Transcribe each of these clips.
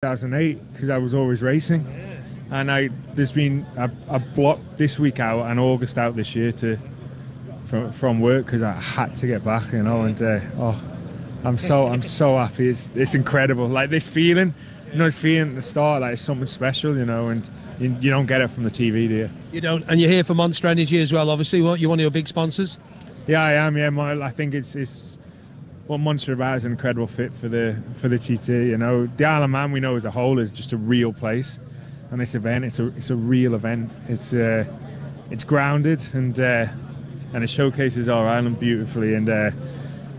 2008 because I was always racing, and there's been a block this week out and August out this year from work because I had to get back, and I'm so happy. It's incredible, like this feeling, this feeling at the start, like it's something special, and you don't get it from the TV, do you? You don't. And you're here for Monster Energy as well, obviously. What, you're one of your big sponsors? Yeah, I am. Yeah, I think it's what Monster about is an incredible fit for the TT. The Isle of Man, we know as a whole, is just a real place, and this event, it's a real event. It's grounded, and it showcases our island beautifully, and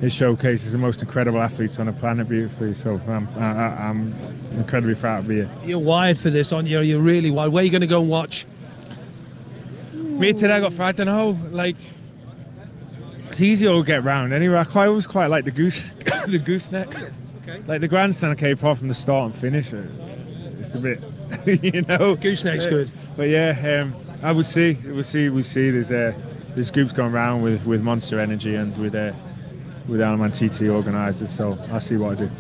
it showcases the most incredible athletes on the planet beautifully. So I'm incredibly proud to be here. You're wired for this, aren't you? You're really wired. Where are you going to go and watch? Me today, I got I don't know, like. It's easy to get round anyway. I always quite like the gooseneck. Okay. Like the grandstand, apart from the start and finish, it's a bit, Gooseneck's good. But yeah, I would see. We'll see. There's groups going around with Monster Energy and with Isle of Man TT organisers. So I'll see what I do.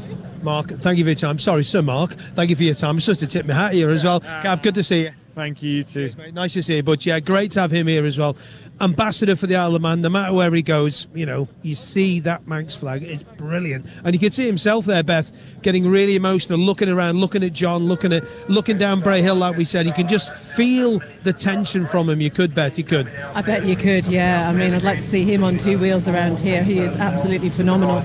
Mark, thank you for your time. Sorry, Sir Mark, thank you for your time. I'm supposed to tip my hat here as well. Gav, good to see you. Thank you, you too. Cheers, mate. Nice to see you, but yeah, great to have him here as well. Ambassador for the Isle of Man, no matter where he goes, you see that Manx flag. It's brilliant. And you can see himself there, Beth, getting really emotional, looking around, looking at John, looking down Bray Hill, like we said. You can just feel the tension from him. You could, Beth, you could. I bet you could, yeah. I mean, I'd like to see him on two wheels around here. He is absolutely phenomenal.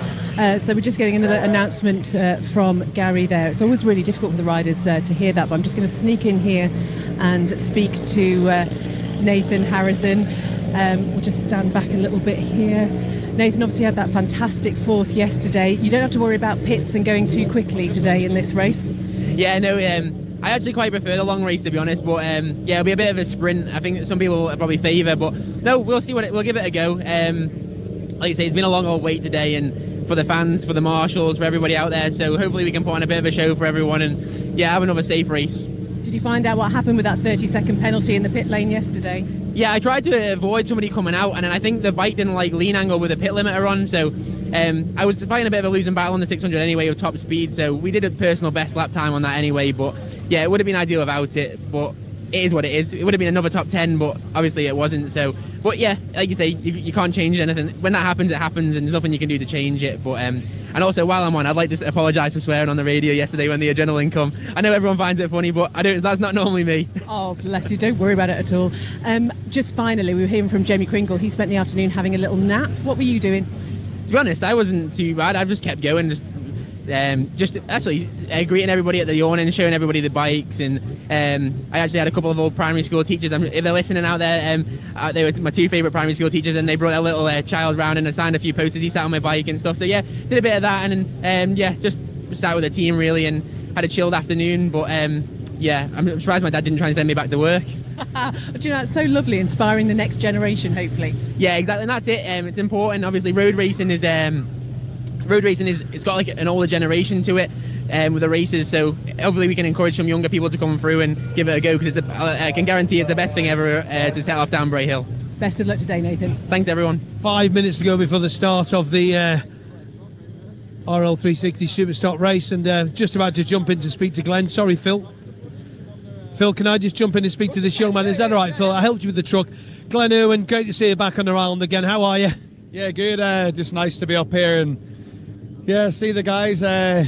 So we're just getting another announcement from Gary there. It's always really difficult for the riders to hear that, but I'm just going to sneak in here and speak to Nathan Harrison. We'll just stand back a little bit here. Nathan obviously had that fantastic fourth yesterday. You don't have to worry about pits and going too quickly today in this race. Yeah, no, I actually quite prefer the long race, to be honest, but yeah, it'll be a bit of a sprint. I think that some people will probably favour, but no, we'll see we'll give it a go. Like you say, it's been a long old wait today, and for the fans, for the marshals, for everybody out there, so hopefully we can put on a bit of a show for everyone and yeah, have another safe race. Did you find out what happened with that 30-second penalty in the pit lane yesterday? Yeah, I tried to avoid somebody coming out, and then I think the bike didn't like lean angle with the pit limiter on, so I was fighting a bit of a losing battle on the 600 anyway with top speed, so we did a personal best lap time on that anyway, but yeah, it would have been ideal without it, but it is what it is. It would have been another top 10, but obviously it wasn't, so, but yeah, like you say, you can't change anything. When that happens, it happens, and there's nothing you can do to change it, but and also, while I'm on, I'd like to apologise for swearing on the radio yesterday when the adrenaline come. I know everyone finds it funny, but that's not normally me. Oh, bless you. Don't worry about it at all. Just finally, we were hearing from Jamie Kringle. He spent the afternoon having a little nap. What were you doing? To be honest, I wasn't too bad. I just kept going, just actually greeting everybody at the awning, showing everybody the bikes, and I actually had a couple of old primary school teachers. If they're listening out there, they were my two favourite primary school teachers, and they brought a little child round and I signed a few posters. He sat on my bike and stuff. So yeah, did a bit of that, and yeah, just sat with the team really, and had a chilled afternoon. But yeah, I'm surprised my dad didn't try and send me back to work. Do you know, it's so lovely, inspiring the next generation, hopefully. Yeah, exactly, and that's it. It's important. Obviously, road racing is it's got like an older generation to it with the races, so hopefully we can encourage some younger people to come through and give it a go, because I can guarantee it's the best thing ever to set off down Bray Hill. Best of luck today, Nathan. Thanks everyone. 5 minutes to go before the start of the RL360 Superstock race, and just about to jump in to speak to Glenn. Sorry, Phil. Phil, can I just jump in and speak to this young man? Is that all right, Phil? I helped you with the truck. Glenn Irwin, great to see you back on the island again. How are you? Yeah, good. Just nice to be up here and yeah, see the guys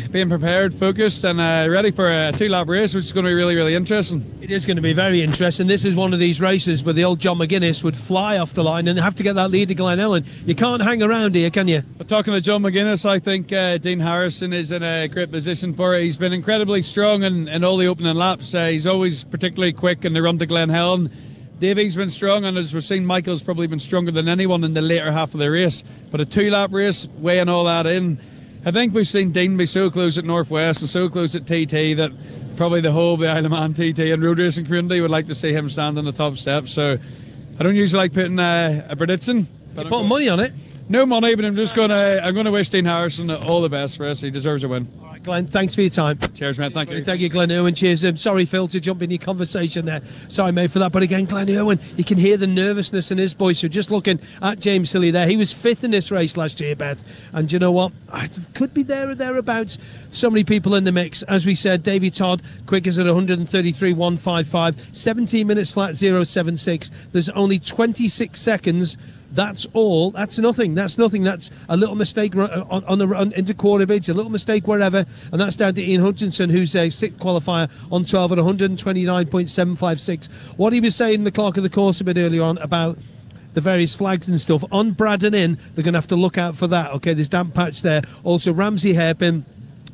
being prepared, focused, and ready for a two-lap race, which is going to be really, really interesting. It is going to be very interesting. This is one of these races where the old John McGuinness would fly off the line and have to get that lead to Glen Ellen. You can't hang around here, can you? But talking to John McGuinness, I think Dean Harrison is in a great position for it. He's been incredibly strong in all the opening laps. He's always particularly quick in the run to Glen Helen. Davy's been strong, and as we've seen, Michael's probably been stronger than anyone in the later half of the race. But a two-lap race, weighing all that in, I think we've seen Dean be so close at Northwest and so close at TT that probably the whole of the Isle of Man TT and road racing community would like to see him stand on the top step. So I don't usually like putting a prediction. You're putting money on it? No money, but I'm going to wish Dean Harrison all the best for us. He deserves a win. Glenn, thanks for your time. Cheers, mate. Thank you. Thank you, Glenn Irwin. Cheers. Sorry, Phil, to jump in your conversation there. Sorry, mate, for that. But again, Glenn Irwin, you can hear the nervousness in his voice. So just looking at James Hilly there, he was 5th in this race last year, Beth. And you know what? I could be there or thereabouts. So many people in the mix. As we said, Davy Todd, quickest at 133.155, 17 minutes flat, 0.76. There's only 26 seconds. That's all. That's nothing. That's nothing. That's a little mistake on the run into Quarterbridge, a little mistake wherever, and that's down to Ian Hutchinson, who's a 6th qualifier on 12 at 129.756. What he was saying, the clerk of the course, a bit earlier on about the various flags and stuff on Braddon Inn, they're going to have to look out for that. Okay, there's damp patch there. Also, Ramsey Hairpin.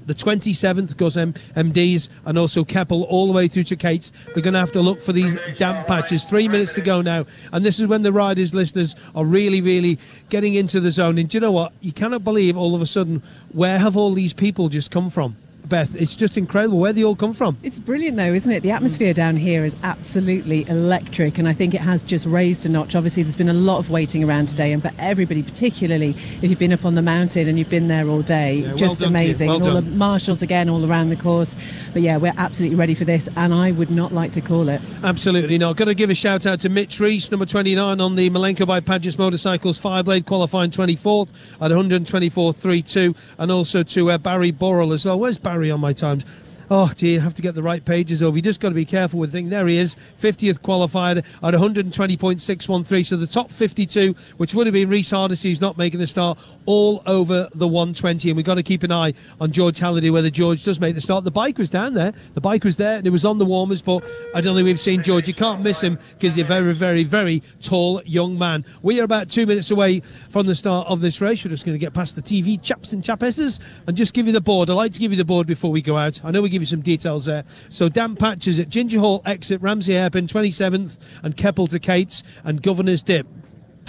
The 27th goes MDs and also Keppel all the way through to Kate's. They're going to have to look for these damp patches. 3 minutes to go now. And this is when the riders, listeners, are really, really getting into the zone. And do you know what? You cannot believe all of a sudden, where have all these people just come from? Beth, it's just incredible where they all come from. It's brilliant though, isn't it? The atmosphere down here is absolutely electric, and I think it has just raised a notch. Obviously there's been a lot of waiting around today, and for everybody, particularly if you've been up on the mountain and you've been there all day, yeah, just well amazing. Well all done. the marshals again all around the course. But yeah, we're absolutely ready for this, and I would not like to call it. Absolutely not. Got to give a shout out to Mitch Rees, number 29 on the Malenko by Padgett Motorcycles Fireblade, qualifying 24th at 124.32, and also to Barry Burrell as well. Where's Barry on my times? Oh dear, have to get the right pages over. You just got to be careful with things. There he is, 50th qualified at 120.613. So the top 52, which would have been Reece Hardesty, who's not making the start, all over the 120. And we've got to keep an eye on George Halliday, whether George does make the start. The bike was down there. The bike was there and it was on the warmers, but I don't think we've seen George. You can't miss him because he's a very, very, very tall young man. We are about 2 minutes away from the start of this race. We're just going to get past the TV chaps and chapesses and just give you the board. I like to give you the board before we go out. I know we give you some details there. So damp patches at Ginger Hall exit, Ramsey Hairpin 27th, and Keppel to Kate's, and Governor's Dip.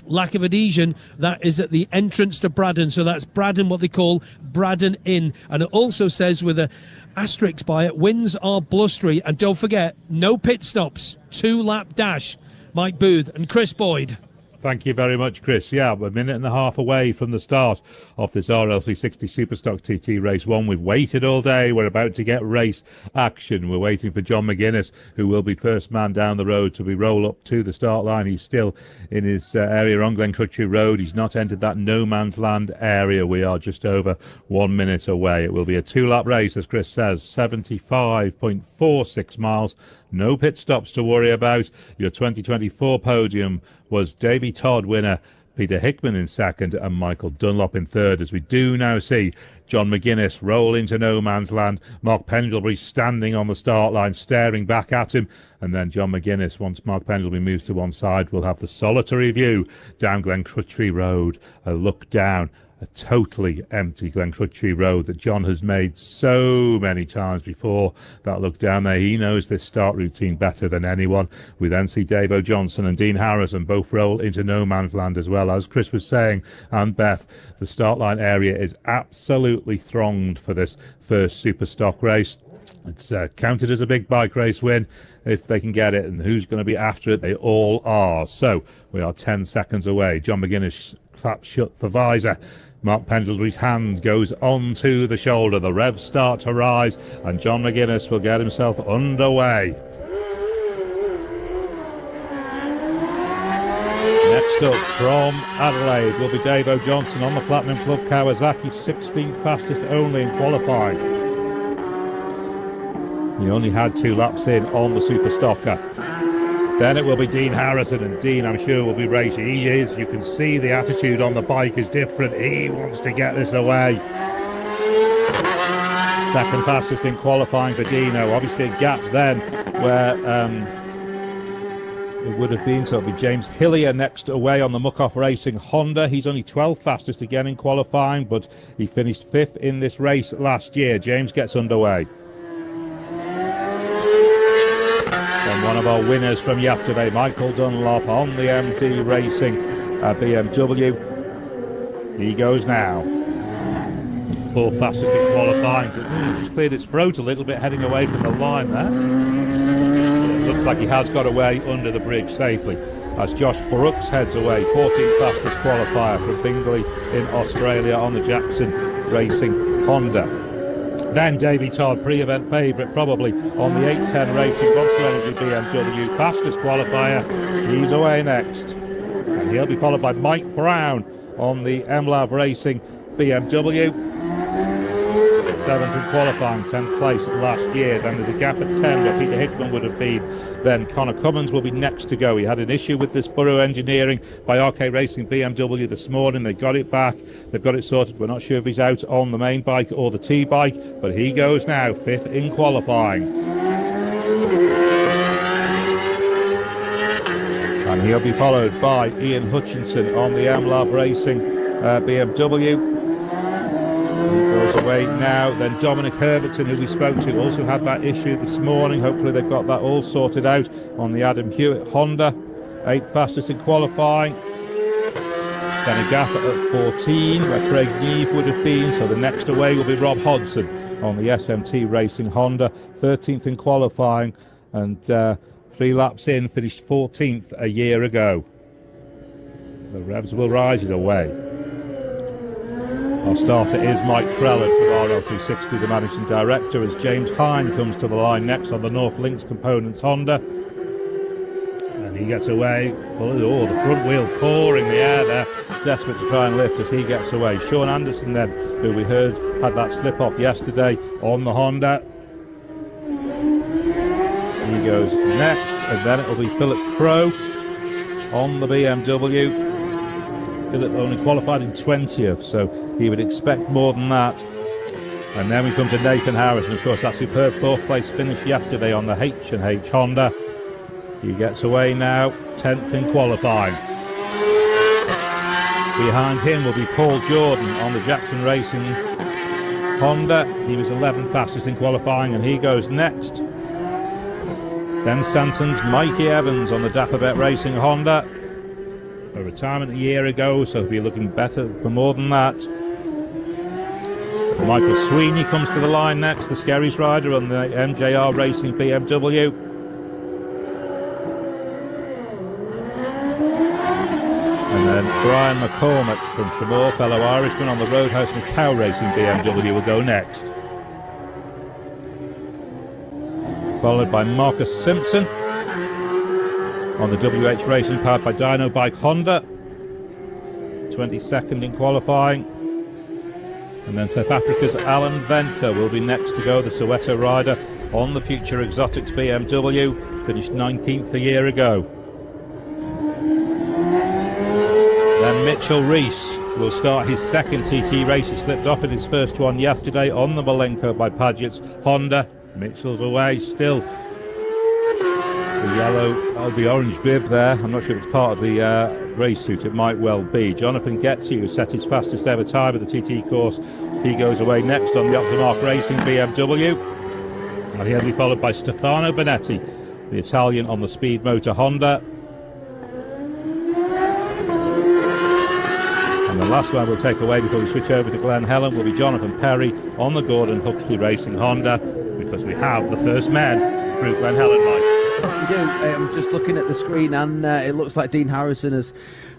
Lack of adhesion, that is at the entrance to Braddon. So that's Braddon, what they call Braddon Inn. And it also says with a asterisk by it, winds are blustery. And don't forget, no pit stops, 2-lap dash. Mike Booth and Chris Boyd. Thank you very much, Chris. Yeah, we're a minute and a half away from the start of this RLC60 Superstock TT Race 1. We've waited all day. We're about to get race action. We're waiting for John McGuinness, who will be first man down the road. So we roll up to the start line. He's still in his area on Glen Crutchley Road. He's not entered that no man's land area. We are just over 1 minute away. It will be a 2-lap race, as Chris says, 75.46 miles. No pit stops to worry about. Your 2024 podium was Davy Todd winner, Peter Hickman in second, and Michael Dunlop in third, as we do now see John McGuinness roll into no man's land. Mark Pendlebury standing on the start line, staring back at him. And then John McGuinness, once Mark Pendlebury moves to one side, will have the solitary view down Glen Crutchley Road. A look down a totally empty Glen Crutchley Road that John has made so many times before. That look down there, he knows this start routine better than anyone. We then see Dave O'Johnson and Dean Harrison both roll into no man's land as well. As Chris was saying, and Beth, the start line area is absolutely thronged for this first super stock race. It's counted as a big bike race win if they can get it, and who's going to be after it? They all are. So we are 10 seconds away. John McGuinness claps shut the visor. Mark Pendlebury's hand goes onto the shoulder. The revs start to rise, and John McGuinness will get himself underway. Next up from Adelaide will be Dave O'Johnson on the Platinum Club Kawasaki, 16th fastest only in qualifying. He only had 2 laps in on the Super Stocker. Then it will be Dean Harrison, and Dean, I'm sure, will be racing. He is. You can see the attitude on the bike is different. He wants to get this away. Second fastest in qualifying for Dino. Obviously a gap then where it would have been. So it'll be James Hillier next away on the Muck-Off Racing Honda. He's only 12th fastest again in qualifying, but he finished 5th in this race last year. James gets underway. And one of our winners from yesterday, Michael Dunlop on the MD Racing BMW. He goes now. 4th fastest in qualifying. Just cleared its throat a little bit heading away from the line there. It looks like he has got away under the bridge safely as Josh Brooks heads away. 14th fastest qualifier from Bingley in Australia on the Jackson Racing Honda. Then Davy Todd, pre-event favourite probably on the 810 Racing Monster Energy BMW, fastest qualifier. He's away next. And he'll be followed by Mike Brown on the MLAV Racing BMW. 7th in qualifying, 10th place last year. Then there's a gap at 10 where Peter Hickman would have been. Then Connor Cummins will be next to go. He had an issue with this Borough Engineering by RK Racing BMW this morning. They got it back. They've got it sorted. We're not sure if he's out on the main bike or the T-bike, but he goes now, 5th in qualifying. And he'll be followed by Ian Hutchinson on the MLAV Racing BMW. He goes away now. Then Dominic Herbertson, who we spoke to, also had that issue this morning. Hopefully they've got that all sorted out on the Adam Hewitt Honda. 8th fastest in qualifying. Then a gap at 14 where Craig Neve would have been. So the next away will be Rob Hodgson on the SMT Racing Honda. 13th in qualifying and 3 laps in, finished 14th a year ago. The revs will rise. He's away. Our starter is Mike Prelland from RL360, the managing director, as James Hine comes to the line next on the North Links Components Honda. And he gets away. Oh, the front wheel pouring the air there, desperate to try and lift as he gets away. Sean Anderson then, who we heard had that slip off yesterday on the Honda. He goes next, and then it'll be Philip Crow on the BMW. Philip only qualified in 20th, so he would expect more than that. And then we come to Nathan Harris, and of course that superb 4th place finish yesterday on the H&H Honda. He gets away now, 10th in qualifying. Behind him will be Paul Jordan on the Jackson Racing Honda. He was 11th fastest in qualifying, and he goes next. Then Santon's Mikey Evans on the Dapperbet Racing Honda. A retirement a year ago, so he'll be looking better for more than that. Michael Sweeney comes to the line next, the Skerries rider on the MJR Racing BMW. And then Brian McCormack from Tramore, fellow Irishman on the Roadhouse Macau Racing BMW will go next. Followed by Marcus Simpson on the WH Racing powered by Dyno Bike Honda, 22nd in qualifying. And then South Africa's Alan Venter will be next to go, the Soweto rider on the Future Exotics BMW, finished 19th a year ago. Then Mitchell Rees will start his 2nd TT race. He slipped off in his first one yesterday on the Malenko by Paget's Honda. Mitchell's away still. The yellow, the orange bib there. I'm not sure if it's part of the race suit. It might well be. Jonathan Getty, who set his fastest ever time at the TT course, he goes away next on the Optimark Racing BMW. And he'll be followed by Stefano Bonetti, the Italian on the Speed Motor Honda. And the last one we'll take away before we switch over to Glen Helen will be Jonathan Perry on the Gordon Huxley Racing Honda, because we have the first men through Glen Helen, Mike. We do. I'm just looking at the screen, and it looks like Dean Harrison has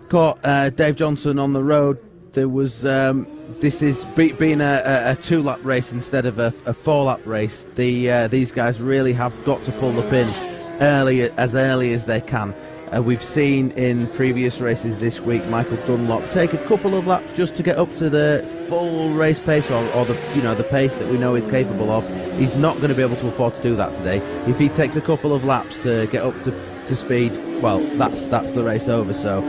caught Dave Johnson on the road. There was this is being a 2-lap race instead of a 4-lap race. These guys really have got to pull the pin early as they can. We've seen in previous races this week Michael Dunlop take a couple of laps just to get up to the full race pace or the pace that we know he's capable of. He's not going to be able to afford to do that today. If he takes a couple of laps to get up to speed, well, that's the race over. So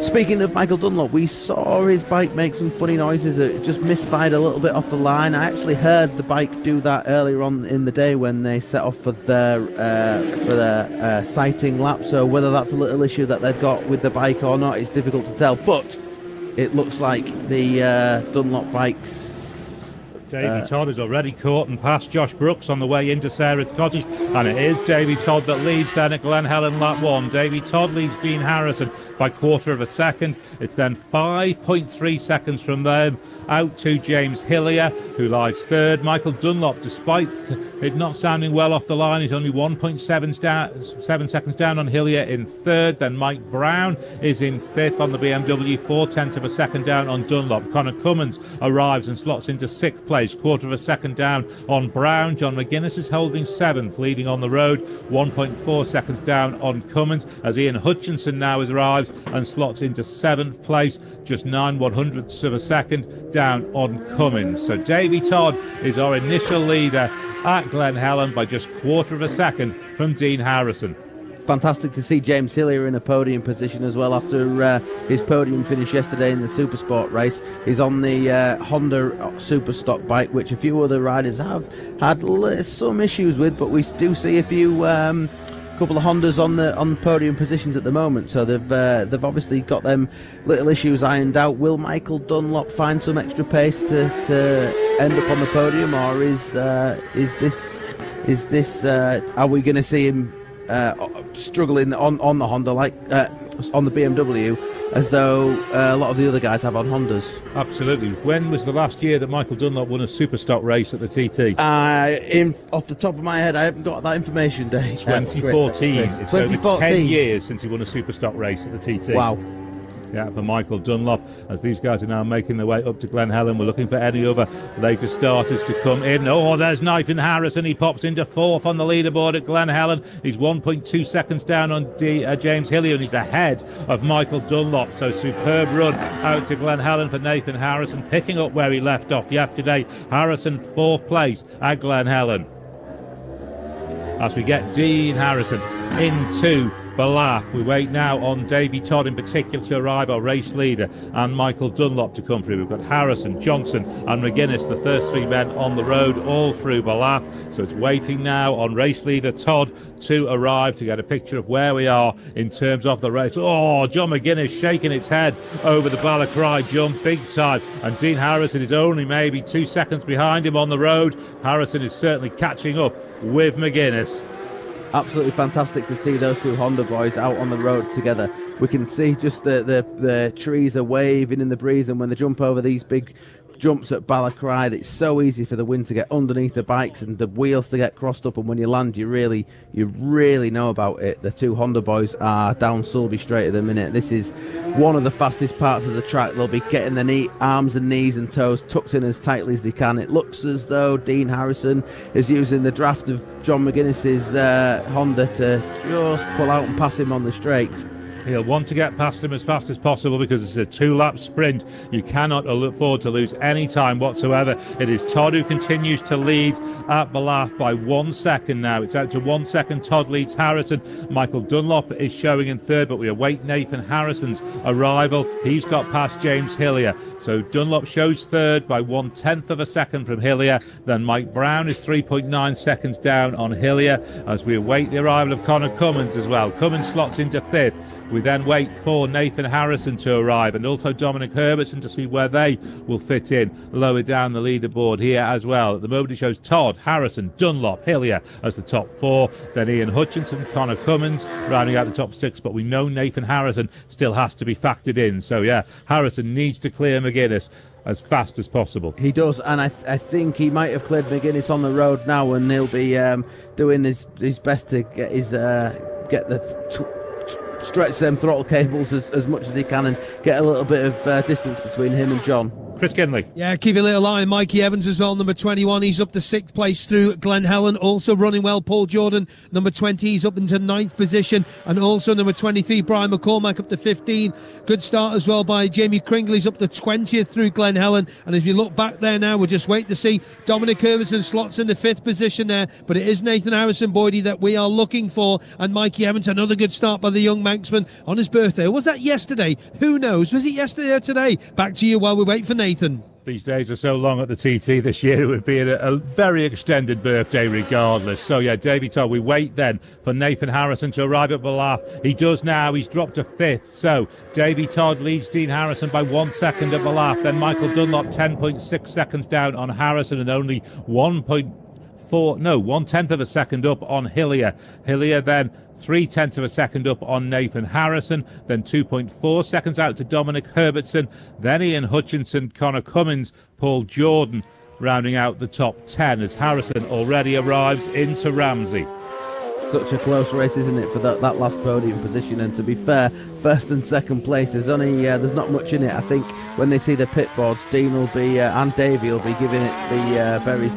speaking of Michael Dunlop, we saw his bike make some funny noises. It just misfired a little bit off the line. I actually heard the bike do that earlier on in the day when they set off for their sighting lap. So whether that's a little issue that they've got with the bike or not, it's difficult to tell. But it looks like the Dunlop bikes. Davy Todd is already caught and passed Josh Brooks on the way into Sarah's Cottage, and it is Davy Todd that leads then at Glen Helen lap 1. Davy Todd leads Dean Harrison by 1/4 of a second. It's then 5.3 seconds from them out to James Hillier, who lies 3rd. Michael Dunlop, despite it not sounding well off the line, is only 1.7 seconds down on Hillier in 3rd. Then Mike Brown is in 5th on the BMW, 0.4 of a second down on Dunlop. Connor Cummins arrives and slots into 6th place place, quarter of a second down on Brown. John McGuinness is holding 7th, leading on the road, 1.4 seconds down on Cummins, as Ian Hutchinson now arrives and slots into 7th place, just 9/100ths of a second down on Cummins. So Davy Todd is our initial leader at Glen Helen by just quarter of a second from Dean Harrison. Fantastic to see James Hillier in a podium position as well after his podium finish yesterday in the Supersport race. He's on the Honda Superstock bike, which a few other riders have had some issues with, but we do see a few couple of Hondas on podium positions at the moment, so they've obviously got them little issues ironed out. Will Michael Dunlop find some extra pace to end up on the podium, or is this are we going to see him struggling on the Honda, like on the BMW, as though a lot of the other guys have on Hondas? Absolutely. When was the last year that Michael Dunlop won a Superstock race at the TT? Off the top of my head, I haven't got that information, Dave. 2014. It's 2014. over 10 years since he won a Superstock race at the TT. Wow. Yeah, for Michael Dunlop, as these guys are now making their way up to Glen Helen. We're looking for any other later starters to come in. Oh, there's Nathan Harrison. He pops into 4th on the leaderboard at Glen Helen. He's 1.2 seconds down on James Hillier, and he's ahead of Michael Dunlop. So superb run out to Glen Helen for Nathan Harrison, picking up where he left off yesterday. Harrison 4th place at Glen Helen. As we get Dean Harrison into Ballaugh, we wait now on Davy Todd in particular to arrive, our race leader, and Michael Dunlop to come through. We've got Harrison, Johnson and McGuinness, the first 3 men on the road, all through Ballaugh. So it's waiting now on race leader Todd to arrive to get a picture of where we are in terms of the race. Oh, John McGuinness shaking its head over the Ballacry jump big time, and Dean Harrison is only maybe 2 seconds behind him on the road. Harrison is certainly catching up with McGuinness. Absolutely fantastic to see those two Honda boys out on the road together. We can see just the trees are waving in the breeze, and when they jump over these big jumps at Ballacry, it's so easy for the wind to get underneath the bikes and the wheels to get crossed up, and when you land you really know about it. The two Honda boys are down Sulby Straight at the minute. This is one of the fastest parts of the track. They'll be getting their arms and knees and toes tucked in as tightly as they can. It looks as though Dean Harrison is using the draft of John McGuinness's Honda to just pull out and pass him on the straight. He'll want to get past him as fast as possible because it's a 2-lap sprint. You cannot afford to lose any time whatsoever. It is Todd who continues to lead at Ballaugh by 1 second now. It's out to 1 second. Todd leads Harrison. Michael Dunlop is showing in 3rd, but we await Nathan Harrison's arrival. He's got past James Hillier. So Dunlop shows 3rd by 1/10 of a second from Hillier. Then Mike Brown is 3.9 seconds down on Hillier as we await the arrival of Connor Cummins as well. Cummins slots into 5th. We then wait for Nathan Harrison to arrive, and also Dominic Herbertson to see where they will fit in lower down the leaderboard here as well. At the moment it shows Todd, Harrison, Dunlop, Hillier as the top 4, then Ian Hutchinson, Connor Cummins rounding out the top 6, but we know Nathan Harrison still has to be factored in. So yeah, Harrison needs to clear McGuinness as fast as possible. He does, and I think he might have cleared McGuinness on the road now, and he'll be doing his best to get his stretch them throttle cables as much as he can and get a little bit of distance between him and John. Chris Kinley. Yeah, keep a little eye on Mikey Evans as well, number 21. He's up to 6th place through Glen Helen. Also running well, Paul Jordan, number 20. He's up into 9th position. And also number 23, Brian McCormack, up to 15. Good start as well by Jamie Kringle. He's up to 20th through Glen Helen. And as we look back there now, we'll just wait to see Dominic Herbertson slots in the 5th position there. But it is Nathan Harrison, Boydie, that we are looking for. And Mikey Evans, another good start by the young Manxman on his birthday. Or was that yesterday? Who knows? Was it yesterday or today? Back to you while we wait for Nathan. These days are so long at the TT this year, it would be a very extended birthday regardless. So yeah, Davy Todd, we wait then for Nathan Harrison to arrive at Ballaugh. He does now, he's dropped to 5th. So Davy Todd leads Dean Harrison by 1 second at Ballaugh. Then Michael Dunlop 10.6 seconds down on Harrison and only 1/10 of a second up on Hillier. Hillier then 0.3 of a second up on Nathan Harrison, then 2.4 seconds out to Dominic Herbertson, then Ian Hutchinson, Connor Cummins, Paul Jordan rounding out the top 10 as Harrison already arrives into Ramsey. such a close race, isn't it, for that last podium position? And to be fair, first and second place, there's not much in it. I think when they see the pit boards, Dean will be and Davey will be giving it the berries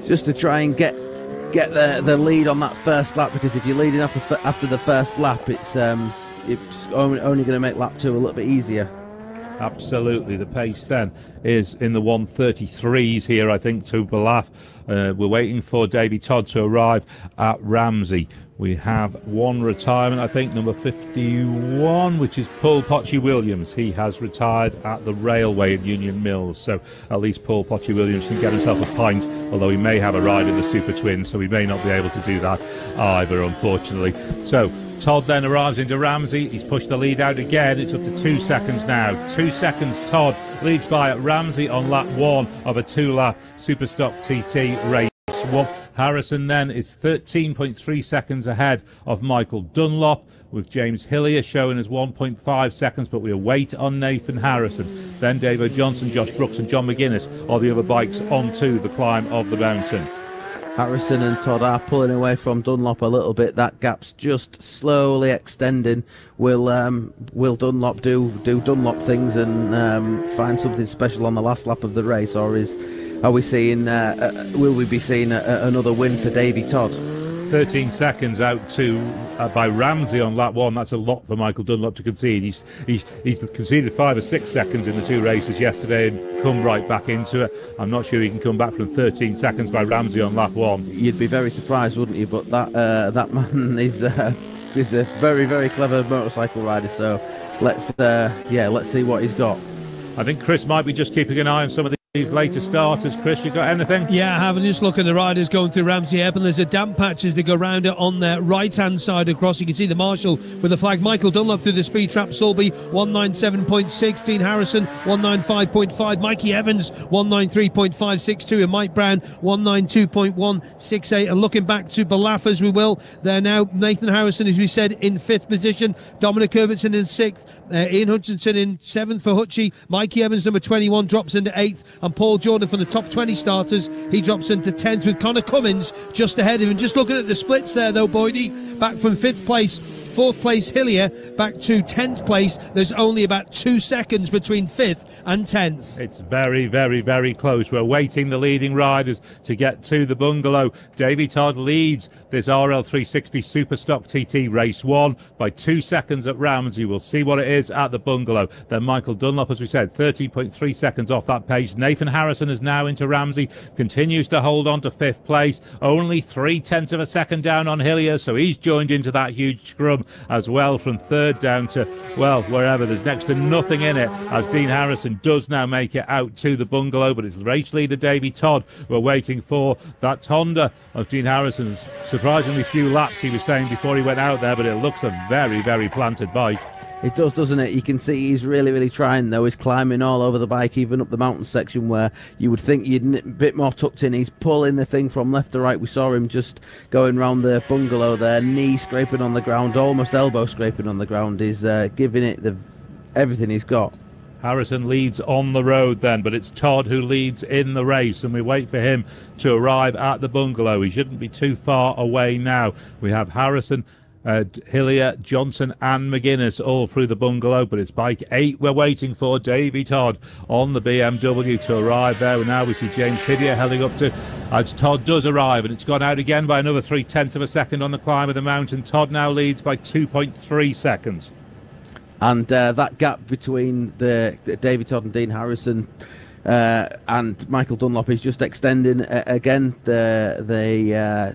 just to try and get the lead on that first lap, because if you're leading after the first lap, it's only going to make lap 2 a little bit easier. Absolutely. The pace then is in the 1:33s here, I think, to Balaf. We're waiting for Davy Todd to arrive at Ramsey. We have one retirement, I think, number 51, which is Paul Potchy-Williams. He has retired at the railway in Union Mills, so at least Paul Potchy-Williams can get himself a pint, although he may have a ride in the Super Twins, so he may not be able to do that either, unfortunately. So Todd then arrives into Ramsey. He's pushed the lead out again. It's up to 2 seconds now. 2 seconds Todd leads by Ramsey on lap 1 of a 2-lap Superstock TT race 1. Harrison then is 13.3 seconds ahead of Michael Dunlop, with James Hillier showing as 1.5 seconds, but we await on Nathan Harrison. Then Davo Johnson, Josh Brooks and John McGuinness are the other bikes onto the climb of the mountain. Harrison and Todd are pulling away from Dunlop a little bit. That gap's just slowly extending. Will Dunlop do Dunlop things and find something special on the last lap of the race, or will we be seeing another win for Davy Todd? 13 seconds out by Ramsey on lap 1. That's a lot for Michael Dunlop to concede. He's conceded 5 or 6 seconds in the 2 races yesterday and come right back into it. I'm not sure he can come back from 13 seconds by Ramsey on lap 1. You'd be very surprised, wouldn't you? But that man is a very, very clever motorcycle rider. So let's see what he's got. I think Chris might be just keeping an eye on some of these later starters. Chris, you got anything? Yeah, I have. And just look at the riders going through Ramsey Ebb, and there's a damp patch as they go round it on their right-hand side across. You can see the marshal with the flag. Michael Dunlop through the speed trap. Sulby 197.6. Dean Harrison 195.5. Mikey Evans 193.562. And Mike Brown 192.168. And looking back to Balaf as we will, there now Nathan Harrison, as we said, in 5th position. Dominic Herbertson in 6th. Ian Hutchinson in 7th for Hutchie. Mikey Evans, number 21, drops into 8th. And Paul Jordan from the top 20 starters, he drops into 10th, with Connor Cummins just ahead of him. Just looking at the splits there, though, Boydie, back from 5th place. 4th place Hillier back to 10th place. There's only about 2 seconds between 5th and 10th. It's very, very, very close. We're waiting the leading riders to get to the bungalow. Davy Todd leads this RL360 Superstock TT race 1 by 2 seconds at Ramsey. We'll see what it is at the bungalow. Then Michael Dunlop, as we said, 13.3 seconds off that pace. Nathan Harrison is now into Ramsey, continues to hold on to 5th place, only 0.3 of a second down on Hillier, so he's joined into that huge scrum as well, from 3rd down to, well, wherever. There's next to nothing in it, as Dean Harrison does now make it out to the bungalow, but it's race leader Davy Todd. We're waiting for that Honda of Dean Harrison's. Surprisingly few laps, he was saying, before he went out there, but it looks a very, very planted bike. It does, doesn't it? You can see he's really, really trying, though. He's climbing all over the bike, even up the mountain section where you would think you'd a bit more tucked in. He's pulling the thing from left to right. We saw him just going round the bungalow there, knee scraping on the ground, almost elbow scraping on the ground. He's giving it everything he's got. Harrison leads on the road then, but it's Todd who leads in the race, and we wait for him to arrive at the bungalow. He shouldn't be too far away now. We have Harrison, Hillier, Johnson and McGuinness all through the bungalow, but it's bike 8 we're waiting for. Davy Todd on the BMW to arrive there. And now we see James Hillier heading up to, as Todd does arrive, and it's gone out again by another 0.3 of a second on the climb of the mountain. Todd now leads by 2.3 seconds. And that gap between the Davy Todd and Dean Harrison and Michael Dunlop is just extending again. The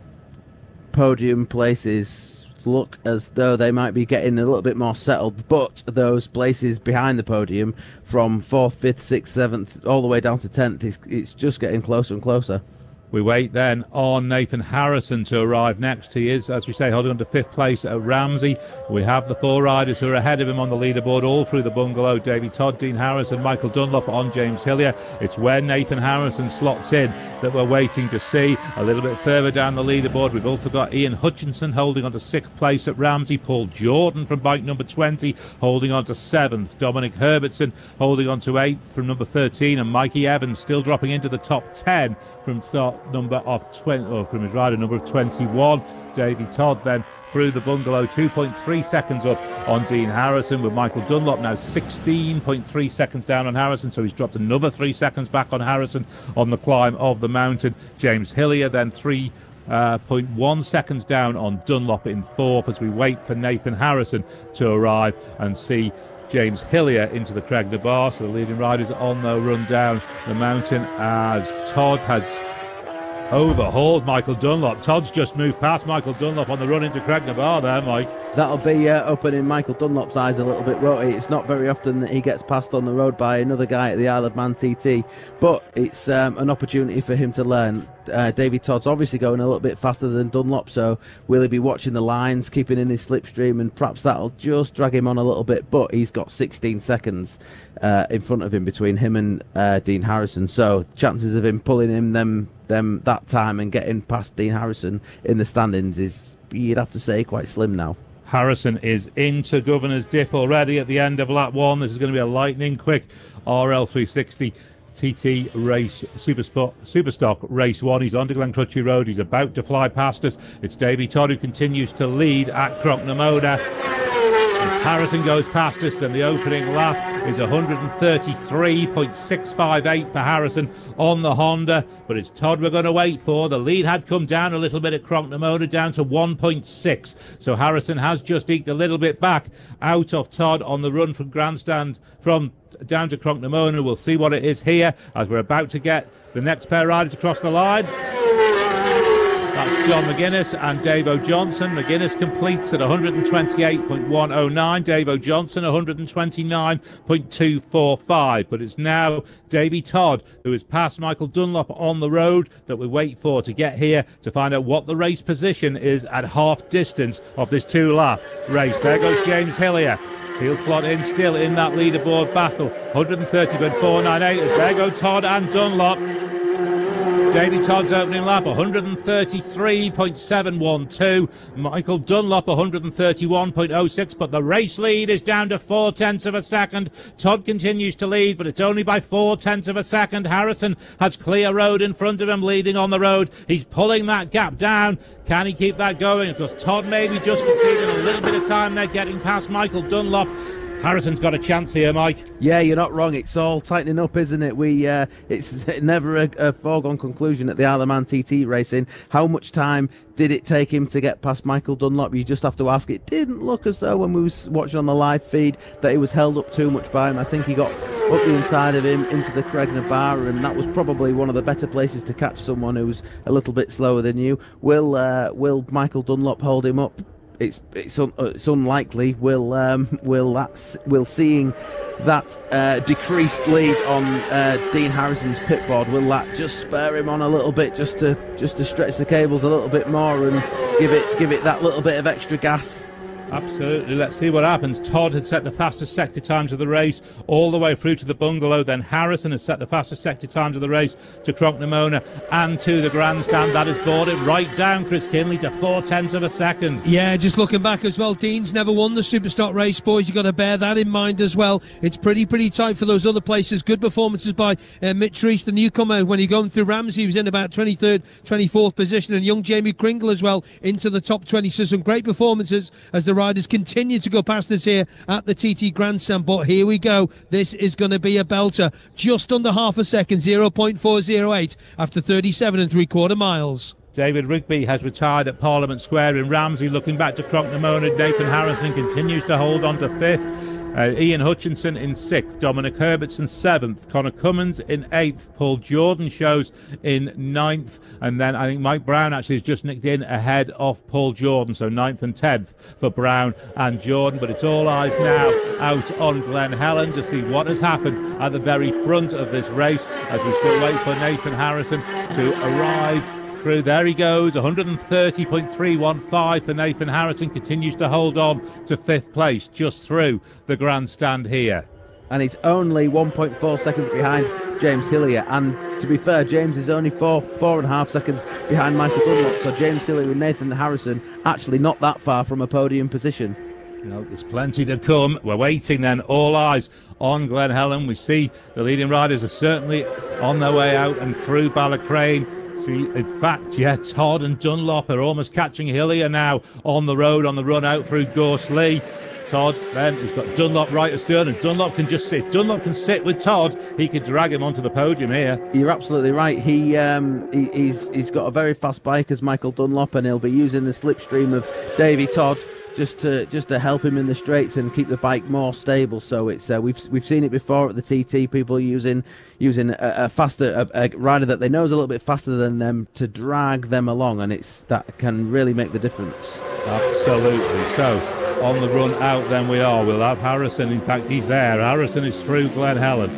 podium places look as though they might be getting a little bit more settled, but those places behind the podium from 4th, 5th, 6th, 7th all the way down to 10th, it's just getting closer and closer. We wait then on Nathan Harrison to arrive next. He is, as we say, holding on to 5th place at Ramsey. We have the 4 riders who are ahead of him on the leaderboard all through the bungalow. Davy Todd, Dean Harrison, Michael Dunlop on James Hillier. It's when Nathan Harrison slots in that we're waiting to see. A little bit further down the leaderboard, we've also got Ian Hutchinson holding on to 6th place at Ramsey. Paul Jordan from bike number 20 holding on to 7th. Dominic Herbertson holding on to 8th from number 13. And Mikey Evans still dropping into the top 10 from start number of 20, or from his rider number of 21. Davy Todd then through the bungalow, 2.3 seconds up on Dean Harrison, with Michael Dunlop now 16.3 seconds down on Harrison, so he's dropped another 3 seconds back on Harrison on the climb of the mountain. James Hillier then 3.1 seconds down on Dunlop in fourth, as we wait for Nathan Harrison to arrive and see James Hillier into the Cregner Bar. So the leading riders on their run down the mountain, as Todd has overhauled Michael Dunlop. Todd's just moved past Michael Dunlop on the run into Cregner Bar there, Mike. That'll be opening Michael Dunlop's eyes a little bit, won't it? It's not very often that he gets passed on the road by another guy at the Isle of Man TT, but it's an opportunity for him to learn. Davy Todd's obviously going a little bit faster than Dunlop, so will he be watching the lines, keeping in his slipstream, and perhaps that'll just drag him on a little bit, but he's got 16 seconds in front of him between him and Dean Harrison, so chances of him pulling him them that time and getting past Dean Harrison in the standings is, you'd have to say, quite slim now. Harrison is into Governor's Dip already at the end of lap one. This is going to be a lightning quick RL360 TT race, Superstock race one. He's on to Glencrutchy Road. He's about to fly past us. It's Davy Todd who continues to lead at Crocknamona. Harrison goes past us, and the opening lap is 133.658 for Harrison on the Honda, but it's Todd we're going to wait for. The lead had come down a little bit at Crocknamona, down to 1.6, so Harrison has just eked a little bit back out of Todd on the run from Grandstand from down to Crocknamona. We'll see what it is here as we're about to get the next pair of riders across the line. That's John McGuinness and Dave O'Johnson. McGuinness completes at 128.109. Dave O'Johnson 129.245. But it's now Davy Todd who has passed Michael Dunlop on the road that we wait for to get here to find out what the race position is at half distance of this 2-lap race. There goes James Hillier. He'll slot in still in that leaderboard battle. 130.498 as there go Todd and Dunlop. Davy Todd's opening lap 133.712. Michael Dunlop 131.06, but the race lead is down to 0.4 of a second. Todd continues to lead, but it's only by 0.4 of a second. Harrison has clear road in front of him, leading on the road. He's pulling that gap down. Can he keep that going? Because Todd maybe just conceding a little bit of time there, getting past Michael Dunlop. Harrison's got a chance here, Mike. Yeah, you're not wrong. It's all tightening up, isn't it? It's never a foregone conclusion at the Isle of Man TT racing. How much time did it take him to get past Michael Dunlop? You just have to ask. It didn't look as though when we was watching on the live feed that he was held up too much by him. I think he got up the inside of him into the Cregner Bar, and that was probably one of the better places to catch someone who's a little bit slower than you. Will Michael Dunlop hold him up? It's unlikely. Will seeing that decreased lead on Dean Harrison's pitboard, will that just spur him on a little bit, just to stretch the cables a little bit more and give it that little bit of extra gas? Absolutely. Let's see what happens. Todd had set the fastest sector times of the race all the way through to the bungalow. Then Harrison has set the fastest sector times of the race to Crocknamona and to the grandstand. That has brought it right down, Chris Kinley, to 0.4 of a second. Yeah, just looking back as well, Dean's never won the Superstock race, boys. You've got to bear that in mind as well. It's pretty tight for those other places. Good performances by Mitch Reese, the newcomer. When you're going through Ramsey, he was in about 23rd, 24th position, and young Jamie Kringle as well into the top 20. So some great performances as the riders continue to go past us here at the TT Grandstand. But here we go. This is going to be a belter. Just under half a second, 0.408 after 37 3/4 miles. David Rigby has retired at Parliament Square in Ramsey. Looking back to Crocknamona, Nathan Harrison continues to hold on to 5th. Ian Hutchinson in 6th, Dominic Herbertson 7th, Connor Cummins in 8th, Paul Jordan shows in 9th, and then I think Mike Brown actually has just nicked in ahead of Paul Jordan, so 9th and 10th for Brown and Jordan. But it's all eyes now out on Glen Helen to see what has happened at the very front of this race as we still wait for Nathan Harrison to arrive through. There he goes, 130.315 for Nathan Harrison, continues to hold on to 5th place just through the grandstand here. And he's only 1.4 seconds behind James Hillier, and to be fair, James is only 4.5 seconds behind Michael Dunlop, so James Hillier and Nathan Harrison actually not that far from a podium position. No, there's plenty to come. We're waiting then, all eyes on Glen Helen. We see the leading riders are certainly on their way out and through Ballacrane. See, in fact, yeah, Todd and Dunlop are almost catching Hillier now on the road, on the run out through Gorsley. Todd, then he's got Dunlop right astern, and Dunlop can just sit. Dunlop can sit with Todd. He could drag him onto the podium here. You're absolutely right. He's got a very fast bike as Michael Dunlop, and he'll be using the slipstream of Davy Todd just to help him in the straights and keep the bike more stable. So it's we've seen it before at the TT. People using a faster a rider that they know is a little bit faster than them to drag them along, and that can really make the difference. Absolutely. So on the run out then we'll have Harrison. In fact, he's there. Harrison is through Glen Helen.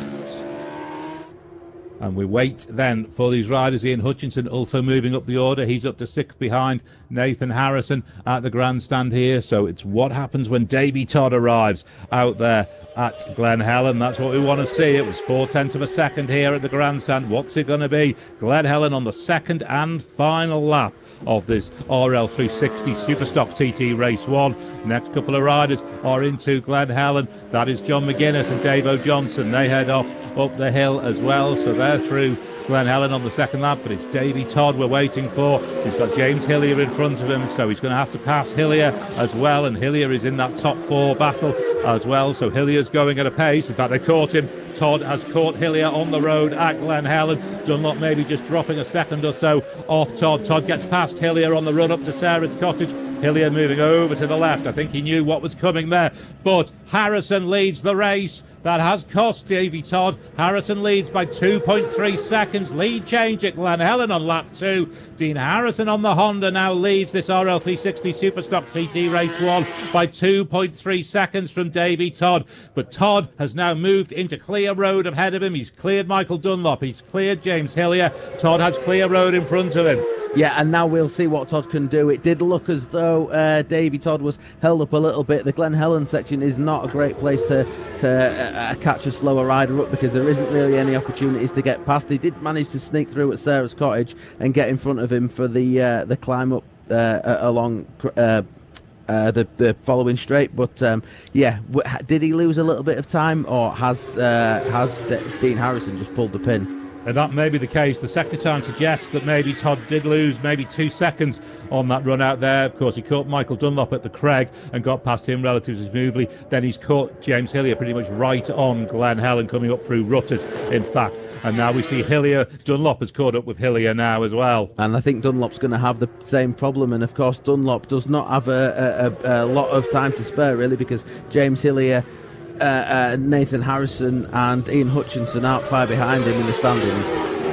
And we wait then for these riders. Ian Hutchinson also moving up the order. He's up to 6th behind Nathan Harrison at the grandstand here. So it's what happens when Davy Todd arrives out there at Glen Helen. That's what we want to see. It was 4/10 of a second here at the grandstand. What's it going to be? Glen Helen on the second and final lap of this RL360 Superstock TT Race 1. Next couple of riders are into Glen Helen. That is John McGuinness and Dave O'Johnson. They head off up the hill as well, so they're through Glen Helen on the second lap, but it's Davy Todd we're waiting for. He's got James Hillier in front of him, so he's going to have to pass Hillier as well, and Hillier is in that top 4 battle as well, so Hillier's going at a pace. In fact, they caught him. Todd has caught Hillier on the road at Glen Helen. Dunlop maybe just dropping a second or so off Todd. Todd gets past Hillier on the run up to Sarah's Cottage. Hillier moving over to the left. I think he knew what was coming there, but Harrison leads the race. That has cost Davy Todd. Harrison leads by 2.3 seconds. Lead change at Glen Helen on lap 2. Dean Harrison on the Honda now leads this RL360 Superstock TT Race 1 by 2.3 seconds from Davy Todd. But Todd has now moved into clear road ahead of him. He's cleared Michael Dunlop. He's cleared James Hillier. Todd has clear road in front of him. Yeah, and now we'll see what Todd can do. It did look as though Davy Todd was held up a little bit. The Glen Helen section is not a great place to catch a slower rider up, because there isn't really any opportunities to get past. He did manage to sneak through at Sarah's Cottage and get in front of him for the climb up along the following straight. But did he lose a little bit of time, or has Dean Harrison just pulled the pin? And that may be the case. The sector time suggests that maybe Todd did lose maybe 2 seconds on that run out there. Of course, he caught Michael Dunlop at the Craig and got past him relatively smoothly. Then he's caught James Hillier pretty much right on Glen Helen, coming up through Rutters, in fact. And now we see Hillier. Dunlop has caught up with Hillier now as well. And I think Dunlop's going to have the same problem. And of course, Dunlop does not have a lot of time to spare, really, because James Hillier, Nathan Harrison and Ian Hutchinson aren't far behind him in the standings.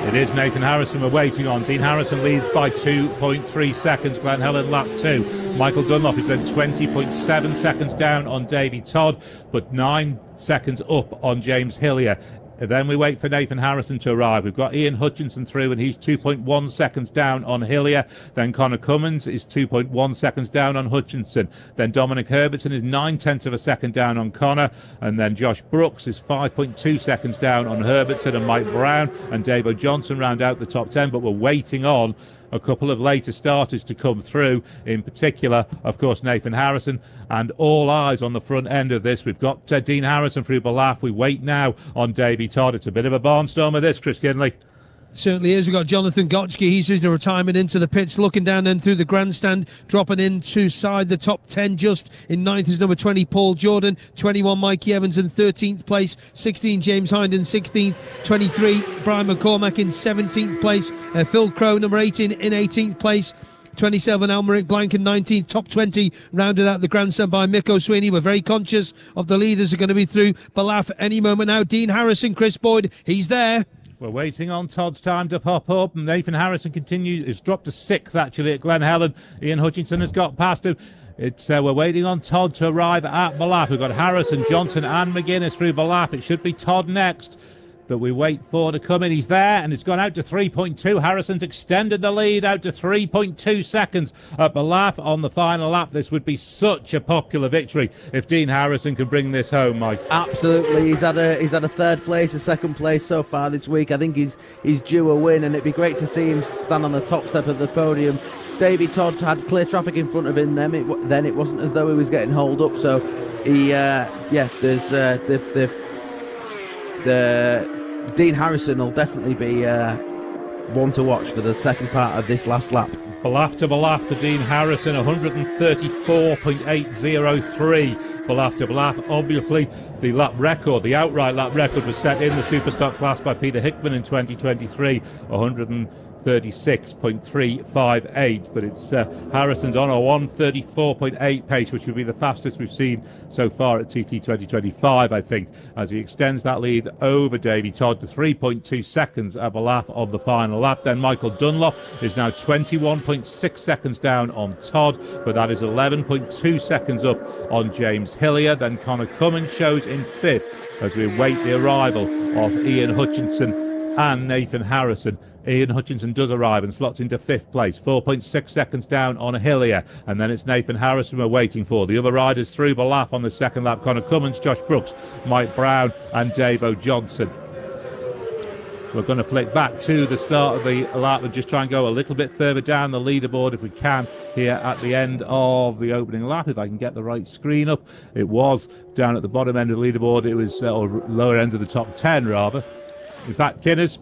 It is Nathan Harrison we're waiting on. Dean Harrison leads by 2.3 seconds. Glen Helen lap 2. Michael Dunlop is then 20.7 seconds down on Davy Todd, but 9 seconds up on James Hillier. Then we wait for Nathan Harrison to arrive. We've got Ian Hutchinson through, and he's 2.1 seconds down on Hillier. Then Connor Cummins is 2.1 seconds down on Hutchinson. Then Dominic Herbertson is 9/10 of a second down on Connor. And then Josh Brooks is 5.2 seconds down on Herbertson, and Mike Brown and Dave O'Johnson round out the top 10. But we're waiting on a couple of later starters to come through, in particular, of course, Nathan Harrison, and all eyes on the front end of this. We've got Dean Harrison through Balaf. We wait now on Davy Todd. It's a bit of a barnstormer, this, Chris Kinley. Certainly is. We've got Jonathan Gotchke. He's just a retirement into the pits, looking down then through the grandstand, dropping into side the top 10 just. In 9th is number 20, Paul Jordan. 21, Mikey Evans in 13th place. 16, James Hinden, 16th. 23, Brian McCormack in 17th place. Phil Crow, number 18, in 18th place. 27, Almeric Blank in 19th. Top 20 rounded out the grandstand by Mick O'Sweeney. We're very conscious of the leaders are going to be through Balaf any moment now. Dean Harrison, Chris Boyd, he's there. We're waiting on Todd's time to pop up. Nathan Harrison continues. It's dropped to 6th, actually, at Glen Helen. Ian Hutchinson has got past him. We're waiting on Todd to arrive at Balaf. We've got Harrison, Johnson and McGuinness through Balaf. It should be Todd next that we wait for to come in. He's there, and it's gone out to 3.2. Harrison's extended the lead out to 3.2 seconds at Balaf on the final lap. This would be such a popular victory if Dean Harrison can bring this home, Mike. Absolutely. He's had a third place, a second place so far this week. I think he's due a win, and it'd be great to see him stand on the top step of the podium. Davy Todd had clear traffic in front of him. Then it wasn't as though he was getting holed up. So the Dean Harrison will definitely be one to watch for the second part of this last lap. Balaf to Balaf for Dean Harrison, 134.803. Balaf to Balaf, obviously the lap record, the outright lap record was set in the Superstock class by Peter Hickman in 2023, 136.358, but it's Harrison's on a 134.8 pace, which would be the fastest we've seen so far at TT 2025, I think, as he extends that lead over Davy Todd to 3.2 seconds at Balaf of the final lap. Then Michael Dunlop is now 21.6 seconds down on Todd, but that is 11.2 seconds up on James Hillier. Then Connor Cummins shows in fifth as we await the arrival of Ian Hutchinson and Nathan Harrison. Ian Hutchinson does arrive and slots into fifth place, 4.6 seconds down on Hillier, and then it's Nathan Harrison we're waiting for. The other riders through Balaf on the second lap: Connor Cummins, Josh Brooks, Mike Brown and Dave O'Johnson. We're going to flick back to the start of the lap and just try and go a little bit further down the leaderboard if we can here at the end of the opening lap, if I can get the right screen up. It was down at the bottom end of the leaderboard, it was or lower end of the top 10 rather. In fact, Kinners,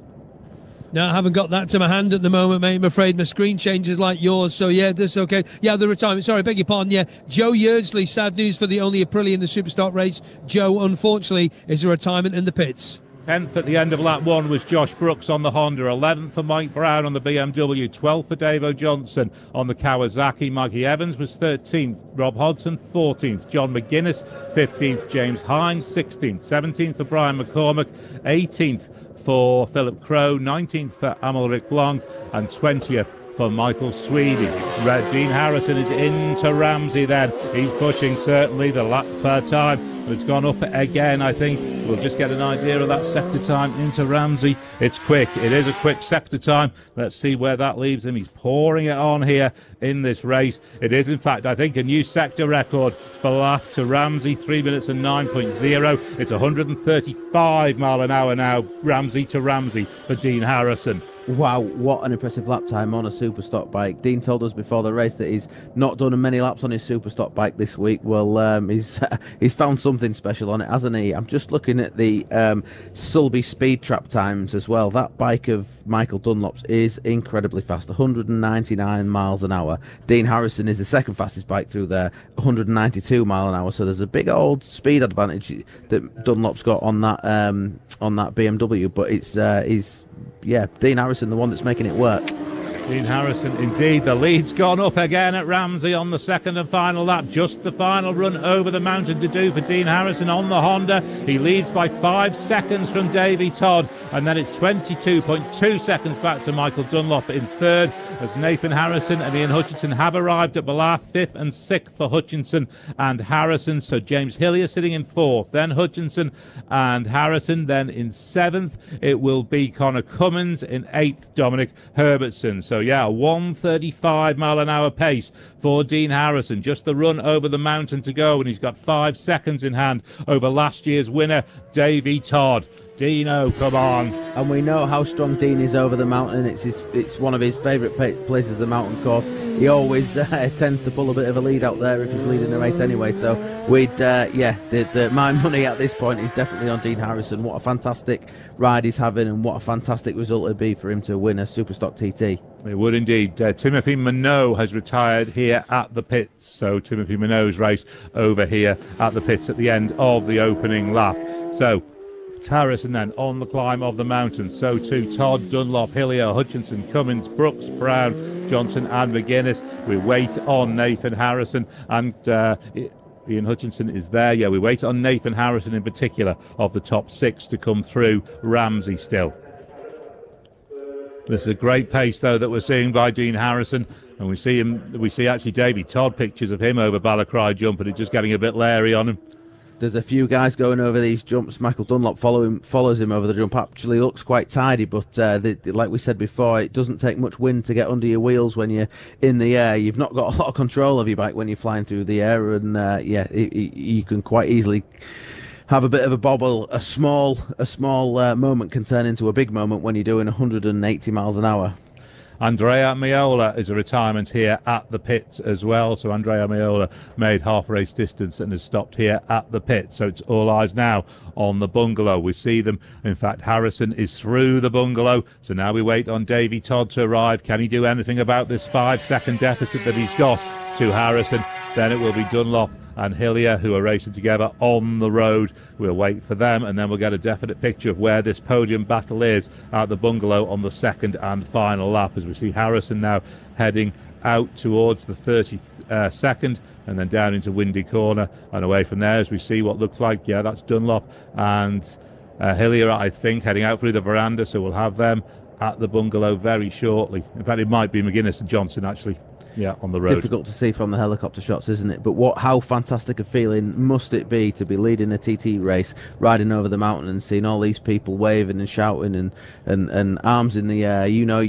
no, I haven't got that to my hand at the moment, mate. I'm afraid my screen changes like yours. So, yeah, this is okay. Yeah, the retirement. Sorry, beg your pardon. Yeah, Joe Yeardsley. Sad news for the only Aprilia in the Superstock race. Joe, unfortunately, is a retirement in the pits. 10th at the end of lap 1 was Josh Brooks on the Honda, 11th for Mike Brown on the BMW, 12th for Dave O'Johnson on the Kawasaki. Mikey Evans was 13th, Rob Hodson 14th, John McGuinness 15th, James Hines 16th, 17th for Brian McCormack, 18th for Philip Crow, 19th for Amalric Blanc and 20th for Michael Sweeney. Dean Harrison is into Ramsey then. He's pushing certainly the lap time. It's gone up again, I think. We'll just get an idea of that sector time into Ramsey. It's quick. It is a quick sector time. Let's see where that leaves him. He's pouring it on here in this race. It is, in fact, I think, a new sector record. Balaf to Ramsey, 3 minutes and 9.0. It's 135 mile an hour now, Ramsey to Ramsey for Dean Harrison. Wow, what an impressive lap time on a Superstock bike. Dean told us before the race that he's not done many laps on his Superstock bike this week. Well, he's found something special on it, hasn't he? I'm just looking at the Sulby speed trap times as well. That bike of Michael Dunlop's is incredibly fast, 199 miles an hour. Dean Harrison is the second fastest bike through there, 192 mile an hour. So there's a big old speed advantage that Dunlop's got on that BMW, but it's Dean Harrison, the one that's making it work. Dean Harrison, indeed. The lead's gone up again at Ramsey on the second and final lap. Just the final run over the mountain to do for Dean Harrison on the Honda. He leads by 5 seconds from Davy Todd, and then it's 22.2 seconds back to Michael Dunlop in third, as Nathan Harrison and Ian Hutchinson have arrived at Balaf, 5th and 6th for Hutchinson and Harrison. So James Hillier sitting in 4th, then Hutchinson and Harrison, then in 7th it will be Connor Cummins, in 8th Dominic Herbertson. So yeah, 135 mile an hour pace for Dean Harrison. Just the run over the mountain to go, and he's got 5 seconds in hand over last year's winner, Davy Todd. Dino, come on. And we know how strong Dean is over the mountain. It's one of his favourite places, the mountain course. He always tends to pull a bit of a lead out there if he's leading the race anyway. So my money at this point is definitely on Dean Harrison. What a fantastic ride he's having, and what a fantastic result it'd be for him to win a Superstock TT. It would indeed. Timothy Minot has retired here at the pits. So Timothy Minot's race over here at the pits at the end of the opening lap. So Harrison then on the climb of the mountain. So too Todd, Dunlop, Hillier, Hutchinson, Cummins, Brooks, Brown, Johnson and McGuinness. We wait on Nathan Harrison, and Ian Hutchinson is there. Yeah, we wait on Nathan Harrison in particular of the top 6 to come through Ramsey still. This is a great pace though that we're seeing by Dean Harrison, and we see actually Davy Todd pictures of him over Balacry jump, and it's just getting a bit leery on him. There's a few guys going over these jumps. Michael Dunlop follows him over the jump. Actually looks quite tidy, but like we said before, it doesn't take much wind to get under your wheels when you're in the air. You've not got a lot of control of your bike when you're flying through the air, and you can quite easily have a bit of a bobble. A small moment can turn into a big moment when you're doing 180 miles an hour. Andrea Miola is a retirement here at the pits as well. So Andrea Miola made half race distance and has stopped here at the pit. So it's all eyes now on the bungalow. We see them. In fact, Harrison is through the bungalow. So now we wait on Davy Todd to arrive. Can he do anything about this 5-second deficit that he's got to Harrison? Then it will be Dunlop and Hillier who are racing together on the road. We'll wait for them, and then we'll get a definite picture of where this podium battle is at the bungalow on the second and final lap, as we see Harrison now heading out towards the 32nd and then down into Windy Corner and away from there as we see what looks like, yeah, that's Dunlop and Hillier, I think, heading out through the veranda. So we'll have them at the bungalow very shortly. In fact, it might be McGuinness and Johnson actually. Yeah, on the road. Difficult to see from the helicopter shots, isn't it? But how fantastic a feeling must it be to be leading a TT race, riding over the mountain and seeing all these people waving and shouting and arms in the air. You know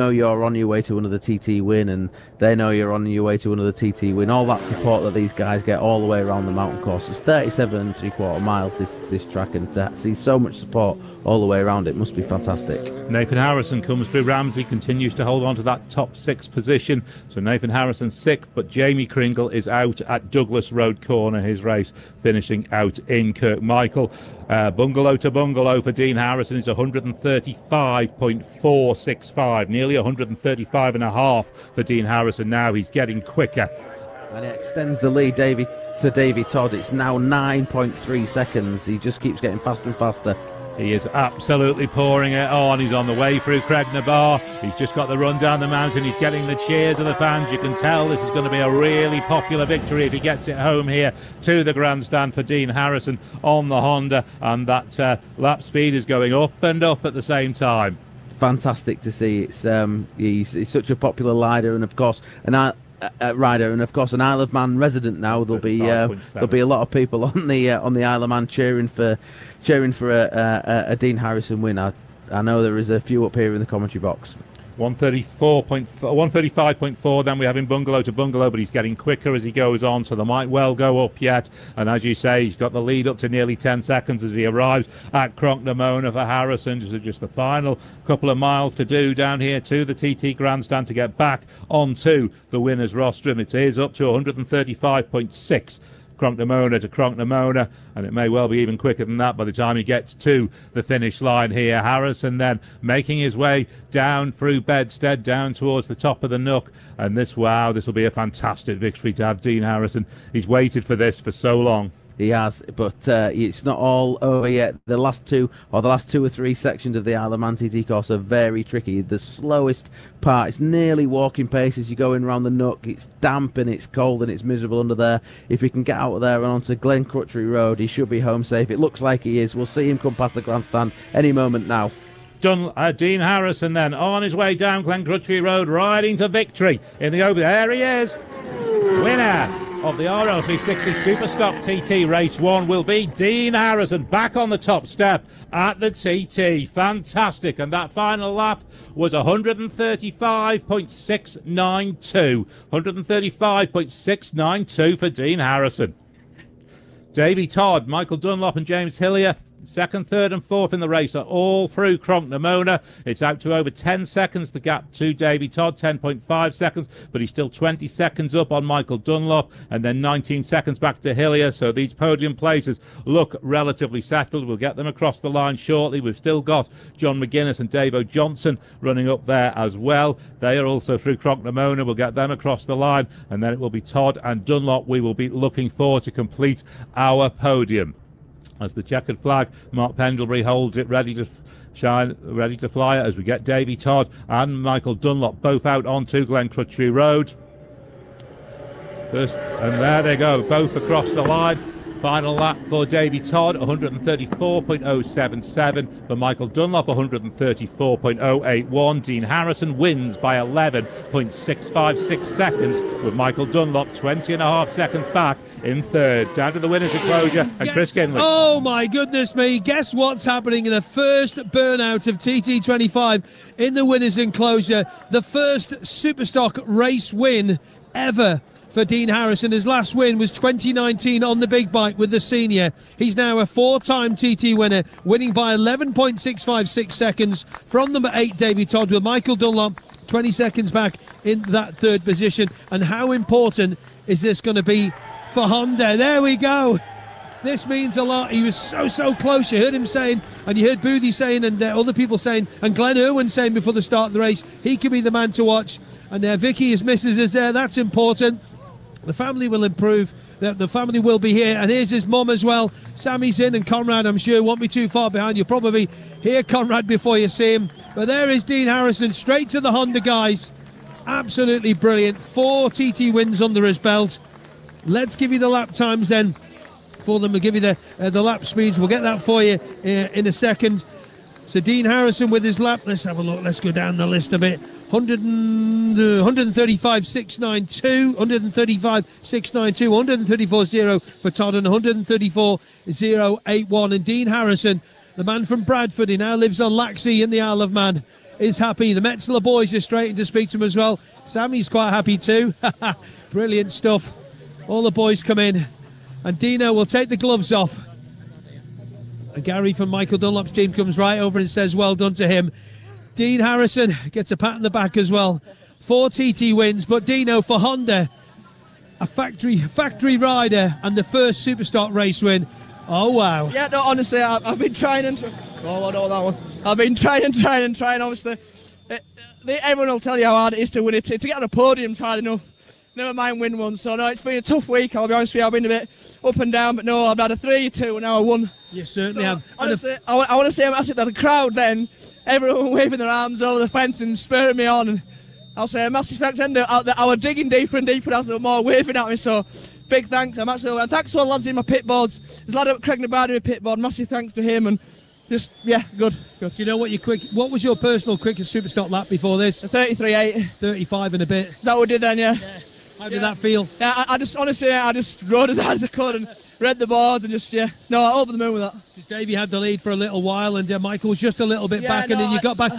you're on your way to another TT win, and they know you're on your way to another TT win. All that support that these guys get all the way around the mountain course. It's 37 3/4 miles this track, and to see so much support all the way around it must be fantastic. Nathan Harrison comes through Ramsey, continues to hold on to that top 6 position. So Nathan Harrison 6th, but Jamie Kringle is out at Douglas Road Corner, his race finishing out in Kirkmichael. Bungalow to bungalow for Dean Harrison is 135.465, nearly 135.5 for Dean Harrison now. He's getting quicker. And it extends the lead to Davy Todd. It's now 9.3 seconds. He just keeps getting faster and faster. He is absolutely pouring it on. He's on the way through Craignabar. He's just got the run down the mountain. He's getting the cheers of the fans. You can tell this is going to be a really popular victory if he gets it home here to the grandstand for Dean Harrison on the Honda. And that lap speed is going up and up at the same time. Fantastic to see. It's he's such a popular rider, and of course an Isle of Man resident now. There'll be a lot of people on the Isle of Man cheering for a Dean Harrison win. I know there is a few up here in the commentary box. 135.4 then we have him bungalow to bungalow, but he's getting quicker as he goes on, so they might well go up yet. And as you say, he's got the lead up to nearly 10 seconds as he arrives at Cronknamona for Harrison. Just the final couple of miles to do down here to the TT grandstand to get back onto the winner's rostrum. It is up to 135.6 Cronknamona to Cronknamona, and it may well be even quicker than that by the time he gets to the finish line here. Harrison then making his way down through Bedstead, down towards the top of the Nook, and this will be a fantastic victory to have Dean Harrison. He's waited for this for so long. He has, but it's not all over yet. The last two or three sections of the Isle of Man TT course are very tricky. The slowest part, it's nearly walking pace as you're going around the Nook. It's damp and it's cold and it's miserable under there. If he can get out of there and onto Glen Crutchery Road, he should be home safe. It looks like he is. We'll see him come past the grandstand any moment now. Dean Harrison then on his way down Glen Crutchery Road, riding to victory in the open. There he is, winner of the RL360 Superstock TT Race 1 will be Dean Harrison, back on the top step at the TT. Fantastic. And that final lap was 135.692. 135.692 for Dean Harrison. Davy Todd, Michael Dunlop and James Hillier, second, third and fourth in the race are all through Cronknamona. It's out to over 10 seconds, the gap to Davy Todd, 10.5 seconds, but he's still 20 seconds up on Michael Dunlop, and then 19 seconds back to Hillier. So these podium places look relatively settled. We'll get them across the line shortly. We've still got John McGuinness and Davo Johnson running up there as well. They are also through Cronknamona. We'll get them across the line, and then it will be Todd and Dunlop we will be looking for to complete our podium. As the checkered flag, Mark Pendlebury holds it ready to shine, ready to fly as we get Davy Todd and Michael Dunlop both out onto Glen Crutchery Road. And there they go, both across the line. Final lap for Davy Todd, 134.077. For Michael Dunlop, 134.081. Dean Harrison wins by 11.656 seconds, with Michael Dunlop 20.5 seconds back in third. Down to the winner's enclosure and Chris Kinley. Oh my goodness me, guess what's happening in the first burnout of TT25 in the winner's enclosure. The first Superstock race win ever for for Dean Harrison. His last win was 2019 on the big bike with the senior. He's now a 4-time TT winner, winning by 11.656 seconds from number 8 Davy Todd, with Michael Dunlop 20 seconds back in that third position. And how important is this going to be for Honda? There we go. This means a lot. He was so close. You heard him saying, and you heard Boothie saying, and other people saying, and Glenn Irwin saying before the start of the race, he could be the man to watch. And Vicky, his missus, is there. That's important. The family will improve. The family will be here. And here's his mum as well. Sammy's in, and Conrad, I'm sure, won't be too far behind. You'll probably hear Conrad before you see him. But there is Dean Harrison, straight to the Honda guys. Absolutely brilliant. 4 TT wins under his belt. Let's give you the lap times then for them. We'll give you the lap speeds. We'll get that for you in a second. So Dean Harrison with his lap. Let's have a look. Let's go down the list a bit. 135.692, 135.692, 134.0 for Todd, and 134.081. And Dean Harrison, the man from Bradford, he now lives on Laxey in the Isle of Man, is happy. The Metzler boys are straight in to speak to him as well. Sammy's quite happy too. Brilliant stuff. All the boys come in, and Dino will take the gloves off. And Gary from Michael Dunlop's team comes right over and says well done to him. Dean Harrison gets a pat on the back as well. 4 TT wins, but Dino for Honda, a factory rider, and the first Superstock race win. Oh wow! Yeah, no, honestly, I've been trying and oh, I know that one. I've been trying. Obviously, everyone will tell you how hard it is to win it. To get on a podium's hard enough. Never mind win one. So no, it's been a tough week. I'll be honest with you. I've been a bit up and down, but no, I've had a 3-2 and now a 1. You certainly have. Honestly, I want to say I'm massive that the crowd then, everyone waving their arms over the fence and spurring me on. And I'll say a massive thanks. And I was digging deeper and deeper as there were more waving at me. So big thanks. And thanks to all the lads in my pit boards. There's a lad up Craig Nabard in my pit board. Massive thanks to him. And just good. Do you know what was your personal quickest Superstock lap before this? 33.8. 35 and a bit. Is that what we did then? Yeah. How did that feel? Yeah, I just rode as hard as I could and read the boards and over the moon with that. Because Davey had the lead for a little while, and Michael was just a little bit back, and then you got back.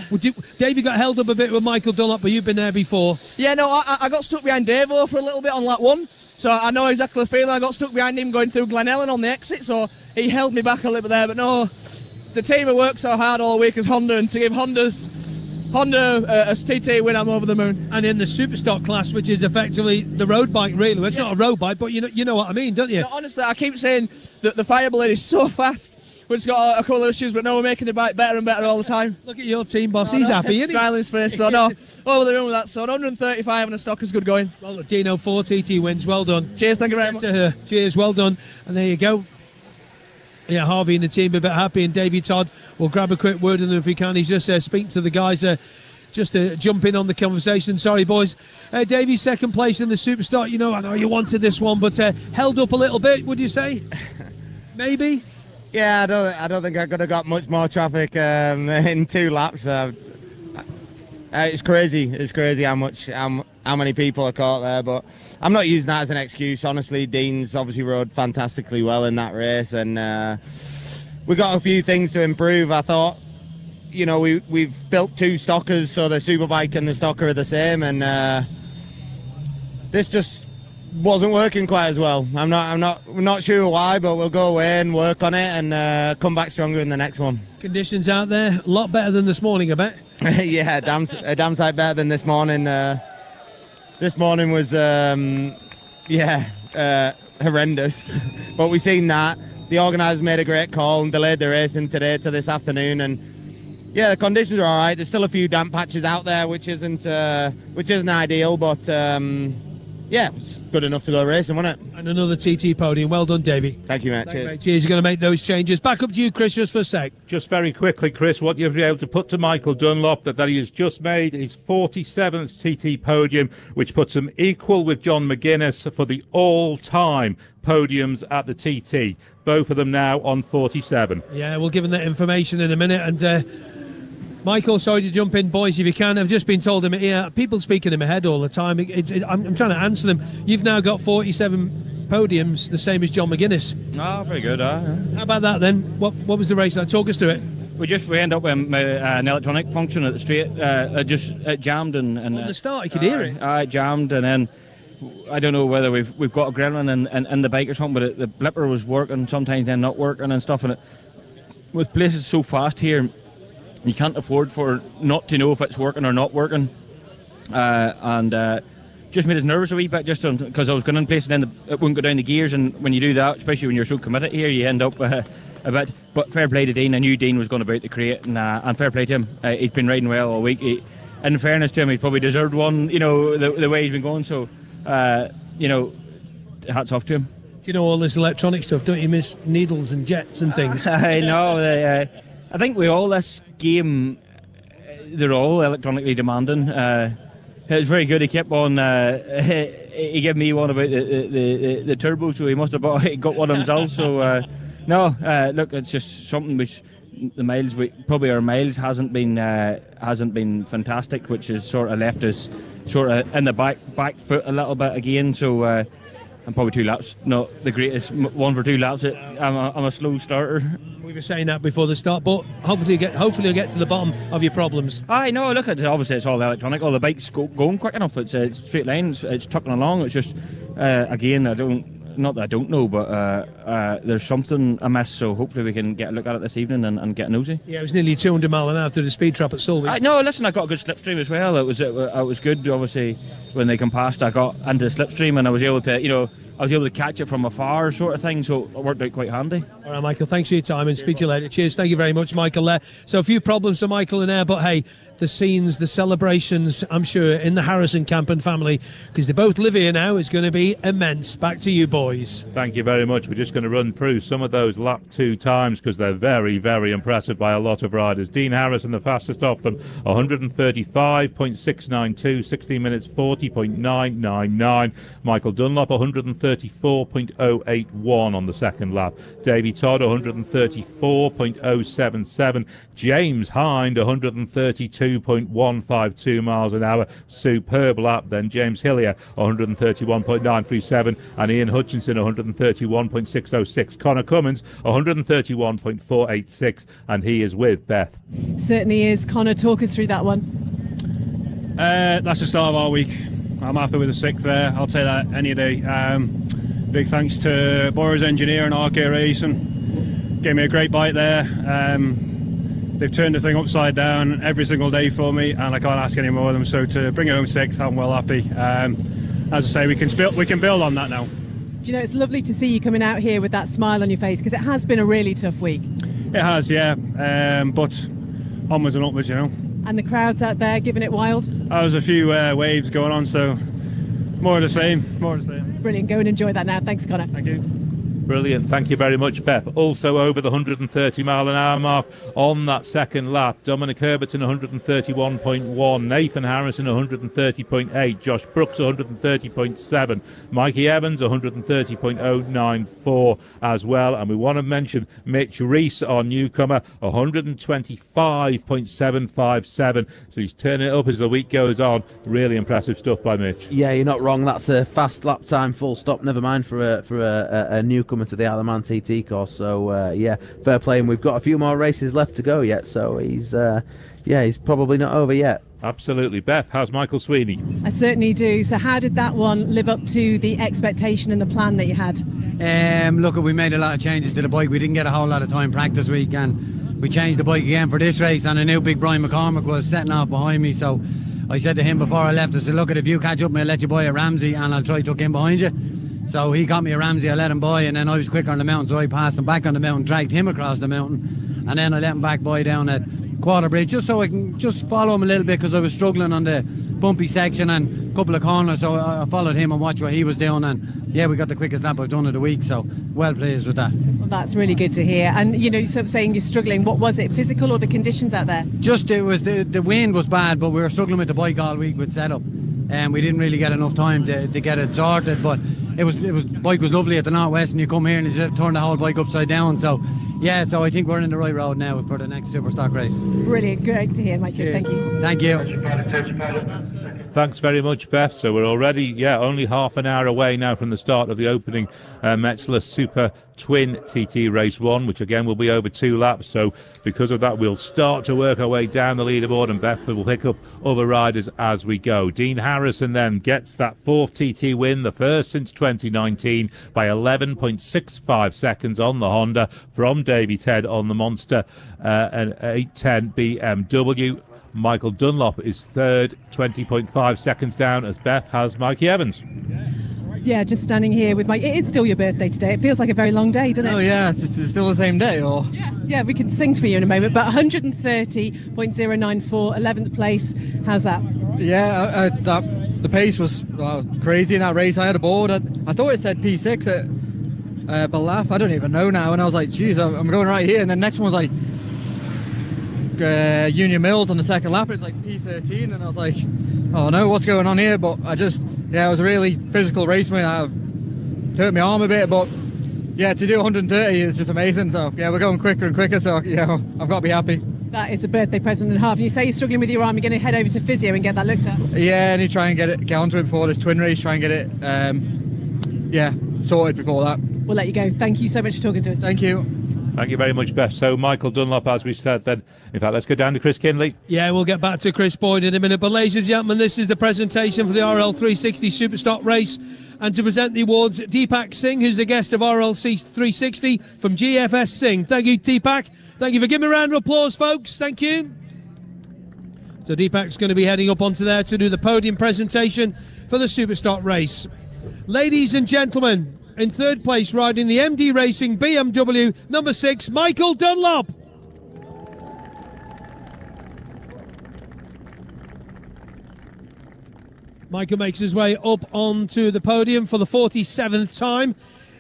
Davey got held up a bit with Michael Dunlop, but you've been there before. Yeah, no, I got stuck behind Davo for a little bit on lap 1, so I know exactly the feeling. I got stuck behind him going through Glen Ellen on the exit, so he held me back a little bit there. But no, the team have worked so hard all week as Honda, and to give Honda a TT win, I'm over the moon. And in the Superstock class, which is effectively the road bike, really. Well, it's not a road bike, but you know what I mean, don't you? No, honestly, I keep saying that the Fireblade is so fast. We've just got a couple of issues, but no, we're making the bike better and better all the time. Look at your team boss, he's happy, isn't he? Smiling his face, so no, over the moon with that. So 135 and the stock is good going. Well, look, Dino, 4 TT wins, well done. Cheers, thank you very much. To her. Cheers, well done. And there you go. Yeah, Harvey and the team are a bit happy, and Davey Todd will grab a quick word with them if he can. He's just speaking to the guys just to jump in on the conversation. Sorry, boys. Davey's second place in the Superstock. I know you wanted this one, but held up a little bit, would you say? Maybe? Yeah, I don't think I could have got much more traffic in 2 laps. It's crazy. It's crazy how many people are caught there, but I'm not using that as an excuse. Honestly, Dean's obviously rode fantastically well in that race, and we got a few things to improve. I thought, we've built 2 stockers, so the Superbike and the stocker are the same, and this just wasn't working quite as well. I'm not sure why, but we'll go away and work on it and come back stronger in the next one. Conditions out there a lot better than this morning, I bet. Yeah, a damn sight better than this morning. This morning was horrendous, but we've seen that. The organisers made a great call and delayed the racing today to this afternoon, and yeah, the conditions are all right. There's still a few damp patches out there, which isn't ideal, but yeah, it's good enough to go racing, wasn't it? And another TT podium. Well done, Davey. Thank you, mate. Cheers. Mate. Cheers. You're going to make those changes. Back up to you, Chris, just for a sec. Just very quickly, Chris, what you've been able to put to Michael Dunlop that he has just made his 47th TT podium, which puts him equal with John McGuinness for the all-time podiums at the TT. Both of them now on 47. Yeah, we'll give him that information in a minute. And Michael, sorry to jump in, boys, if you can. I've just been told people speaking in my head all the time. I'm trying to answer them. You've now got 47 podiums, the same as John McGuinness. Oh, very good. How about that then? What was the race like? Talk us through it. We end up with an electronic function at the straight. It jammed and on the start, you could hear it. It jammed, and then I don't know whether we've got a gremlin in the bike or something, but the blipper was working sometimes, then not working and stuff. And with places so fast here, you can't afford for not to know if it's working or not working. And just made us nervous a wee bit, just because I was going in place and then it wouldn't go down the gears. And when you do that, especially when you're so committed here, you end up a bit. But fair play to Dean. I knew Dean was going to be out to create, and fair play to him. He's been riding well all week. In fairness to him, he probably deserved one, the way he's been going. So, hats off to him. Do you know all this electronic stuff? Don't you miss needles and jets and things? I know. I think with all this game, they're all electronically demanding. It was very good. He kept on. He gave me one about the turbo, so he must have got one himself. So look, it's just something which the miles, our miles hasn't been fantastic, which has sort of left us sort of in the back foot a little bit again. So I'm probably 2 laps, not the greatest one for 2 laps. I'm a slow starter. We were saying that before the start, but hopefully you'll get to the bottom of your problems. I know. Look, obviously it's all electronic. All the bikes going quick enough. It's a straight line. It's trucking along. It's just again, not that I don't know, but there's something amiss. So hopefully we can get a look at it this evening and get nosy. Yeah, it was nearly 200 mile an hour through the speed trap at Solvay. No, listen, I got a good slipstream as well. It was good. Obviously, when they come past, I got into the slipstream and I was able to catch it from afar, sort of thing. So it worked out quite handy. All right, Michael. Thanks for your time and speak to you later. Cheers. Thank you very much, Michael. So a few problems for Michael in there, but hey, the scenes, the celebrations, I'm sure, in the Harrison camp and family, because they both live here now, is going to be immense. Back to you, boys. Thank you very much. We're just going to run through some of those lap 2 times because they're very, very impressive by a lot of riders. Dean Harrison, the fastest of them, 135.692, 16 minutes 40.999. Michael Dunlop, 134.081 on the second lap. Davy Todd, 134.077. James Hind, 132.152 miles an hour. Superb lap. Then James Hillier, 131.937. And Ian Hutchinson, 131.606. Connor Cummins, 131.486. And he is with Beth. Certainly is. Connor, talk us through that one. That's the start of our week. I'm happy with the 6th there. I'll take that any day. Big thanks to Boris Engineer and RK Racing. Gave me a great bike there. They've turned the thing upside down every single day for me, and I can't ask any more of them. So to bring it home 6th, I'm well happy. As I say, we can build on that now. Do you know, it's lovely to see you coming out here with that smile on your face, because it has been a really tough week. It has, yeah. But onwards and upwards, And the crowd's out there giving it wild. There was a few waves going on, so more of the same. Brilliant. Go and enjoy that now. Thanks, Connor. Thank you. Brilliant. Thank you very much, Beth. Also over the 130 mile an hour mark on that second lap. Dominic Herbertson, 131.1. Nathan Harrison, 130.8. Josh Brooks, 130.7. Mikey Evans, 130.094 as well. And we want to mention Mitch Reese, our newcomer, 125.757. So he's turning it up as the week goes on. Really impressive stuff by Mitch. Yeah, you're not wrong. That's a fast lap time, full stop. Never mind for a newcomer to the Alaman TT course. So yeah, fair play. And we've got a few more races left to go yet. So he's probably not over yet. Absolutely. Beth, how's Michael Sweeney? I certainly do. So how did that one live up to the expectation and the plan that you had? Look, we made a lot of changes to the bike. We didn't get a whole lot of time practice week, and we changed the bike again for this race, and I knew big Brian McCormick was setting off behind me. So I said to him before I left, I said, look, if you catch up me, I'll let you buy a Ramsey and I'll try to tuck in behind you. So he got me a Ramsey, I let him buy, and then I was quicker on the mountain, so I passed him back on the mountain, dragged him across the mountain, and then I let him back by down at Quarterbridge, just so I can just follow him a little bit, because I was struggling on the bumpy section and a couple of corners, so I followed him and watched what he was doing, and yeah, we got the quickest lap I've done of the week, so well pleased with that. Well, that's really good to hear. And you know, sort of saying you're struggling, what was it, physical or the conditions out there? Just, it was the wind was bad, but we were struggling with the bike all week with setup, and we didn't really get enough time to get it sorted, but bike was lovely at the Northwest, and you come here and you just turn the whole bike upside down, so yeah, so I think we're in the right road now for the next Superstock race. Brilliant, great to hear, Michael. Cheers. Thank you. Thank you. Thanks very much, Beth. So we're already, only half an hour away now from the start of the opening Metzler Super Twin TT Race 1, which again will be over 2 laps. So because of that, we'll start to work our way down the leaderboard, and Beth will pick up other riders as we go. Dean Harrison then gets that 4th TT win, the first since 2019, by 11.65 seconds on the Honda from Davy Ted on the Monster, an 810 BMW. Michael Dunlop is third, 20.5 seconds down, as Beth has Mikey Evans. Yeah, just standing here with Mike. It is still your birthday today. It feels like a very long day, doesn't it? Oh yeah, it's still the same day, or? Yeah, we can sing for you in a moment, but 130.094, 11th place. How's that? Yeah, the pace was crazy in that race. I had a board. I thought it said P6 at Balaf. I don't even know now. And I was like, geez, I'm going right here. And then next one was like Union Mills on the second lap. It's like P13, and I was like, oh no, what's going on here? But it was a really physical race. I hurt my arm a bit, but yeah, to do 130 is just amazing. So yeah, we're going quicker and quicker. So yeah, I've got to be happy. That is a birthday present and a half. And you say you're struggling with your arm. You're going to head over to physio and get that looked at. Yeah, and you try and get onto it before this twin race. Try and get it, sorted before that. We'll let you go. Thank you so much for talking to us. Thank you. Thank you very much, Beth. So Michael Dunlop, as we said then. In fact, let's go down to Chris Kinley. Yeah, we'll get back to Chris Boyd in a minute. But ladies and gentlemen, this is the presentation for the RL 360 Superstock race. And to present the awards, Deepak Singh, who's a guest of RLC 360 from GFS Singh. Thank you, Deepak. Thank you for giving a round of applause, folks. Thank you. So Deepak's going to be heading up onto there to do the podium presentation for the Superstock race. Ladies and gentlemen, in third place, riding the MD Racing BMW number 6, Michael Dunlop. Michael makes his way up onto the podium for the 47th time.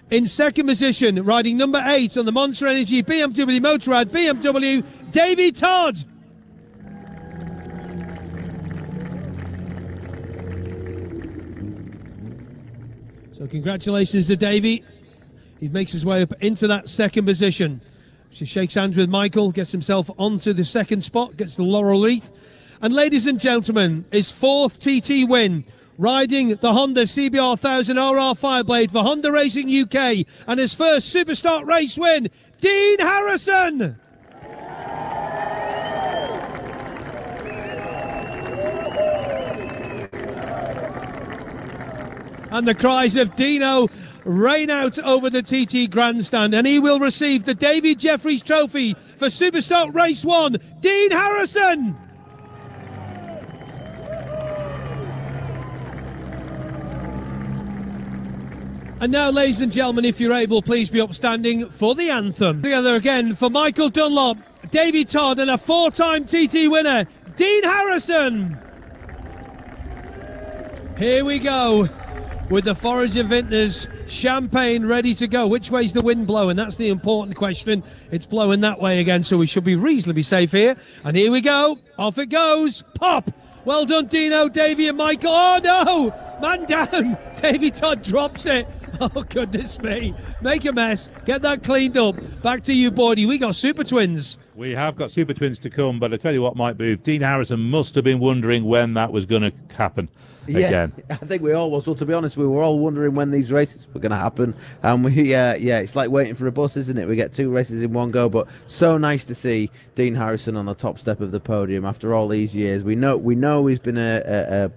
In second position, riding number 8 on the Monster Energy BMW Motorrad BMW, Davy Todd. So congratulations to Davy. He makes his way up into that second position. So shakes hands with Michael, gets himself onto the second spot, gets the laurel wreath. And ladies and gentlemen, his 4th TT win, riding the Honda CBR 1000 RR Fireblade for Honda Racing UK, and his first Superstock race win, Dean Harrison. And the cries of Dino rain out over the TT grandstand, and he will receive the David Jeffries Trophy for Superstock Race 1, Dean Harrison. And now, ladies and gentlemen, if you're able, please be upstanding for the anthem. Together again for Michael Dunlop, Davy Todd, and a 4-time TT winner, Dean Harrison. Here we go with the Forager Vintners champagne ready to go. Which way's the wind blowing? That's the important question. It's blowing that way again, so we should be reasonably safe here. And here we go. Off it goes. Pop. Well done, Dino, Davy and Michael. Oh, no. Man down. Davy Todd drops it. Oh, goodness me. Make a mess. Get that cleaned up. Back to you, Boydie. We got Super Twins. We have got Super Twins to come, but I tell you what might move. Dean Harrison must have been wondering when that was going to happen again. I think we all was. Well, to be honest, we were all wondering when these races were going to happen. And it's like waiting for a bus, isn't it? We get 2 races in one go, but so nice to see Dean Harrison on the top step of the podium after all these years. We know he's been a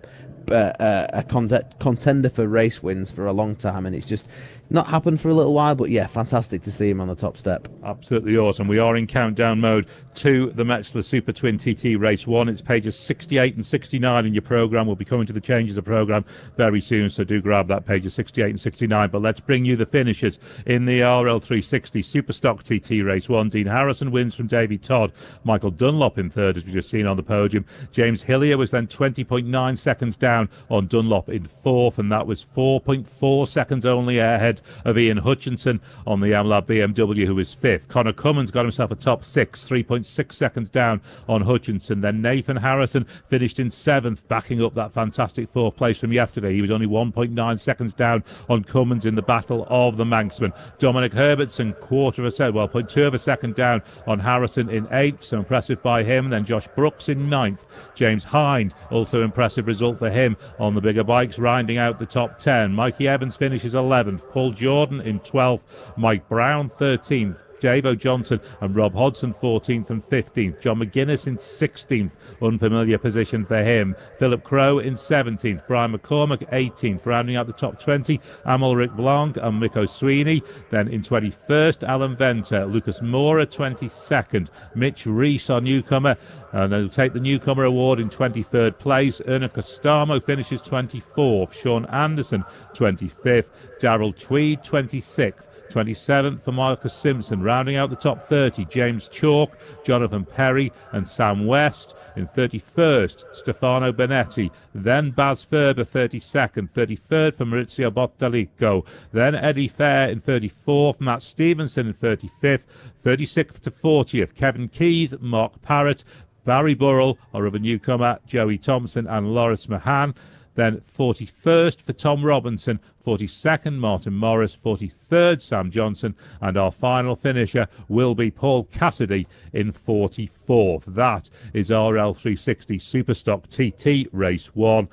contender for race wins for a long time, and it's just not happened for a little while. But yeah, fantastic to see him on the top step. Absolutely awesome. We are in countdown mode to the Metzler Super Twin TT Race 1. It's pages 68 and 69 in your programme. We'll be coming to the changes of programme very soon, so do grab that, pages 68 and 69. But let's bring you the finishes in the RL 360 Superstock TT Race 1. Dean Harrison wins from Davy Todd. Michael Dunlop in third, as we just seen on the podium. James Hillier was then 20.9 seconds down down on Dunlop in 4th, and that was 4.4 seconds only ahead of Ian Hutchinson on the AmLab BMW, who was 5th. Connor Cummins got himself a top 6, 3.6 seconds down on Hutchinson. Then Nathan Harrison finished in 7th, backing up that fantastic 4th place from yesterday. He was only 1.9 seconds down on Cummins in the Battle of the Manxman. Dominic Herbertson, 0.2 of a second down on Harrison in 8th, so impressive by him. Then Josh Brooks in 9th. James Hind, also impressive result for him on the bigger bikes, rounding out the top 10. Mikey Evans finishes 11th. Paul Jordan in 12th. Mike Brown 13th. Davo Johnson and Rob Hodson 14th and 15th. John McGuinness in 16th, unfamiliar position for him. Philip Crow in 17th. Brian McCormack 18th, rounding out the top 20. Amalric Blanc and Miko Sweeney. Then in 21st, Alan Venter. Lucas Mora 22nd. Mitch Reese, our newcomer, and they'll take the newcomer award in 23rd place. Erna Costamo finishes 24th. Sean Anderson 25th. Darrell Tweed 26th. 27th for Marcus Simpson. Rounding out the top 30, James Chalk, Jonathan Perry and Sam West. In 31st, Stefano Benetti. Then Baz Ferber, 32nd. 33rd for Maurizio Bottalico. Then Eddie Fair in 34th. Matt Stevenson in 35th. 36th to 40th, Kevin Keys, Mark Parrott, Barry Burrell, our other newcomer, Joey Thompson and Loris Mahan. Then 41st for Tom Robinson, 42nd Martin Morris, 43rd Sam Johnson, and our final finisher will be Paul Cassidy in 44th. That is RL360 Superstock TT Race 1.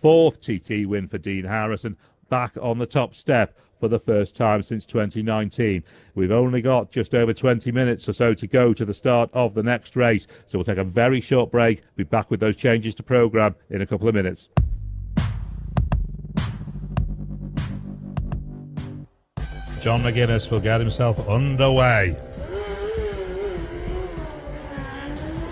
4th TT win for Dean Harrison, back on the top step for the first time since 2019. We've only got just over 20 minutes or so to go to the start of the next race, so we'll take a very short break. Be back with those changes to programme in a couple of minutes. John McGuinness will get himself underway.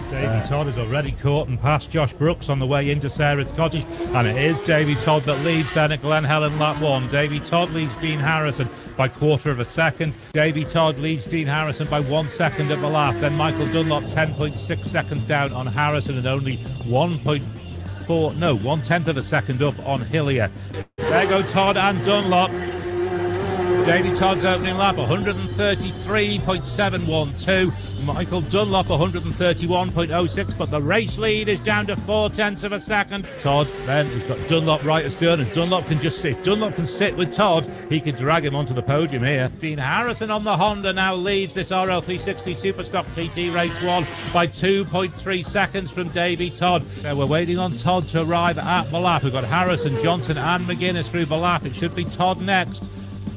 Davey Todd is already caught and passed Josh Brooks on the way into Sarah's Cottage, and it is Davey Todd that leads then at Glen Helen lap 1. Davey Todd leads Dean Harrison by 1/4 of a second. Davey Todd leads Dean Harrison by 1 second at Ballaugh. Then Michael Dunlop 10.6 seconds down on Harrison and only 1/10 of a second up on Hillier. There go Todd and Dunlop. Davey Todd's opening lap 133.712. Michael Dunlop 131.06, but the race lead is down to 0.4 of a second. Todd then has got Dunlop right astern, and Dunlop can just sit. Dunlop can sit with Todd. He can drag him onto the podium here. Dean Harrison on the Honda now leads this RL360 Superstock TT Race 1 by 2.3 seconds from Davey Todd. Now we're waiting on Todd to arrive at Ballaugh. We've got Harrison, Johnson and McGuinness through Ballaugh. It should be Todd next,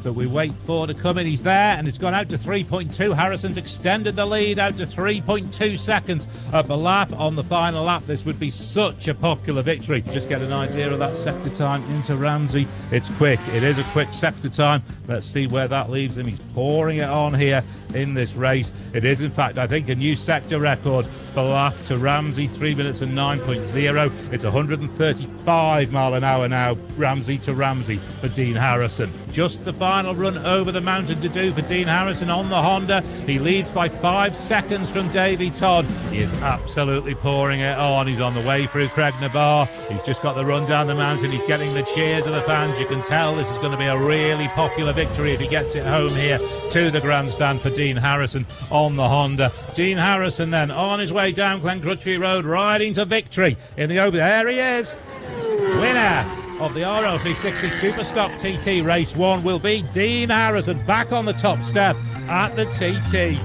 but we wait for to come in. He's there, and it's gone out to 3.2. Harrison's extended the lead out to 3.2 seconds at Ballaugh on the final lap. This would be such a popular victory. Just get an idea of that sector time into Ramsey. It's quick. It is a quick sector time. Let's see where that leaves him. He's pouring it on here in this race. It is, in fact, I think, a new sector record. Ballaugh to Ramsey, 3 minutes and 9.0. It's 135 mile an hour now, Ramsey to Ramsey for Dean Harrison. Just the final run over the mountain to do for Dean Harrison on the Honda. He leads by 5 seconds from Davey Todd. He is absolutely pouring it on. He's on the way through Craignabar. He's just got the run down the mountain. He's getting the cheers of the fans. You can tell this is going to be a really popular victory if he gets it home here to the grandstand for Dean Harrison on the Honda. Dean Harrison then on his way down Glencrutchery Road, riding to victory in the open. There he is, winner of the RL360 Superstock TT Race 1 will be Dean Harrison, back on the top step at the TT.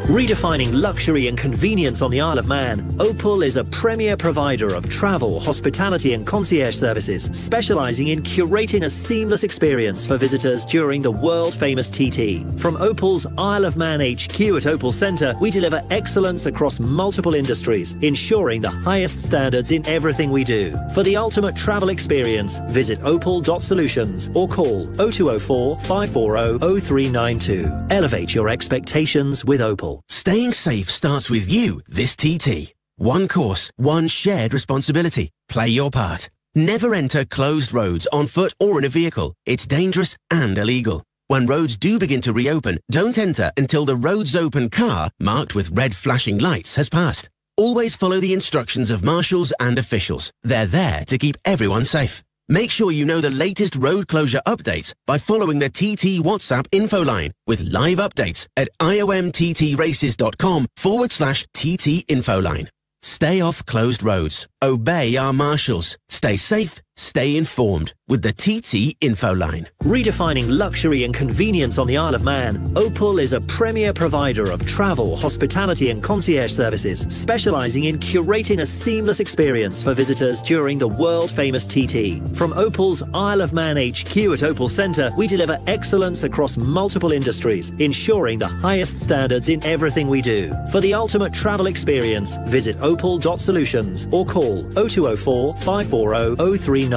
Redefining luxury and convenience on the Isle of Man, Opal is a premier provider of travel, hospitality and concierge services, specialising in curating a seamless experience for visitors during the world-famous TT. From Opal's Isle of Man HQ at Opal Centre, we deliver excellence across multiple industries, ensuring the highest standards in everything we do. For the ultimate travel experience, visit opal.solutions or call 0204 540 0392. Elevate your expectations with Opal. Staying safe starts with you this TT. One course, one shared responsibility. Play your part. Never enter closed roads on foot or in a vehicle. It's dangerous and illegal. When roads do begin to reopen, don't enter until the roads open car, marked with red flashing lights, has passed. Always follow the instructions of marshals and officials. They're there to keep everyone safe. Make sure you know the latest road closure updates by following the TT WhatsApp info line with live updates at iomttraces.com/TT info line. Stay off closed roads. Obey our marshals. Stay safe. Stay informed with the TT info line. Redefining luxury and convenience on the Isle of Man, Opal is a premier provider of travel, hospitality and concierge services, specialising in curating a seamless experience for visitors during the world-famous TT. From Opal's Isle of Man HQ at Opal Centre, we deliver excellence across multiple industries, ensuring the highest standards in everything we do. For the ultimate travel experience, visit opal.solutions or call 0204 540 0392.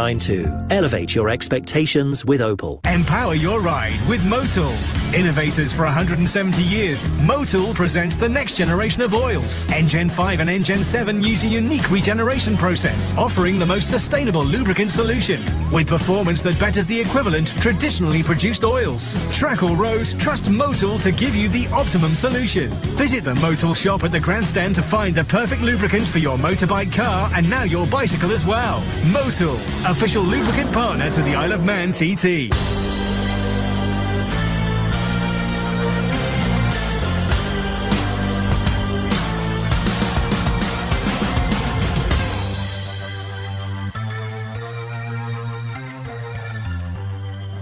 Elevate your expectations with Opal. Empower your ride with Motul. Innovators for 170 years, Motul presents the next generation of oils. N-Gen 5 and N-Gen 7 use a unique regeneration process, offering the most sustainable lubricant solution, with performance that betters the equivalent traditionally produced oils. Track or road, trust Motul to give you the optimum solution. Visit the Motul shop at the grandstand to find the perfect lubricant for your motorbike, car, and now your bicycle as well. Motul, official lubricant partner to the Isle of Man TT.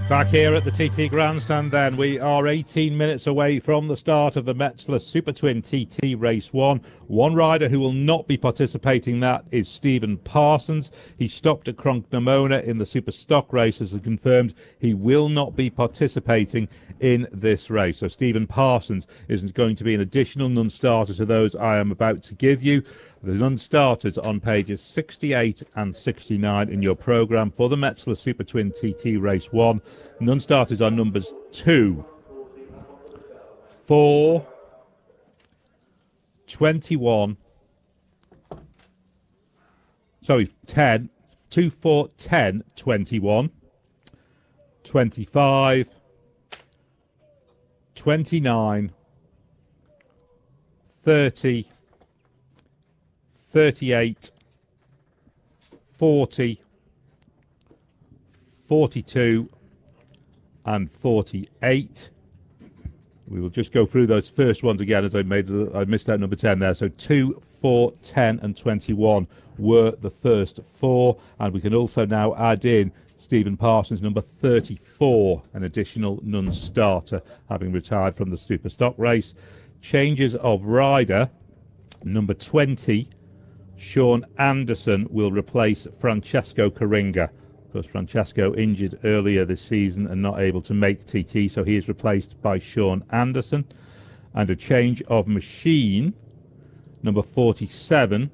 Back here at the TT Grandstand then, we are 18 minutes away from the start of the Metzler Super Twin TT Race 1. One rider who will not be participating in that is Stephen Parsons. He stopped at Cronknamona in the Super Stock races and confirmed he will not be participating in this race. So Stephen Parsons is going to be an additional non-starter to those I am about to give you. The non-starters on pages 68 and 69 in your programme for the Metzler Super Twin TT Race 1. Non-starters are numbers 2, 4, 21, 10, 2, 4, 10, 21, 25, 29, 30, 38, 40, 42 and 48. We will just go through those first ones again, as I missed out number 10 there. So 2, 4, 10 and 21 were the first 4, and we can also now add in Stephen Parsons, number 34, an additional non-starter, having retired from the Super Stock race. Changes of rider, number 20, Sean Anderson will replace Francesco Caringa. Of course, Francesco injured earlier this season and not able to make TT, so he is replaced by Sean Anderson. And a change of machine, number 47,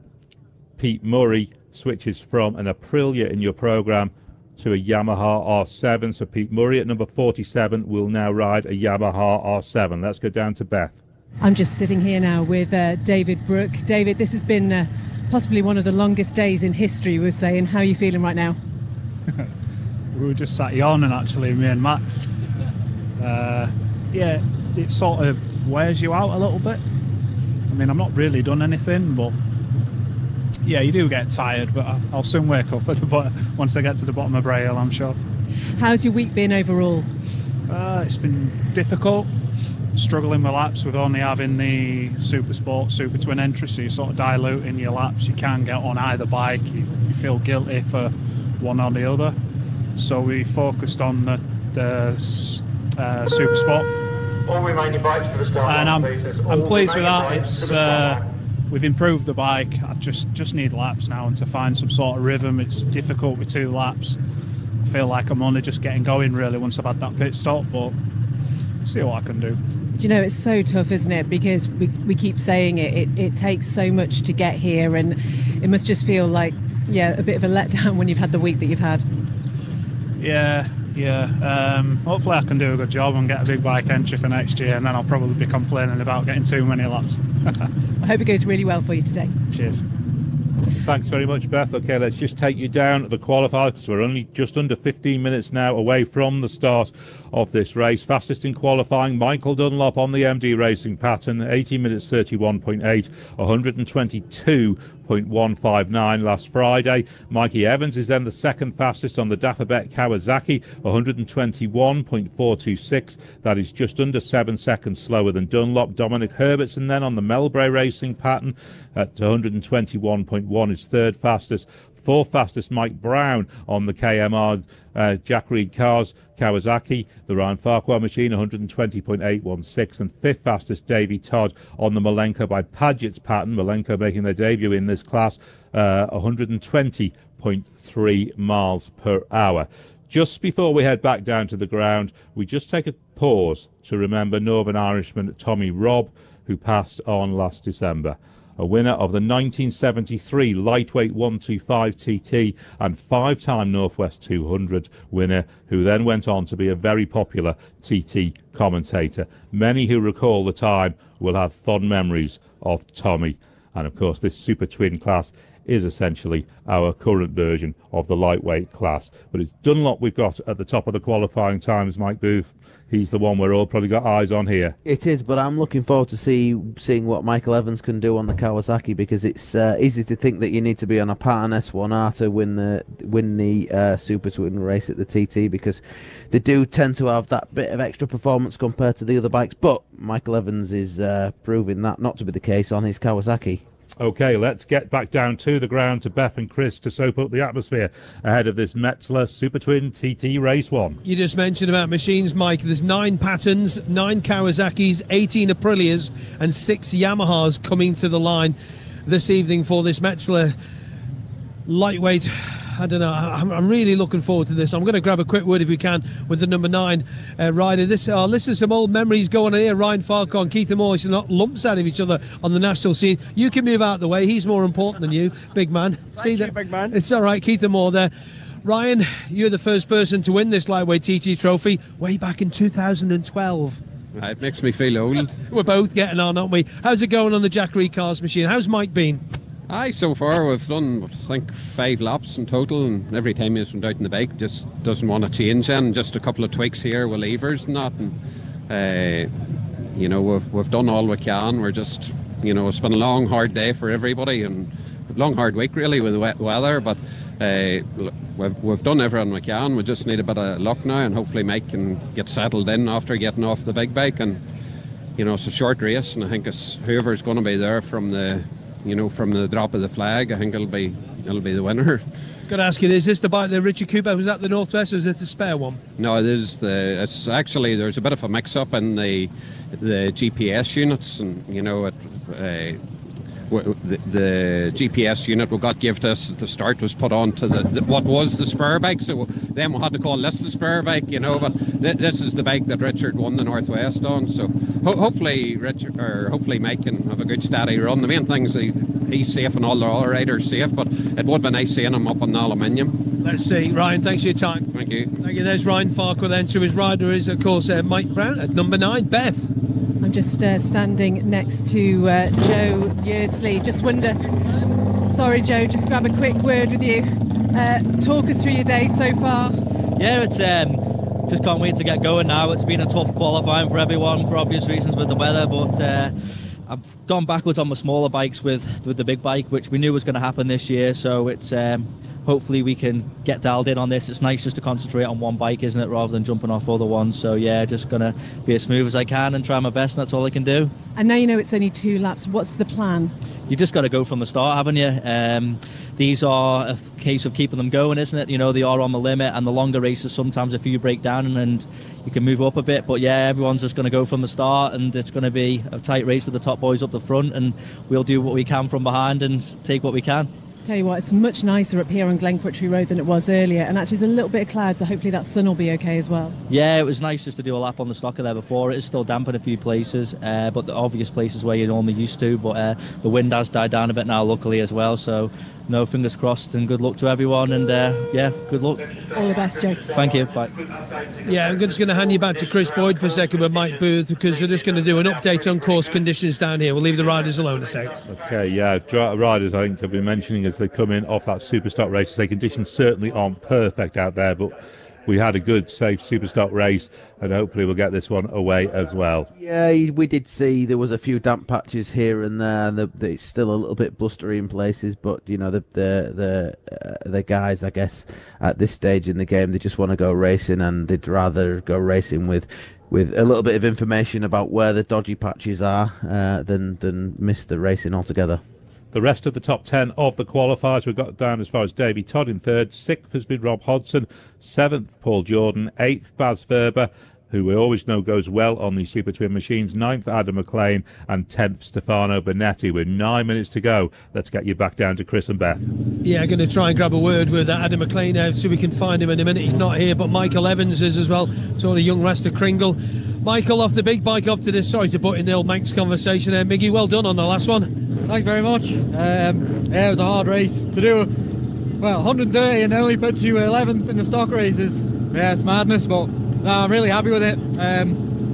Pete Murray switches from an Aprilia in your programme to a Yamaha R7. So Pete Murray at number 47 will now ride a Yamaha R7. Let's go down to Beth. I'm just sitting here now with David Brooke. David, this has been possibly one of the longest days in history, we're saying. How are you feeling right now? We were just sat yawning, actually, me and Max. Yeah, it sort of wears you out a little bit. I mean, I've not really done anything, but yeah, you do get tired, but I'll soon wake up at the bottom, once I get to the bottom of Braille, I'm sure. How's your week been overall? It's been difficult, struggling with laps with only having the Super Sport, Super Twin entry, so you're sort of diluting your laps. You can't get on either bike, you feel guilty for one or the other. So we focused on the Super Sport. All remaining bikes for the start. And I'm pleased with that. It's we've improved the bike. I just need laps now and to find some sort of rhythm. It's difficult with 2 laps. I feel like I'm only just getting going really once I've had that pit stop, but see what I can do. Do you know, it's so tough, isn't it? Because we keep saying it takes so much to get here, and it must just feel like, yeah, a bit of a letdown when you've had the week that you've had. Yeah. Hopefully I can do a good job and get a big bike entry for next year, and then I'll probably be complaining about getting too many laps. I hope it goes really well for you today. Cheers. Thanks very much, Beth. Okay, let's just take you down the qualifiers because we're only just under 15 minutes now away from the start of this race. Fastest in qualifying, Michael Dunlop on the MD Racing pattern, 18 minutes 31.8, 122.159 last Friday. Mikey Evans is then the second fastest on the Dafabet Kawasaki, 121.426. That is just under 7 seconds slower than Dunlop. Dominic Herbertson then on the Melbray Racing pattern at 121.1 is third fastest. Fourth fastest, Mike Brown on the KMR Jack Reed Cars Kawasaki, the Ryan Farquhar machine, 120.816, and fifth fastest, Davey Todd on the Malenko by Padgett's pattern. Malenko making their debut in this class, 120.3 miles per hour. Just before we head back down to the ground, we just take a pause to remember Northern Irishman Tommy Robb, who passed on last December. A winner of the 1973 Lightweight 125 TT and five-time Northwest 200 winner, who then went on to be a very popular TT commentator. Many who recall the time will have fond memories of Tommy. And of course, this Super Twin class is essentially our current version of the lightweight class. But it's Dunlop we've got at the top of the qualifying times, Mike Booth. He's the one we're all probably got eyes on here. It is, but I'm looking forward to seeing what Michael Evans can do on the Kawasaki, because it's easy to think that you need to be on a pattern S1R to win the Super Twin race at the TT, because they do tend to have that bit of extra performance compared to the other bikes. But Michael Evans is proving that not to be the case on his Kawasaki. Okay, let's get back down to the ground to Beth and Chris to soap up the atmosphere ahead of this Metzler Super Twin TT Race 1. You just mentioned about machines, Mike. There's 9 Pattons, 9 Kawasaki's, 18 Aprilias and 6 Yamahas coming to the line this evening for this Metzler lightweight. I don't know. I'm really looking forward to this. I'm going to grab a quick word, if we can, with the number 9 rider. Listen to some old memories going on here. Ryan Farquhar and Keith Morris are not lumps out of each other on the national scene. You can move out of the way. He's more important than you, big man. Thank you, big man. It's all right. Keith Moore there. Ryan, you're the first person to win this lightweight TT trophy way back in 2012. It makes me feel old. We're both getting on, aren't we? How's it going on the Jack Reed Cars machine? How's Mike been? Aye, so far we've done, I think, 5 laps in total, and every time he's went out in the bike just doesn't want to change, and just a couple of tweaks here with levers and that, and you know, we've done all we can. We're just, you know, it's been a long hard day for everybody, and a long hard week really with the wet weather, but we've done everything we can. We just need a bit of luck now, and hopefully Mike can get settled in after getting off the big bike. And you know, it's a short race, and I think it's whoever's going to be there from the drop of the flag, I think it'll be the winner. Got to ask you, is this the bike that Richard Cooper was at the Northwest, or is it the spare one? No, it's actually, there's a bit of a mix-up in the GPS units, and you know, the GPS unit we got given to us at the start was put on to what was the spare bike, so then we had to call this the spare bike, you know, but this is the bike that Richard won the Northwest on, so hopefully Mike can have a good steady run. The main thing is he's safe and all the other riders safe, but it would be nice seeing him up on the aluminium. Let's see. Ryan, thanks for your time. Thank you. Thank you. There's Ryan Farquhar then. To his rider is, of course, Mike Brown at number 9. Beth. I'm just standing next to Joe Yeardsley. Just wonder, sorry Joe, just grab a quick word with you. Talk us through your day so far. Yeah, it's just can't wait to get going now. It's been a tough qualifying for everyone for obvious reasons with the weather, but I've gone backwards on my smaller bikes with the big bike, which we knew was going to happen this year, so it's hopefully we can get dialed in on this. It's nice just to concentrate on one bike, isn't it, rather than jumping off other ones. So yeah, just gonna be as smooth as I can and try my best, and that's all I can do. And now you know it's only 2 laps. What's the plan? You just got to go from the start, haven't you? These are a case of keeping them going, isn't it? You know, they are on the limit, and the longer races, sometimes a few break down and you can move up a bit. But yeah, everyone's just going to go from the start, and it's going to be a tight race with the top boys up the front, and we'll do what we can from behind and take what we can. Tell you what, it's much nicer up here on Glenquartry Road than it was earlier, and actually there's a little bit of cloud, so hopefully that sun will be okay as well. Yeah, it was nice just to do a lap on the stocker there before. It is still damp in a few places, but the obvious places where you're normally used to, but the wind has died down a bit now, luckily, as well, so no, fingers crossed, and good luck to everyone. And yeah, good luck. All the best, Joe. Thank you. Bye. Yeah, I'm just going to hand you back to Chris Boyd for a second with Mike Booth, because they're just going to do an update on course conditions down here. We'll leave the riders alone a sec. Okay, yeah, riders I think have been mentioning as they come in off that Superstock race, the conditions certainly aren't perfect out there, but we had a good, safe Superstock race, and hopefully we'll get this one away as well. Yeah, we did see there was a few damp patches here and there. It's still a little bit blustery in places, but you know the guys, I guess, at this stage in the game, they just want to go racing, and they'd rather go racing with a little bit of information about where the dodgy patches are than miss the racing altogether. The rest of the top 10 of the qualifiers we've got down as far as Davy Todd in third, 6th has been Rob Hodson, 7th Paul Jordan, 8th Baz Verber, who we always know goes well on these Super Twin machines, 9th Adam McLean, and 10th Stefano Bonetti. With 9 minutes to go, let's get you back down to Chris and Beth. Yeah, going to try and grab a word with Adam McLean now, so we can find him in a minute. He's not here, but Michael Evans is as well. So the young Rasta Kringle. Michael off the big bike off to this. Sorry to butt in the old Manx conversation there, Miggy. Well done on the last one. Thanks very much. Yeah, it was a hard race to do. Well, 130 and only put you 11th in the stock races. Yeah, it's madness, but no, I'm really happy with it. I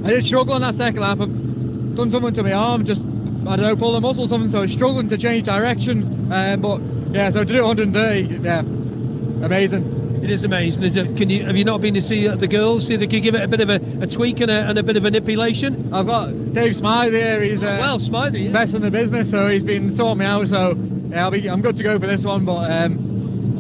did struggle on that second lap. I've done something to my arm, just, I don't know, pulled a muscle or something, so I was struggling to change direction. But yeah, so to do 130, yeah, amazing. It is amazing. Have you not been to see the girls? See, they could give it a bit of a tweak and a bit of a manipulation. I've got Dave Smythe here. He's Smythe, yeah. Best in the business, so he's been sorting me out. So yeah, I'm good to go for this one. But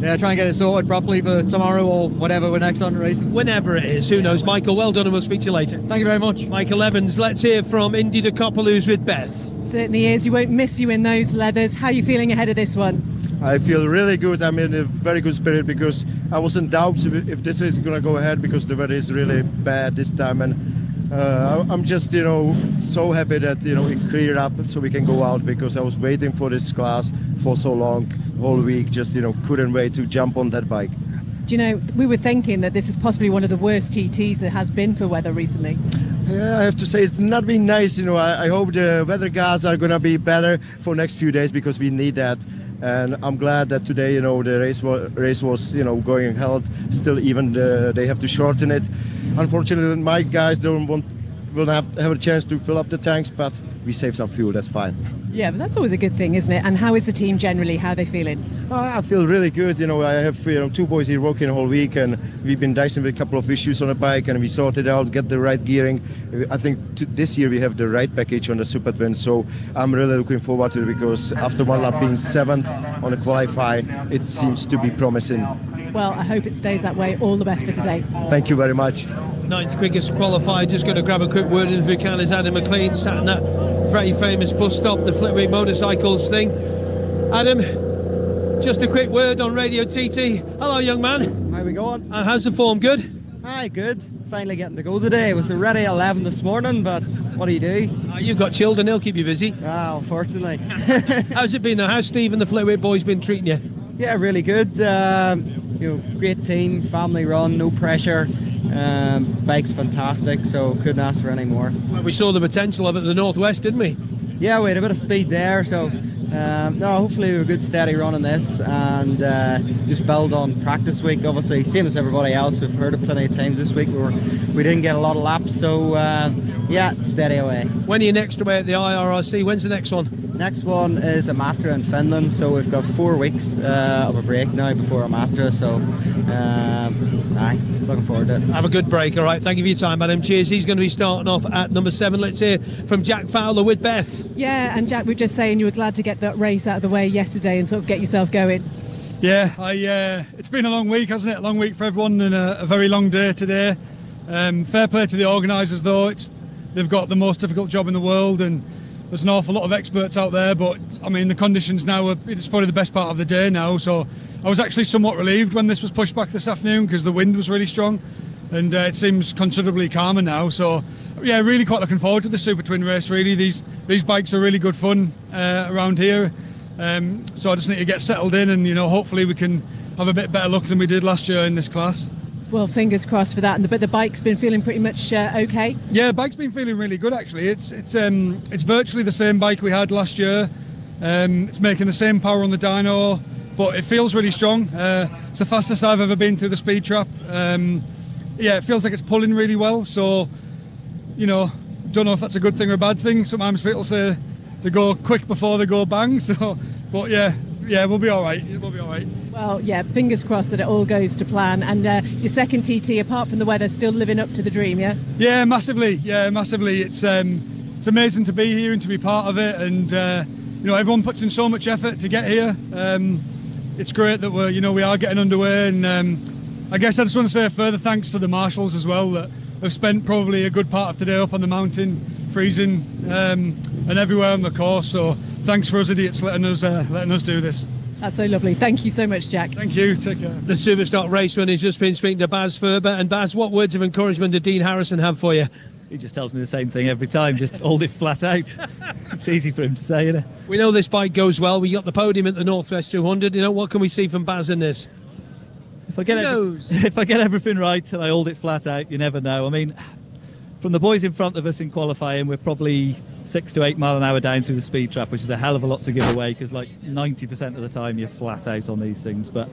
yeah, try and get it sorted properly for tomorrow or whatever we're next on racing. Whenever it is, who knows? Michael, well done, and we'll speak to you later. Thank you very much. Michael Evans. Let's hear from Indy de Koppel, with Beth. Certainly is. You won't miss you in those leathers. How are you feeling ahead of this one? I feel really good. I'm in a very good spirit because I was in doubt if this is going to go ahead because the weather is really bad this time, and I'm just so happy that it cleared up so we can go out, because I was waiting for this class for so long, whole week, just couldn't wait to jump on that bike. Do you know, we were thinking that this is possibly one of the worst TTs there has been for weather recently. Yeah, I have to say it's not been nice. I hope the weather guards are going to be better for next few days, because we need that. And I'm glad that today, the race was, going held. Still, even they have to shorten it. Unfortunately, my guys will have a chance to fill up the tanks, but we save some fuel. That's fine. Yeah, but that's always a good thing, isn't it? And how is the team generally? How are they feeling? I feel really good. I have 2 boys here working the whole week, and we've been dicing with a couple of issues on the bike, and we sorted out, get the right gearing. I think this year we have the right package on the Super Twin, so I'm really looking forward to it, because after one lap being 7th on the qualify, it seems to be promising. Well, I hope it stays that way. All the best for today. Thank you very much. 9th quickest qualified. Just going to grab a quick word in if we can. Is Adam McLean sat in that very famous bus stop, the Flitwick Motorcycles thing. Adam, just a quick word on Radio TT. Hello, young man. How we going? How's the form? Good? Aye, good. Finally getting to go today. It was already 11 this morning, but what do you do? You've got children, they'll keep you busy. Ah, unfortunately. How's it been though? How's Steve and the Flitwick boys been treating you? Yeah, really good. Great team, family run, no pressure. Bike's fantastic, so couldn't ask for any more. Well, we saw the potential of it at the Northwest, didn't we? Yeah, we had a bit of speed there, so no, hopefully we have a good steady run on this, and just build on practice week. Obviously, same as everybody else, we've heard it plenty of times this week. We didn't get a lot of laps, so yeah, steady away. When are you next away at the IRRC? When's the next one? Next one is Amatra in Finland, so we've got 4 weeks of a break now before Amatra, so looking forward to it. Have a good break, all right. Thank you for your time, Adam. Cheers. He's going to be starting off at number 7. Let's hear from Jack Fowler with Beth. Yeah, and Jack, we were just saying you were glad to get that race out of the way yesterday and sort of get yourself going. Yeah, it's been a long week, hasn't it? A long week for everyone, and a very long day today. Fair play to the organisers, though. They've got the most difficult job in the world, and there's an awful lot of experts out there, but I mean the conditions now it's probably the best part of the day now, so I was actually somewhat relieved when this was pushed back this afternoon, because the wind was really strong, and it seems considerably calmer now. So yeah, really quite looking forward to the Super Twin race. Really, these bikes are really good fun around here, so I just need to get settled in, and hopefully we can have a bit better luck than we did last year in this class. Well, fingers crossed for that. But the bike's been feeling pretty much okay? Yeah, bike's been feeling really good, actually. It's virtually the same bike we had last year. It's making the same power on the dyno. but it feels really strong. It's the fastest I've ever been through the speed trap. Yeah, it feels like it's pulling really well. So, you know, don't know if that's a good thing or a bad thing. Sometimes people say they go quick before they go bang. So, but yeah, we'll be all right. We'll be all right. Well, yeah, fingers crossed that it all goes to plan. And your second TT, apart from the weather, still living up to the dream, yeah? Yeah, massively. Yeah, massively. It's amazing to be here and to be part of it. And you know, everyone puts in so much effort to get here. It's great that we are getting underway. And I guess I just want to say a further thanks to the marshals as well that have spent probably a good part of today up on the mountain, freezing, and everywhere on the course. So thanks for us idiots letting us do this. That's so lovely. Thank you so much, Jack. Thank you. Take care. The Superstock race winner has just been speaking to Baz Ferber. And Baz, what words of encouragement did Dean Harrison have for you? He just tells me the same thing every time, just hold it flat out. It's easy for him to say, isn't it? We know this bike goes well. We got the podium at the Northwest 200. You know, what can we see from Baz in this? If I get everything right and I hold it flat out, you never know. I mean, from the boys in front of us in qualifying, we're probably 6 to 8 mile an hour down through the speed trap, which is a hell of a lot to give away because like 90% of the time you're flat out on these things. But,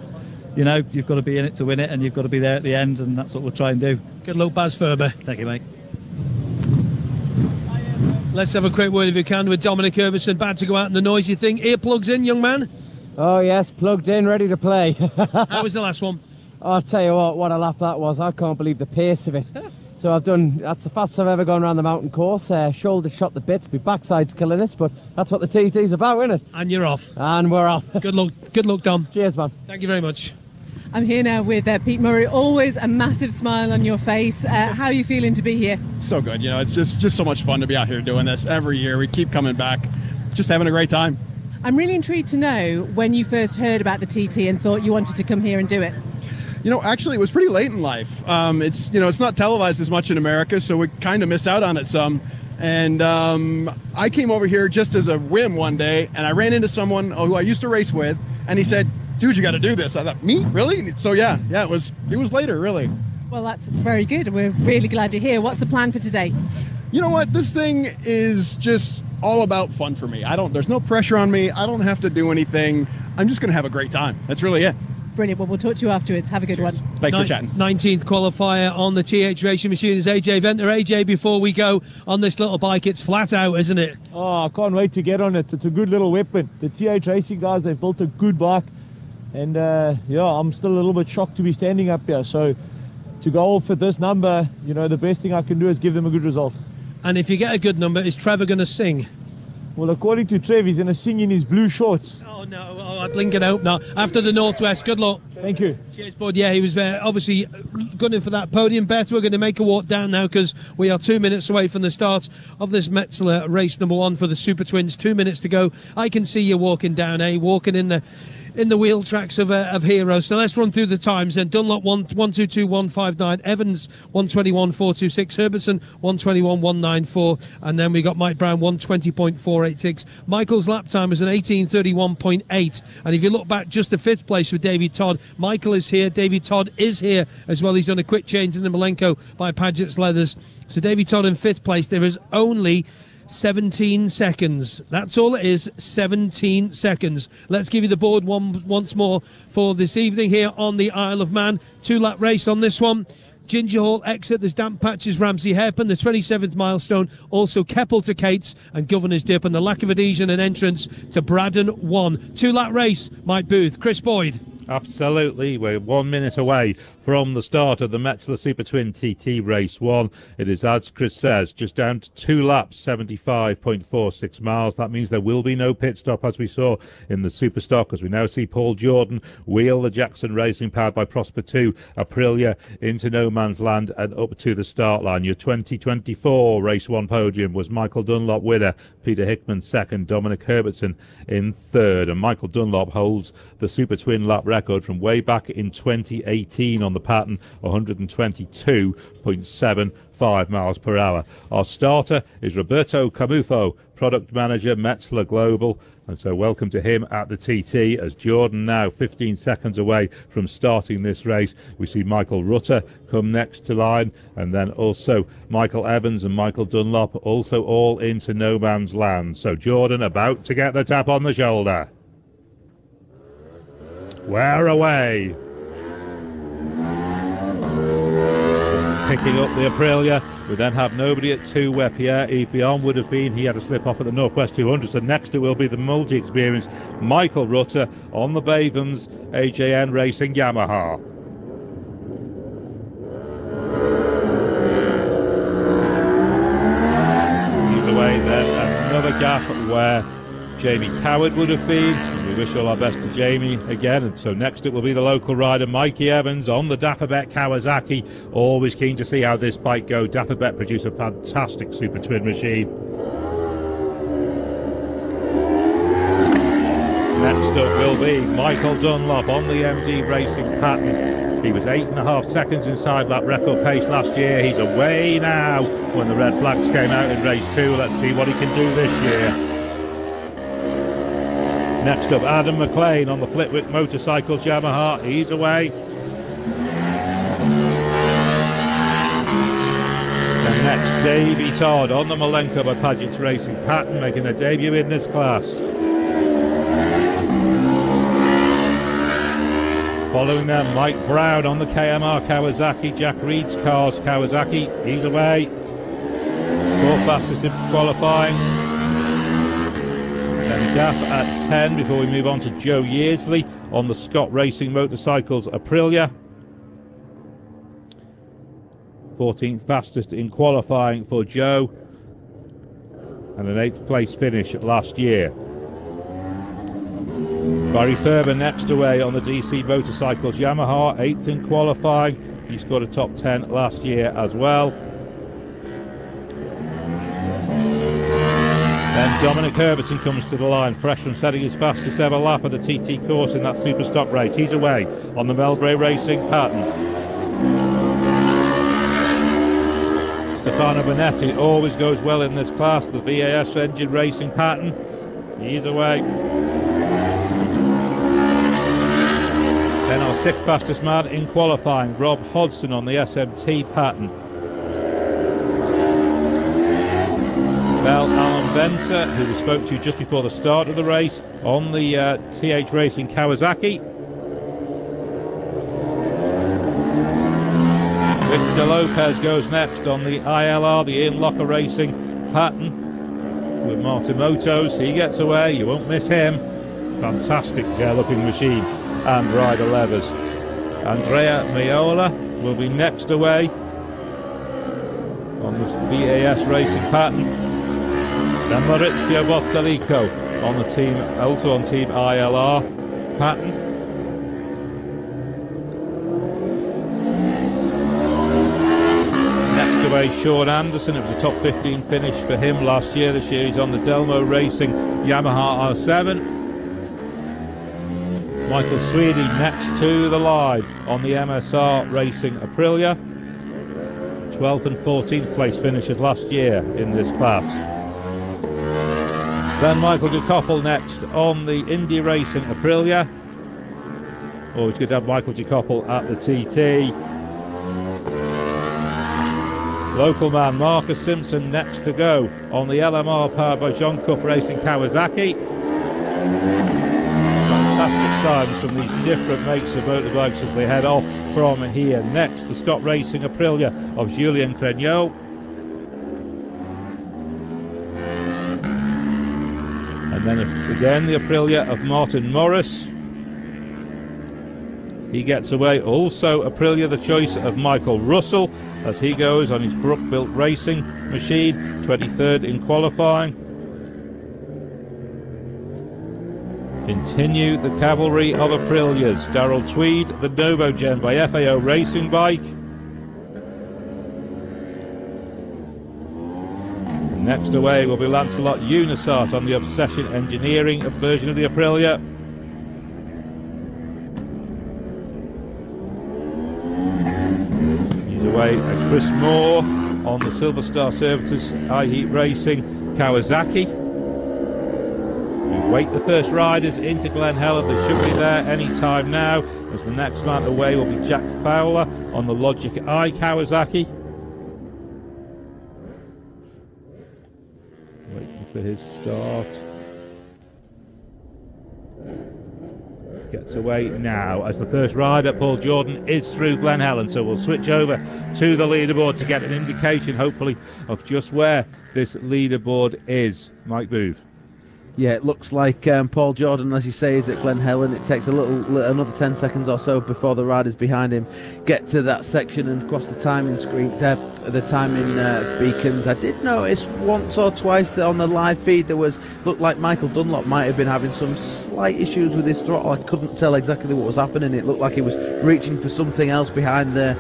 you know, you've got to be in it to win it and you've got to be there at the end, and that's what we'll try and do. Good luck, Baz Ferber. Thank you, mate. Let's have a quick word, if you can, with Dominic Herbertson, about to go out in the noisy thing. Earplugs in, young man? Oh, yes, plugged in, ready to play. How was the last one? I'll tell you what a laugh that was. I can't believe the pace of it. So that's the fastest I've ever gone around the mountain course. Shoulder shot the bits, my backside's killing us, but that's what the TT's about, isn't it? And you're off. And we're off. Good luck, Dom. Cheers, man. Thank you very much. I'm here now with Pete Murray. Always a massive smile on your face. How are you feeling to be here? So good. You know, it's just so much fun to be out here doing this every year. We keep coming back, just having a great time. I'm really intrigued to know when you first heard about the TT and thought you wanted to come here and do it. You know, actually, it was pretty late in life. It's not televised as much in America, so we kind of miss out on it some. And I came over here just as a whim one day, and I ran into someone who I used to race with, and he said, "Dude, you got to do this." I thought, "Me? Really?" So yeah, it was later, really. Well, that's very good. We're really glad you're here. What's the plan for today? You know what? This thing is just all about fun for me. There's no pressure on me. I don't have to do anything. I'm just going to have a great time. That's really it. Brilliant. Well, we'll talk to you afterwards. Have a good one. Thanks for chatting. 19th qualifier on the TH Racing Machine is AJ Venter. AJ, before we go on this little bike, it's flat out, isn't it? Oh, I can't wait to get on it. It's a good little weapon. The TH Racing guys, they've built a good bike. And yeah, I'm still a little bit shocked to be standing up here. So to go for this number, you know, the best thing I can do is give them a good result. And if you get a good number, is Trevor going to sing? Well, according to Trev, he's going to sing in his blue shorts. Oh, no. Oh, I'd link it out now. After the Northwest, good luck. Thank you. Cheers, bud. Yeah, he was obviously gunning for that podium. Beth, we're going to make a walk down now because we are 2 minutes away from the start of this Metzeler race number 1 for the Super Twins. 2 minutes to go. I can see you walking down, walking in the wheel tracks of heroes. So let's run through the times then. Dunlop 122.159, Evans 121.426, Herbertson 121.194, and then we got Mike Brown 120.486. Michael's lap time was an 18:31.8, and if you look back just to 5th place with David Todd, Michael is here, David Todd is here as well. He's done a quick change in the Malenko by Paget's Leathers. So David Todd in 5th place. There is only 17 seconds. That's all it is, 17 seconds. Let's give you the board once more for this evening here on the Isle of Man. 2-lap race on this one. Ginger Hall exit, there's Damp Patches, Ramsey Hairpin, the 27th milestone, also Keppel to Cates and Governor's Dip, and the Lac of Adhesion and entrance to Braddon 1. 2-lap race, Mike Booth, Chris Boyd. Absolutely. We're 1 minute away from the start of the Metzeler Super Twin TT Race 1. It is, as Chris says, just down to 2 laps, 75.46 miles. That means there will be no pit stop, as we saw in the Superstock, as we now see Paul Jordan wheel the Jackson Racing, powered by Prosper 2 Aprilia, into no man's land and up to the start line. Your 2024 Race 1 podium was Michael Dunlop winner, Peter Hickman second, Dominic Herbertson in third. And Michael Dunlop holds the Super Twin lap record from way back in 2018 on the pattern, 122.75 miles per hour. Our starter is Roberto Camufo, product manager, Metzeler Global. And so welcome to him at the TT, as Jordan now 15 seconds away from starting this race. We see Michael Rutter come next to line, and then also Michael Evans and Michael Dunlop also all into no man's land. So Jordan about to get the tap on the shoulder. We're away. Picking up the Aprilia. We then have nobody at 2 where Pierre-Yves Bion would have been. He had to slip off at the Northwest 200. So next it will be the multi-experienced Michael Rutter on the Bavens AJN Racing Yamaha. He's away then. Another gap where Jamie Coward would have been. We wish all our best to Jamie again. And so next it will be the local rider Mikey Evans on the Dafabet Kawasaki. Always keen to see how this bike goes. Dafabet produce a fantastic Super Twin machine. Next up will be Michael Dunlop on the MD Racing pattern. He was 8.5 seconds inside that record pace last year. He's away now when the red flags came out in race 2. Let's see what he can do this year. Next up, Adam McLean on the Flitwick Motorcycles Yamaha. He's away. And next, Davey Todd on the Malenko by Paget's Racing pattern, making their debut in this class. Following them, Mike Brown on the KMR Kawasaki, Jack Reed's cars Kawasaki. He's away. 4th fastest in qualifying. Then gap at 10 before we move on to Joe Yeardsley on the Scott Racing Motorcycles Aprilia. 14th fastest in qualifying for Joe and an 8th place finish last year. Barry Ferber next away on the DC Motorcycles Yamaha, 8th in qualifying. He scored a top 10 last year as well. Then Dominic Herberton comes to the line, fresh from setting his fastest ever lap of the TT course in that super stock race. He's away on the Melbury Racing pattern. Stefano Bonetti always goes well in this class, the VAS engine racing pattern. He's away. Then our 6th fastest man in qualifying, Rob Hodgson on the SMT pattern. Alan Venter, who we spoke to just before the start of the race, on the TH Racing Kawasaki. Victor Lopez goes next on the ILR, the Ian Locker Racing pattern, with Martin Motos. He gets away, you won't miss him. Fantastic looking machine and rider levers. Andrea Meola will be next away on this VAS Racing pattern. Then Maurizio Bottalico on the team, also on Team ILR pattern. Next away, Sean Anderson. It was a top 15 finish for him last year. This year he's on the Delmo Racing Yamaha R7. Michael Sweeney next to the line on the MSR Racing Aprilia. 12th and 14th place finishes last year in this class. Then Michael de Koppel next on the Indy Racing Aprilia. Always good to have Michael de Koppel at the TT. Local man Marcus Simpson next to go on the LMR powered by John Cuff Racing Kawasaki. Fantastic signs from these different makes of motorbikes as they head off from here. Next, the Scott Racing Aprilia of Julien Cregneau. And then again the Aprilia of Martin Morris. He gets away. Also Aprilia, the choice of Michael Russell as he goes on his Brook-built racing machine, 23rd in qualifying. Continue the cavalry of Aprilias. Darrell Tweed, the Novogen by FAO Racing Bike. Next away will be Lancelot Unisart on the Obsession Engineering version of the Aprilia. He's away at Chris Moore on the Silver Star Services iHeat Racing Kawasaki. We wait the first riders into Glen Helen. They should be there any time now, as the next man away will be Jack Fowler on the Logic I Kawasaki. Waiting for his start. gets away now as the first rider, Paul Jordan, is through Glen Helen. So we'll switch over to the leaderboard to get an indication, hopefully, of just where this leaderboard is. Mike Booth. Yeah, it looks like Paul Jordan, as you say, is at Glen Helen. It takes another 10 seconds or so before the riders behind him get to that section and cross the timing screen, the timing beacons. I did notice once or twice that on the live feed looked like Michael Dunlop might have been having some slight issues with his throttle. I couldn't tell exactly what was happening. It looked like he was reaching for something else behind the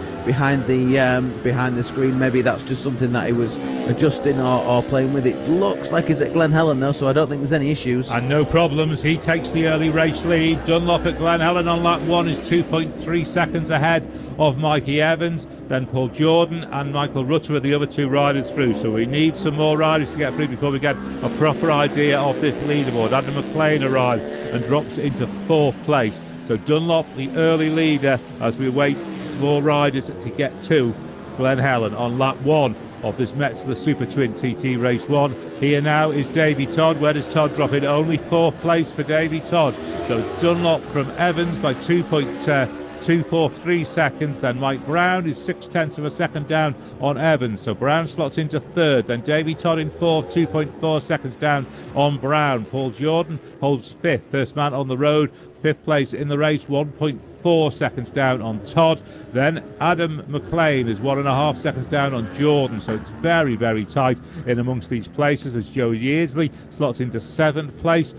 screen. Maybe that's just something that he was adjusting or playing with. It looks like he's at Glen Helen though, so I don't think there's any issues. And no problems. He takes the early race lead. Dunlop at Glen Helen on lap 1 is 2.3 seconds ahead of Mikey Evans. Then Paul Jordan and Michael Rutter are the other two riders through. So we need some more riders to get through before we get a proper idea of this leaderboard. Adam McLean arrives and drops into 4th place. So Dunlop, the early leader, as we wait more riders to get to Glen Helen on lap 1 of this Metzler Super Twin TT Race 1. Here now is Davy Todd. Where does Todd drop in? Only 4th place for Davy Todd. So it's Dunlop from Evans by 2.243 seconds. Then Mike Brown is 0.6 of a second down on Evans. So Brown slots into 3rd. Then Davy Todd in 4th, 2.4 seconds down on Brown. Paul Jordan holds 5th. First man on the road. 5th place in the race, 1.4 seconds down on Todd. Then Adam McLean is 1.5 seconds down on Jordan. So it's very, very tight in amongst these places as Joe Yeardsley slots into 7th place.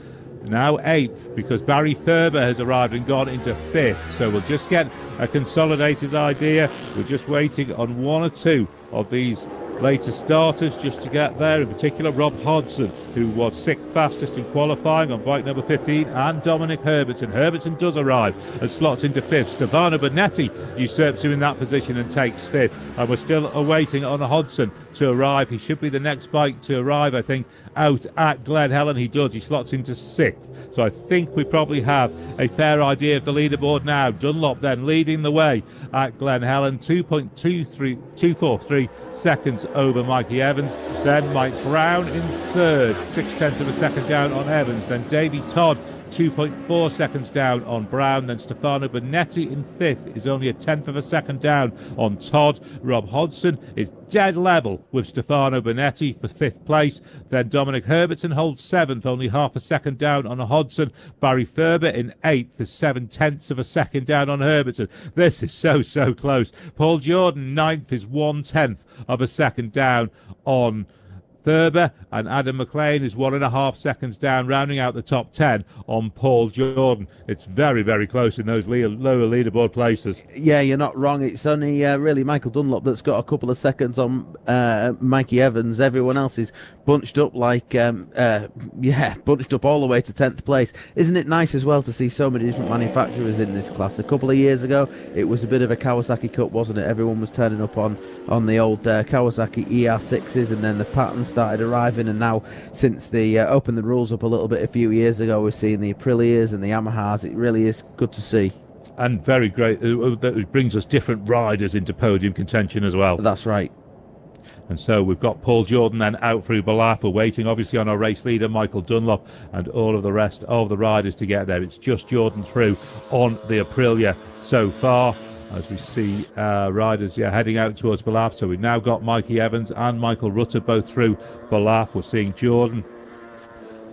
Now 8th because Barry Thurber has arrived and gone into 5th. So we'll just get a consolidated idea. We're just waiting on 1 or 2 of these later starters just to get there, in particular Rob Hodgson, who was 6th fastest in qualifying on bike number 15, and Dominic Herbertson. Herbertson does arrive and slots into 5th. Stefano Bonetti usurps him in that position and takes 5th, and we're still awaiting on Hodgson to arrive. He should be the next bike to arrive, I think, out at Glen Helen. He does. He slots into 6th. So I think we probably have a fair idea of the leaderboard now. Dunlop then leading the way at Glen Helen, 2.243 seconds over Mikey Evans. Then Mike Brown in 3rd, 0.6 of a second down on Evans. Then Davy Todd, 2.4 seconds down on Brown. Then Stefano Bonetti in 5th is only 0.1 of a second down on Todd. Rob Hodgson is dead level with Stefano Bonetti for 5th place. Then Dominic Herbertson holds 7th, only half a second down on Hodgson. Barry Thurber in 8th is 0.7 of a second down on Herbertson. This is so close. Paul Jordan 9th is 1/10 of a second down on Thurber, and Adam McLean is 1.5 seconds down, rounding out the top 10 on Paul Jordan. It's very, very close in those lower leaderboard places. Yeah, you're not wrong. It's only really Michael Dunlop that's got a couple of seconds on Mikey Evans. Everyone else is bunched up like, bunched up all the way to 10th place. Isn't it nice as well to see so many different manufacturers in this class? A couple of years ago, it was a bit of a Kawasaki Cup, wasn't it? Everyone was turning up on the old Kawasaki ER6s, and then the patterns started arriving, and now since they opened the rules up a little bit a few years ago, we're seeing the Aprilias and the Yamahas. It really is good to see. And very great. It brings us different riders into podium contention as well. That's right. And so we've got Paul Jordan then out through Balaf. We're waiting obviously on our race leader Michael Dunlop and all of the rest of the riders to get there. It's just Jordan through on the Aprilia so far, as we see riders heading out towards Balaf. So we've now got Mikey Evans and Michael Rutter both through Balaf. We're seeing Jordan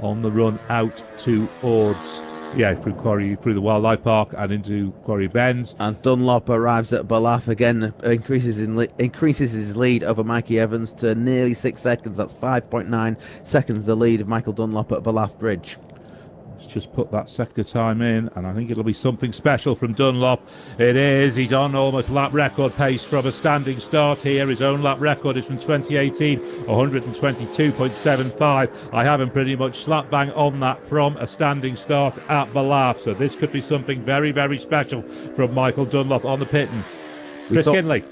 on the run out towards through the Wildlife Park and into Quarry Bends. And Dunlop arrives at Balaf again, increases his lead over Mikey Evans to nearly 6 seconds. That's 5.9 seconds the lead of Michael Dunlop at Balaf Bridge. Just put that sector time in, and I think it'll be something special from Dunlop. It is. He's on almost lap record pace from a standing start here. His own lap record is from 2018, 122.75. I have him pretty much slap bang on that from a standing start at Balaf. So this could be something very, very special from Michael Dunlop on the Pitton. Chris Kinley.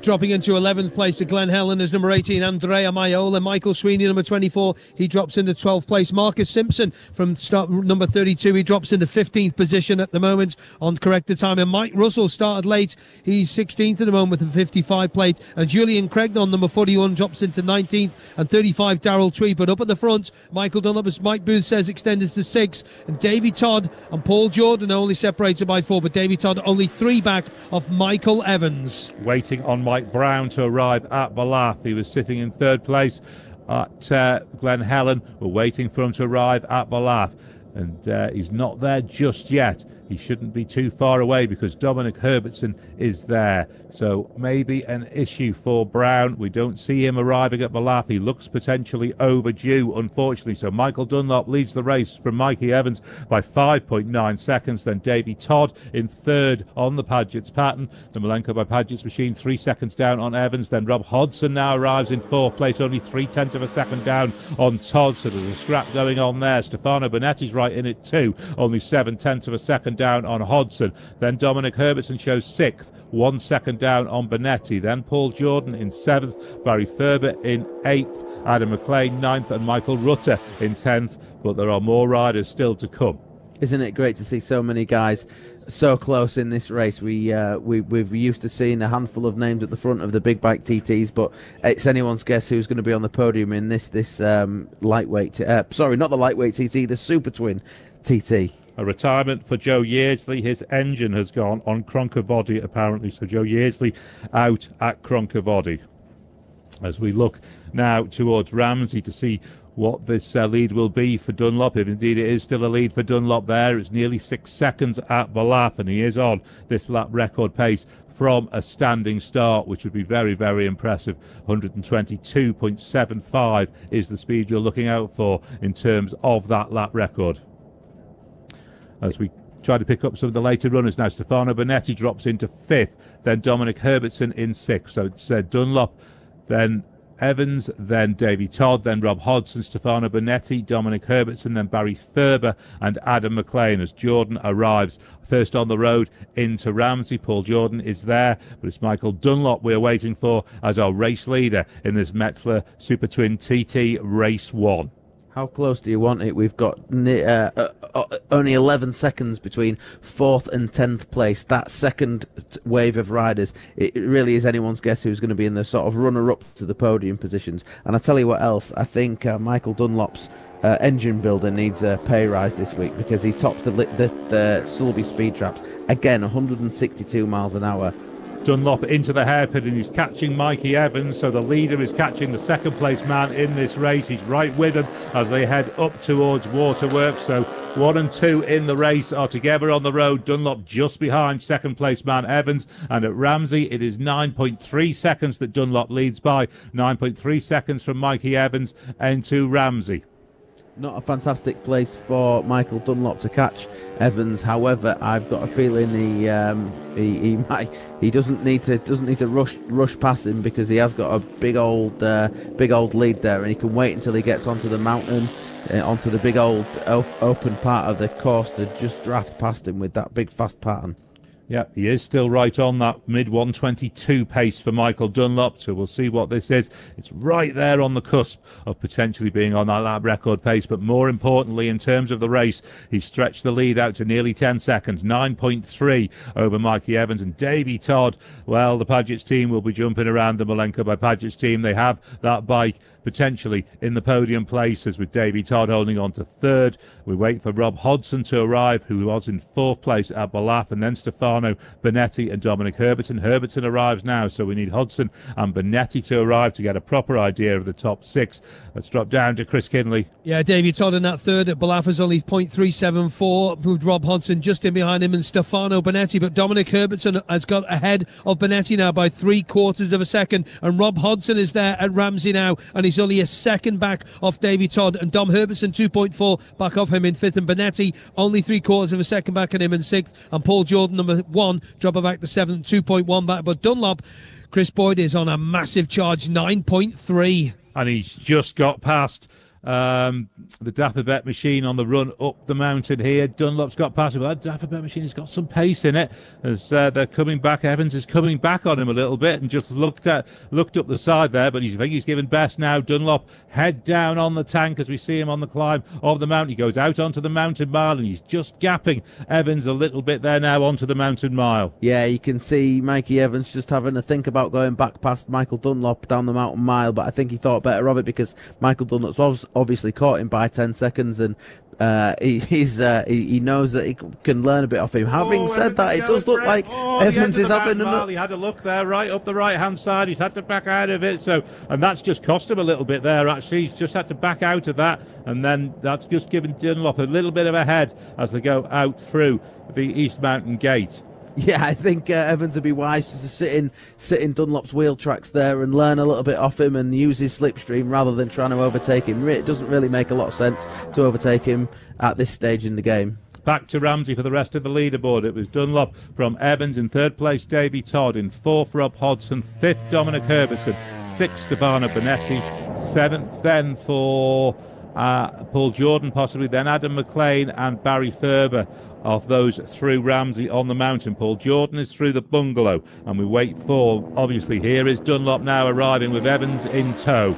dropping into 11th place to Glen Helen is number 18, Andrea Maiola. Michael Sweeney, number 24, he drops into 12th place. Marcus Simpson from start number 32, he drops into 15th position at the moment on corrected time. And Mike Russell started late, he's 16th at the moment with a 55 plate. And Julian Craignon, number 41, drops into 19th, and 35 Darrell Tweed. But up at the front, Michael Dunlop, as Mike Booth says, extended to 6, and Davy Todd and Paul Jordan only separated by 4, but Davy Todd only 3 back of Michael Evans. Waiting on Mike Brown to arrive at Ballaugh. He was sitting in 3rd place at Glen Helen. We're waiting for him to arrive at Ballaugh, and he's not there just yet. He shouldn't be too far away because Dominic Herbertson is there. So maybe an issue for Brown. We don't see him arriving at Ballaugh. He looks potentially overdue, unfortunately. So Michael Dunlop leads the race from Mikey Evans by 5.9 seconds. Then Davy Todd in 3rd on the Padgett's pattern. The Malenko by Padgett's machine 3 seconds down on Evans. Then Rob Hodgson now arrives in 4th place, only 0.3 of a second down on Todd. So there's a scrap going on there. Stefano Bonetti's right in it too, only 0.7 of a second down on Hodgson. Then Dominic Herbertson shows 6th, 1 second down on Bonetti. Then Paul Jordan in 7th, Barry Ferber in 8th, Adam McLean 9th, and Michael Rutter in 10th. But there are more riders still to come. Isn't it great to see so many guys so close in this race? We've used to seeing a handful of names at the front of the big bike TTs, but it's anyone's guess who's going to be on the podium in this lightweight. Sorry, not the lightweight TT, the Super Twin TT. A retirement for Joe Yeardsley. His engine has gone on Cronkivody, apparently. So Joe Yeardsley out at Cronkivody. As we look now towards Ramsey to see what this lead will be for Dunlop, if indeed it is still a lead for Dunlop there. It's nearly 6 seconds at Ballaugh, and he is on this lap record pace from a standing start, which would be very, very impressive. 122.75 is the speed you're looking out for in terms of that lap record. As we try to pick up some of the later runners now, Stefano Bonetti drops into 5th, then Dominic Herbertson in 6th. So it's Dunlop, then Evans, then Davy Todd, then Rob Hodgson, Stefano Bonetti, Dominic Herbertson, then Barry Ferber and Adam McLean as Jordan arrives first on the road into Ramsey. Paul Jordan is there, but it's Michael Dunlop we're waiting for as our race leader in this Metzler Super Twin TT Race 1. How close do you want it? We've got only 11 seconds between 4th and 10th place. That second wave of riders, it really is anyone's guess who's going to be in the sort of runner-up to the podium positions. And I tell you what else, I think Michael Dunlop's engine builder needs a pay rise this week because he tops the Sulby speed traps. Again, 162 miles an hour. Dunlop into the hairpin and he's catching Mikey Evans, so the leader is catching the 2nd place man in this race. He's right with him as they head up towards Waterworks. So 1 and 2 in the race are together on the road. Dunlop just behind 2nd place man Evans, and at Ramsey it is 9.3 seconds that Dunlop leads by. 9.3 seconds from Mikey Evans into Ramsey. Not a fantastic place for Michael Dunlop to catch Evans. However, I've got a feeling he doesn't need to rush past him because he has got a big old lead there, and he can wait until he gets onto the mountain, onto the big old open part of the course to just draft past him with that big fast pattern. Yeah, he is still right on that mid-122 pace for Michael Dunlop, so we'll see what this is. It's right there on the cusp of potentially being on that lap record pace, but more importantly, in terms of the race, he's stretched the lead out to nearly 10 seconds, 9.3 over Mikey Evans. And Davy Todd, well, the Padgett's team will be jumping around the Malenko by Padgett's team. They have that bike potentially in the podium places, with Davy Todd holding on to 3rd. We wait for Rob Hodgson to arrive, who was in 4th place at Ballaugh, and then Stefano Bonetti and Dominic Herbertson. Herbertson arrives now, so we need Hodgson and Bonetti to arrive to get a proper idea of the top 6. Let's drop down to Chris Kinley. Yeah, Davy Todd in that 3rd at Ballaugh is only 0.374, with Rob Hodgson just in behind him and Stefano Bonetti, but Dominic Herbertson has got ahead of Bonetti now by 0.75 of a second, and Rob Hodgson is there at Ramsey now, and he's only a second back off Davy Todd, and Dom Herbertson 2.4 back off him in 5th, and Bonetti only 0.75 of a second back on him in 6th, and Paul Jordan number 1 dropping back to 7th, 2.1 back. But Dunlop, Chris Boyd, is on a massive charge, 9.3. And he's just got past The Dapperbet machine on the run up the mountain here. Dunlop's got past him. That Dapperbet machine has got some pace in it as they're coming back. Evans is coming back on him a little bit and just looked up the side there, but I think he's given best now. Dunlop head down on the tank as we see him on the climb of the mountain. He goes out onto the mountain mile and he's just gapping Evans a little bit there now onto the mountain mile. Yeah, you can see Mikey Evans just having to think about going back past Michael Dunlop down the mountain mile, but I think he thought better of it because Michael Dunlop's obviously caught him by 10 seconds, and he knows that he can learn a bit off him. Having said that, it does look like Evans is having He had a look there, right up the right-hand side. He's had to back out of it, and that's just cost him a little bit there, actually. He's just had to back out of that, and then that's just given Dunlop a little bit of a head as they go out through the East Mountain Gate. Yeah, I think Evans would be wise just to sit in Dunlop's wheel tracks there and learn a little bit off him and use his slipstream rather than trying to overtake him. It doesn't really make a lot of sense to overtake him at this stage in the game. Back to Ramsey for the rest of the leaderboard. It was Dunlop from Evans. In third place, Davy Todd. In fourth, Rob Hodgson. Fifth, Dominic Herbertson. Sixth, Stefano Bonetti. Seventh, then for Paul Jordan, possibly. Then Adam McLean and Barry Ferber. Of those through Ramsey on the mountain. Paul Jordan is through the bungalow, and we wait for, obviously, here is Dunlop now arriving with Evans in tow.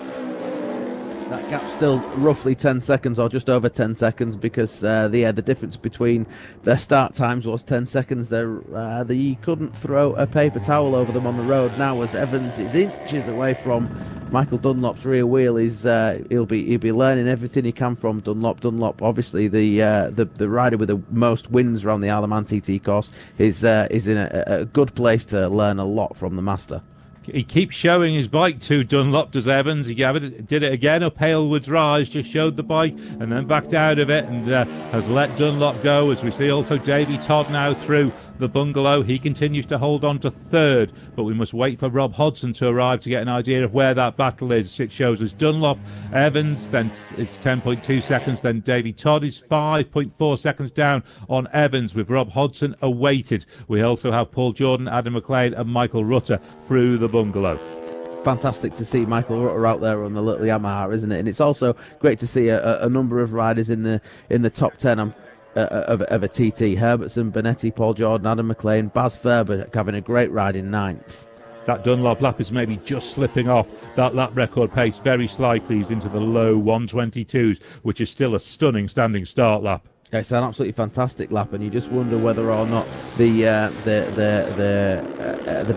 That gap's still roughly 10 seconds or just over 10 seconds because the difference between their start times was 10 seconds. He couldn't throw a paper towel over them on the road now as Evans is inches away from Michael Dunlop's rear wheel. He'll be learning everything he can from Dunlop. Dunlop, obviously the rider with the most wins around the Isle of Man TT course, is in a good place to learn a lot from the master. He keeps showing his bike to Dunlop, does Evans. He did it again up Halewoods Rise, just showed the bike and then backed out of it and has let Dunlop go, as we see also Davy Todd now through the bungalow. He continues to hold on to third, but we must wait for Rob Hodgson to arrive to get an idea of where that battle is. It shows us Dunlop, Evans, then it's 10.2 seconds, then Davy Todd is 5.4 seconds down on Evans with Rob Hodgson awaited. We also have Paul Jordan, Adam McLean and Michael Rutter through the bungalow. Fantastic to see Michael Rutter out there on the little Yamaha, isn't it? And it's also great to see a number of riders in the top 10 of a TT. Herbertson, Bonetti, Paul Jordan, Adam McLean, Baz Ferber having a great ride in 9th. That Dunlop lap is maybe just slipping off that lap record pace very slightly. He's into the low 122s, which is still a stunning standing start lap. It's an absolutely fantastic lap, and you just wonder whether or not the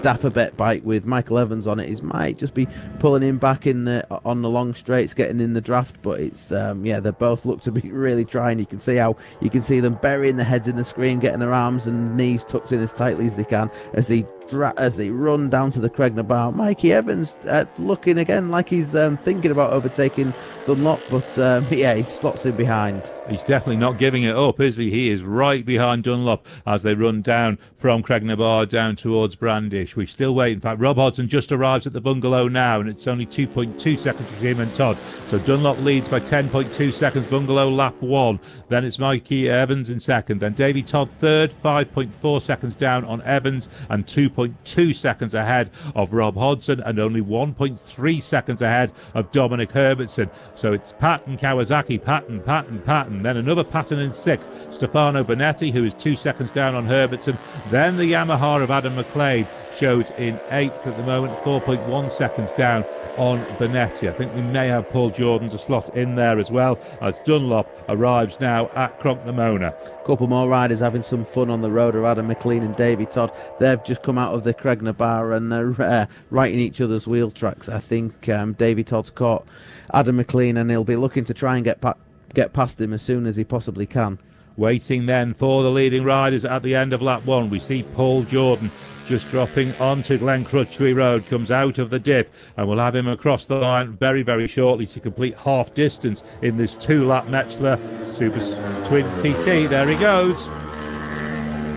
Dapperbet bike with Michael Evans on it might just be pulling him back on the long straights, getting in the draft. But it's they both look to be really trying. You can see them burying their heads in the screen, getting their arms and knees tucked in as tightly as they can as they run down to the Cregner Bar. Mikey Evans looking again like he's thinking about overtaking Dunlop, but he slots in behind. He's definitely not giving it up, is he? He is right behind Dunlop as they run down from Cregner Bar down towards Brandish. We still wait. In fact, Rob Hodgson just arrives at the bungalow now, and it's only 2.2 seconds between him and Todd. So Dunlop leads by 10.2 seconds, bungalow lap 1. Then it's Mikey Evans in second. Then Davy Todd third, 5.4 seconds down on Evans, and 2.2 seconds ahead of Rob Hodgson, and only 1.3 seconds ahead of Dominic Herbertson. So it's Patton, Kawasaki, Patton. Then another Patton in 6th, Stefano Bonetti, who is 2 seconds down on Herbertson. Then the Yamaha of Adam McLean shows in 8th at the moment, 4.1 seconds down on Bonetti. I think we may have Paul Jordan to slot in there as well, as Dunlop arrives now at Cronknamona. A couple more riders having some fun on the road are Adam McLean and Davy Todd. They've just come out of the Cregner Bar and they're right in each other's wheel tracks. I think Davy Todd's caught Adam McLean and he'll be looking to try and get past him as soon as he possibly can. Waiting then for the leading riders at the end of lap 1. We see Paul Jordan just dropping onto Glen Crutchley Road, comes out of the dip, and we'll have him across the line very, very shortly to complete half distance in this 2-lap Metzler Super Twin TT. There he goes.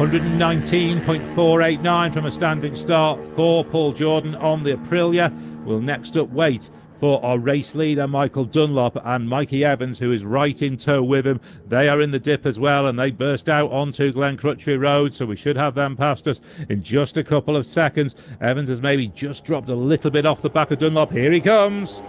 119.489 from a standing start for Paul Jordan on the Aprilia. We'll next up wait for our race leader Michael Dunlop and Mikey Evans, who is right in tow with him. They are in the dip as well, and they burst out onto Glen Crutchley Road, so we should have them past us in just a couple of seconds. Evans has maybe just dropped a little bit off the back of Dunlop. Here he comes.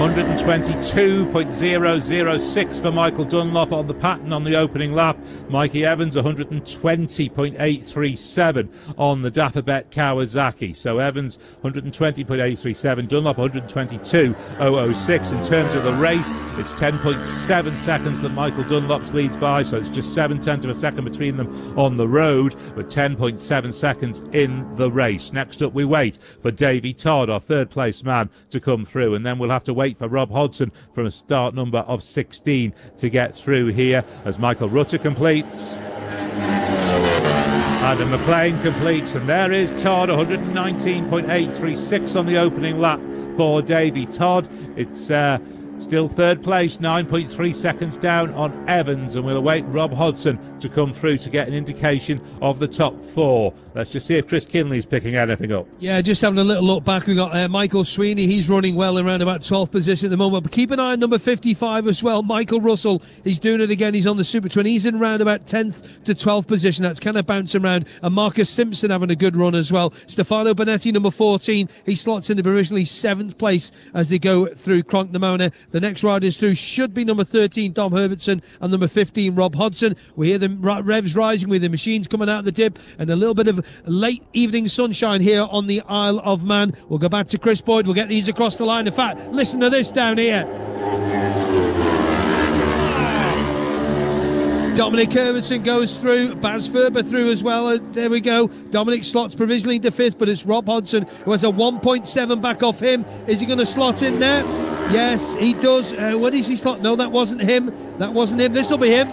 122.006 for Michael Dunlop on the pattern on the opening lap. Mikey Evans 120.837 on the Dafabet Kawasaki. So Evans 120.837, Dunlop 122.006. In terms of the race, it's 10.7 seconds that Michael Dunlop's leads by, so it's just 0.7 of a second between them on the road, but 10.7 seconds in the race. Next up, we wait for Davy Todd, our third place man, to come through, and then we'll have to wait for Rob Hodgson from a start number of 16 to get through here as Michael Rutter completes. Adam McLean completes, and there is Todd, 119.836 on the opening lap for Davy Todd. It's still third place, 9.3 seconds down on Evans, and we'll await Rob Hodgson to come through to get an indication of the top four. Let's just see if Chris Kinley's picking anything up. Yeah, just having a little look back, we've got Michael Sweeney. He's running well around about 12th position at the moment, but keep an eye on number 55 as well, Michael Russell. He's doing it again. He's on the Super Twin. He's in around about 10th to 12th position. That's kind of bouncing around. And Marcus Simpson having a good run as well. Stefano Bonetti, number 14. He slots into provisionally 7th place as they go through Cronknamona. The next riders through should be number 13, Dom Herbertson, and number 15, Rob Hodgson. We hear the revs rising with the machines coming out of the dip, and a little bit of late evening sunshine here on the Isle of Man. We'll go back to Chris Boyd. We'll get these across the line. In fact, listen to this down here. Dominic Herbertson goes through, Baz Ferber through as well. There we go. Dominic slots provisionally into 5th, but it's Rob Hodgson who has a 1.7 back off him. Is he going to slot in there? Yes, he does. What is he slot? No, that wasn't him. That wasn't him. This will be him.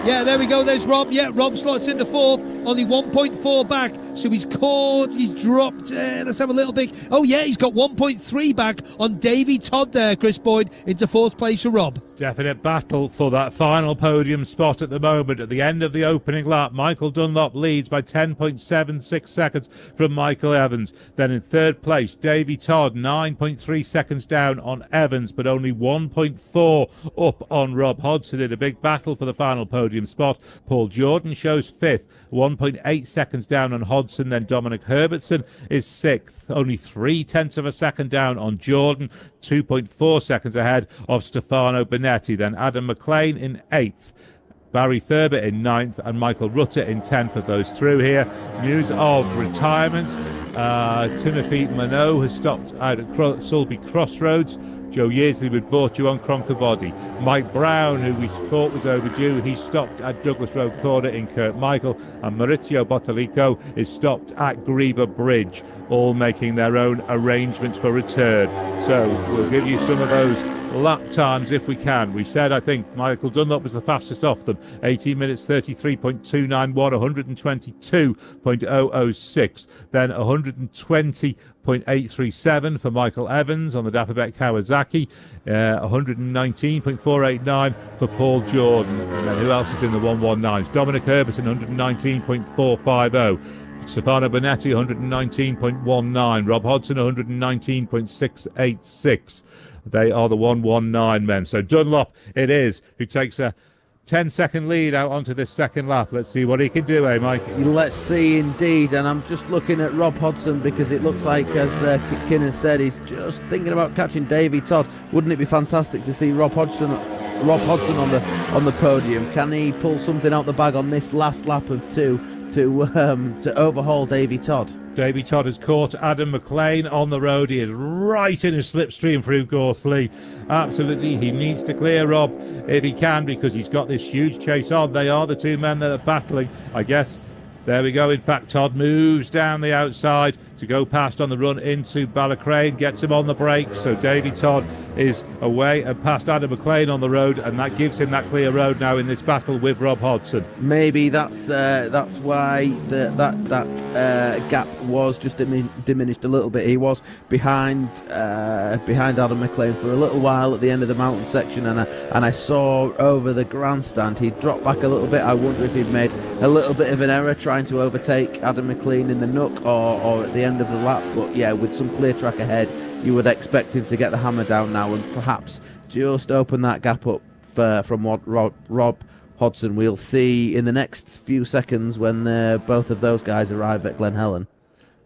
Yeah, there we go. There's Rob. Yeah, Rob slots into 4th, only 1.4 back. So he's caught. He's dropped. Let's have a little big. Oh, yeah, he's got 1.3 back on Davy Todd there, Chris Boyd, into 4th place for Rob. Definite battle for that final podium spot at the moment. At the end of the opening lap, Michael Dunlop leads by 10.76 seconds from Michael Evans. Then in 3rd place, Davy Todd, 9.3 seconds down on Evans, but only 1.4 up on Rob Hodgson in a big battle for the final podium spot. Paul Jordan shows 5th, 1.8 seconds down on Hodgson. Then Dominic Herbertson is 6th, only 0.3 of a second down on Jordan, 2.4 seconds ahead of Stefano Bonetti. Then Adam McLean in 8th, Barry Ferber in 9th, and Michael Rutter in 10th of those through here. News of retirement. Timothy Minot has stopped out at Sulby Crossroads. Joe Yearsley would bought you on Cronkabody. Mike Brown, who we thought was overdue, he stopped at Douglas Road Corner in Kirkmichael, and Maurizio Bottalico is stopped at Greba Bridge, all making their own arrangements for return. So we'll give you some of those lap times if we can. We said, I think, Michael Dunlop was the fastest off them, 18 minutes 33.291, 122.006, then 120.837 for Michael Evans on the Dafabet Kawasaki, 119.489 for Paul Jordan. And then who else is in the 119s? Dominic Herbertson, 119.450. Stefano Bonetti, 119.19. Rob Hodgson, 119.686. They are the 119 men. So Dunlop it is, who takes a 10-second lead out onto this second lap. Let's see what he can do, Mike? Let's see indeed. And I'm just looking at Rob Hodgson because it looks like, as Kinner said, he's just thinking about catching Davy Todd. Wouldn't it be fantastic to see Rob Hodgson on the podium? Can he pull something out the bag on this last lap of 2 to overhaul Davy Todd? Davy Todd has caught Adam McLean on the road. He is right in his slipstream through Gorthley. Absolutely, he needs to clear Rob if he can, because he's got this huge chase on. They are the two men that are battling, I guess. There we go. In fact, Todd moves down the outside to go past on the run into Ballacrane, gets him on the brakes. So Davy Todd is away and past Adam McLean on the road, and that gives him that clear road now in this battle with Rob Hodgson. Maybe that's why that gap was just diminished a little bit. He was behind Adam McLean for a little while at the end of the mountain section, and I saw over the grandstand he dropped back a little bit. I wonder if he'd made a little bit of an error trying to overtake Adam McLean in the nook or at the end of the lap. But yeah, with some clear track ahead, you would expect him to get the hammer down now and perhaps just open that gap up from what Rob Hodgson. We'll see in the next few seconds when both of those guys arrive at Glen Helen.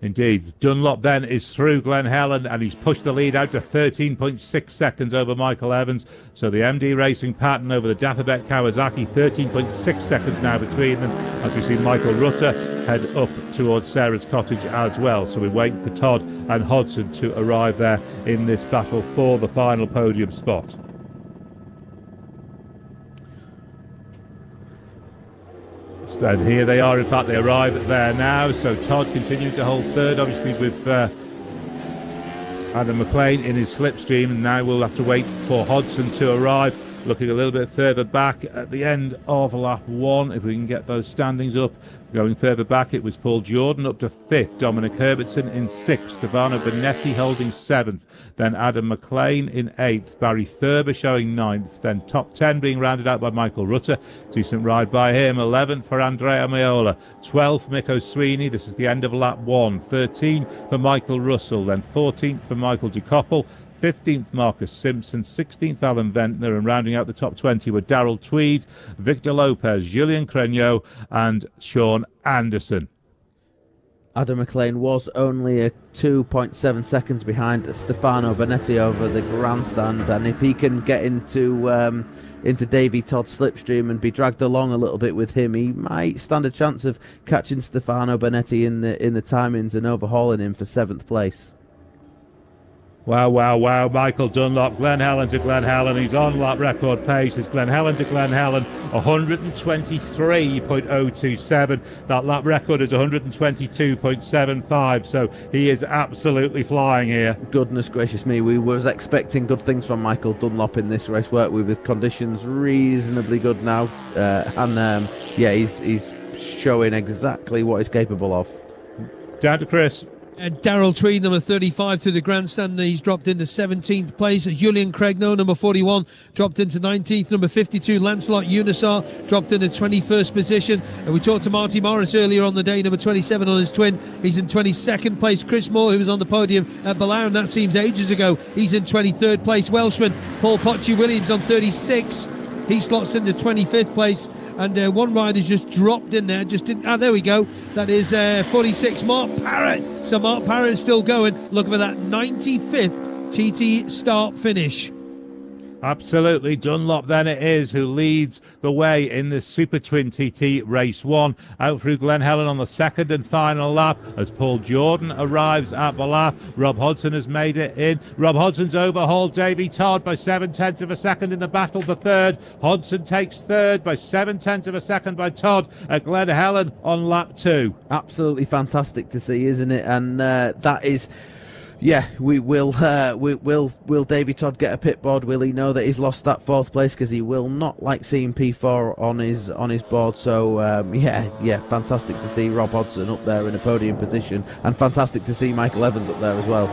Indeed. Dunlop then is through Glen Helen, and he's pushed the lead out to 13.6 seconds over Michael Evans. So the MD Racing pattern over the Dapperbet Kawasaki, 13.6 seconds now between them, as we see Michael Rutter head up towards Sarah's Cottage as well. So we wait for Todd and Hodson to arrive there in this battle for the final podium spot. And here they are. In fact, they arrive there now. So Todd continuing to hold third, obviously with Adam McLean in his slipstream, and now we'll have to wait for Hodson to arrive. Looking a little bit further back at the end of lap 1, if we can get those standings up. Going further back, it was Paul Jordan up to 5th, Dominic Herbertson in 6th, Stefano Benetti holding 7th, then Adam McLean in 8th, Barry Thurber showing 9th, then top 10 being rounded out by Michael Rutter. Decent ride by him. 11th for Andrea Maiola, 12th Mick Sweeney. This is the end of lap 1. 13 for Michael Russell, then 14th for Michael de Koppel, 15th Marcus Simpson, 16th Alan Ventnor, and rounding out the top 20 were Darrell Tweed, Victor Lopez, Julian Crenot and Sean Anderson. Adam McLean was only a 2.7 seconds behind Stefano Benetti over the grandstand, and if he can get into Davy Todd's slipstream and be dragged along a little bit with him, he might stand a chance of catching Stefano Benetti in the timings and overhauling him for 7th place. Wow, wow, wow. Michael Dunlop, Glen Helen to Glen Helen. He's on lap record pace. It's Glen Helen to Glen Helen, 123.027. That lap record is 122.75. So he is absolutely flying here. Goodness gracious me. We was expecting good things from Michael Dunlop in this race, weren't we, with conditions reasonably good now. Yeah, he's showing exactly what he's capable of. Down to Chris. Darrell Tweed, number 35, through the grandstand. He's dropped into 17th place. Julian Craigno, number 41, dropped into 19th. Number 52, Lancelot Unisar, dropped into 21st position. And we talked to Marty Morris earlier on the day, number 27 on his twin. He's in 22nd place. Chris Moore, who was on the podium at Ballown, that seems ages ago, he's in 23rd place. Welshman Paul Potchy Williams on 36. He slots into 25th place. And one rider's just dropped in there. There we go. That is 46, Mark Parrott. So Mark Parrott is still going. Looking for that 95th TT start finish. Absolutely. Dunlop then it is who leads the way in the Super Twin TT Race 1. Out through Glen Helen on the second and final lap as Paul Jordan arrives at Ballaugh. Rob Hodson has made it in. Rob Hodson's overhauled Davy Todd by 7/10 of a second in the battle for third. Hodson takes third by 7/10 of a second by Todd at Glen Helen on lap 2. Absolutely fantastic to see, isn't it? And that is... Yeah, will Davy Todd get a pit board? Will he know that he's lost that 4th place? Because he will not like seeing P4 on his board. So yeah, fantastic to see Rob Hodson up there in a podium position, and fantastic to see Michael Evans up there as well.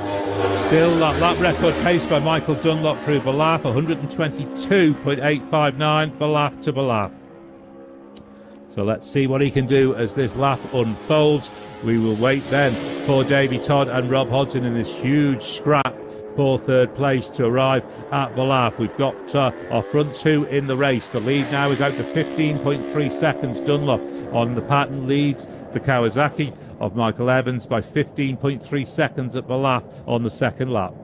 Still that lap record pace by Michael Dunlop through Ballaugh, 122.859, Ballaugh to Ballaugh. So let's see what he can do as this lap unfolds. We will wait then for Davy Todd and Rob Hodson in this huge scrap for 3rd place to arrive at Ballaugh. We've got our front 2 in the race. The lead now is out to 15.3 seconds. Dunlop on the pattern leads the Kawasaki of Michael Evans by 15.3 seconds at Ballaugh on the 2nd lap.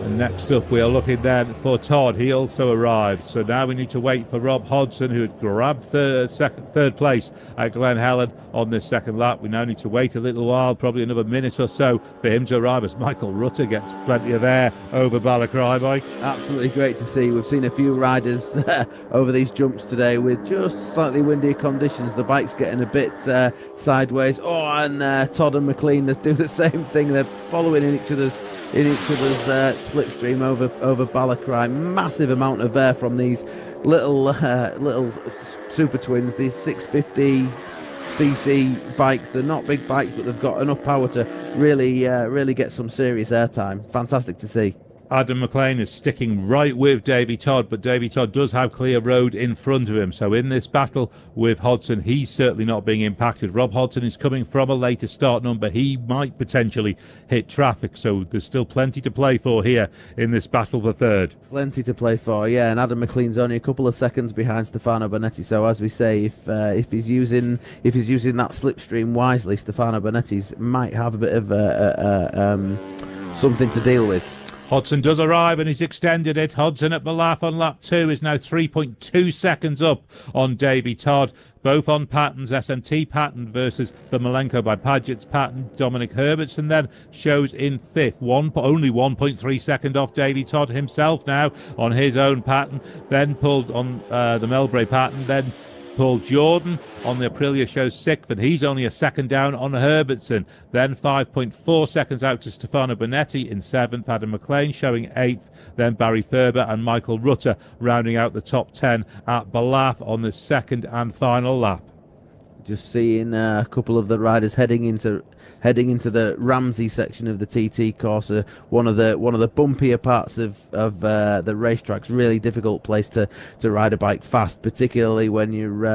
And next up we are looking then for Todd. He also arrived. So now we need to wait for Rob Hodson, who had grabbed third place at Glen Helen on this 2nd lap. We now need to wait a little while, probably another minute or so, for him to arrive as Michael Rutter gets plenty of air over Ballacry, Mike. Absolutely great to see. We've seen a few riders over these jumps today with just slightly windier conditions. The bike's getting a bit sideways. Oh, and Todd and McLean do the same thing. They're following in each other's slipstream over Ballacry. Massive amount of air from these little super twins, these 650cc bikes. They're not big bikes, but they've got enough power to really get some serious airtime. Fantastic to see. Adam McLean is sticking right with Davy Todd, but Davy Todd does have clear road in front of him. So in this battle with Hodson, he's certainly not being impacted. Rob Hodson is coming from a later start number. He might potentially hit traffic, so there's still plenty to play for here in this battle for third. Plenty to play for, yeah, and Adam McLean's only a couple of seconds behind Stefano Bonetti. So as we say, if he's using that slipstream wisely, Stefano Bonetti's might have a bit of something to deal with. Hodson does arrive and he's extended it. Hodson at Balaf on lap 2 is now 3.2 seconds up on Davy Todd. Both on patterns, SMT pattern versus the Malenko by Padgett's pattern. Dominic Herbertson then shows in fifth, only 1.3 seconds off Davy Todd himself now on his own pattern. Then pulled on the Melbray pattern, then Paul Jordan on the Aprilia shows sixth, and he's only a second down on Herbertson. Then 5.4 seconds out to Stefano Bonetti in seventh. Adam McLean showing eighth. Then Barry Ferber and Michael Rutter rounding out the top 10 at Balaf on the second and final lap. Just seeing a couple of the riders heading into the Ramsey section of the TT course, one of the bumpier parts of the racetrack's really difficult place to ride a bike fast, particularly when you're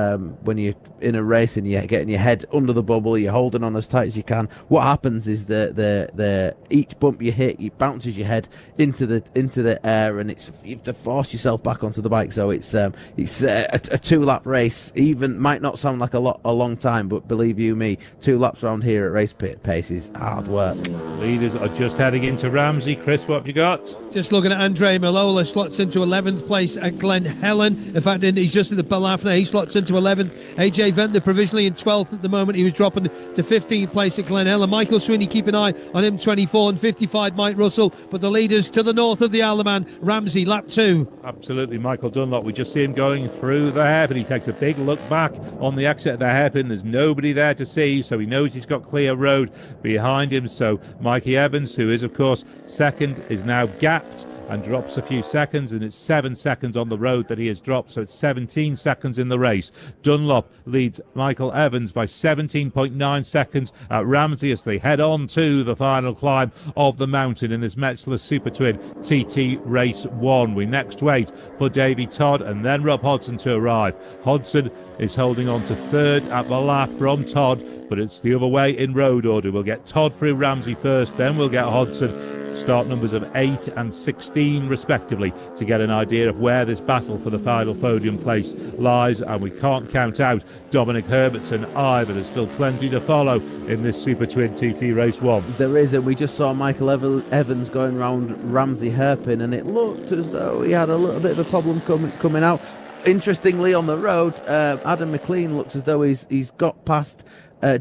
in a race and you're getting your head under the bubble, you're holding on as tight as you can. What happens is the each bump you hit, it bounces your head into the air, and you have to force yourself back onto the bike. So it's a 2-lap race. Even might not sound like a long time, but believe you me, 2 laps around here at race pace is hard work. Leaders are just heading into Ramsey. Chris, what have you got? Just looking at Andre Malola, slots into 11th place at Glen Helen. In fact, he's just in the Balaf now. He slots into 11th. AJ Venter provisionally in 12th at the moment. He was dropping to 15th place at Glen Helen. Michael Sweeney, keep an eye on him, 24 and 55, Mike Russell. But the leaders to the north of the Isle of Man, Ramsey, lap 2. Absolutely, Michael Dunlop. We just see him going through the hairpin. He takes a big look back on the exit of the hairpin. There's nobody there to see, so he knows he's got clear road behind him. So Mikey Evans, who is of course second, is now gapped and drops a few seconds, and it's 7 seconds on the road that he has dropped, so it's 17 seconds in the race. Dunlop leads Michael Evans by 17.9 seconds at Ramsey as they head on to the final climb of the mountain in this Metzler Super Twin TT Race 1. We next wait for Davy Todd and then Rob Hodson to arrive. Hodson is holding on to third at Balaf from Todd, but it's the other way in road order. We'll get Todd through Ramsey first, then we'll get Hodson. Start numbers of 8 and 16 respectively to get an idea of where this battle for the final podium place lies, and we can't count out Dominic Herbertson either. There's still plenty to follow in this Super Twin TT Race 1. There is, and we just saw Michael Evans going round Ramsey hairpin, and it looked as though he had a little bit of a problem coming out. Interestingly, on the road, Adam McLean looks as though he's got past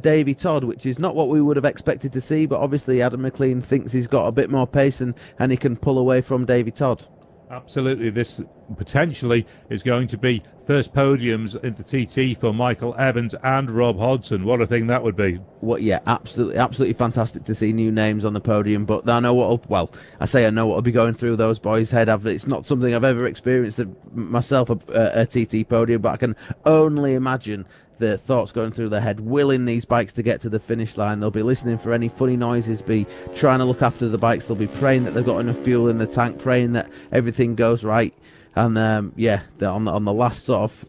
Davy Todd, which is not what we would have expected to see, but obviously Adam McLean thinks he's got a bit more pace and he can pull away from Davy Todd. Absolutely, this potentially is going to be first podiums in the TT for Michael Evans and Rob Hodson. What a thing that would be. Yeah, absolutely fantastic to see new names on the podium, but I know what'll be going through those boys' head. It's not something I've ever experienced myself, a TT podium, but I can only imagine the thoughts going through their head, willing these bikes to get to the finish line. They'll be listening for any funny noises, be trying to look after the bikes. They'll be praying that they've got enough fuel in the tank, praying that everything goes right. And they're on the last sort of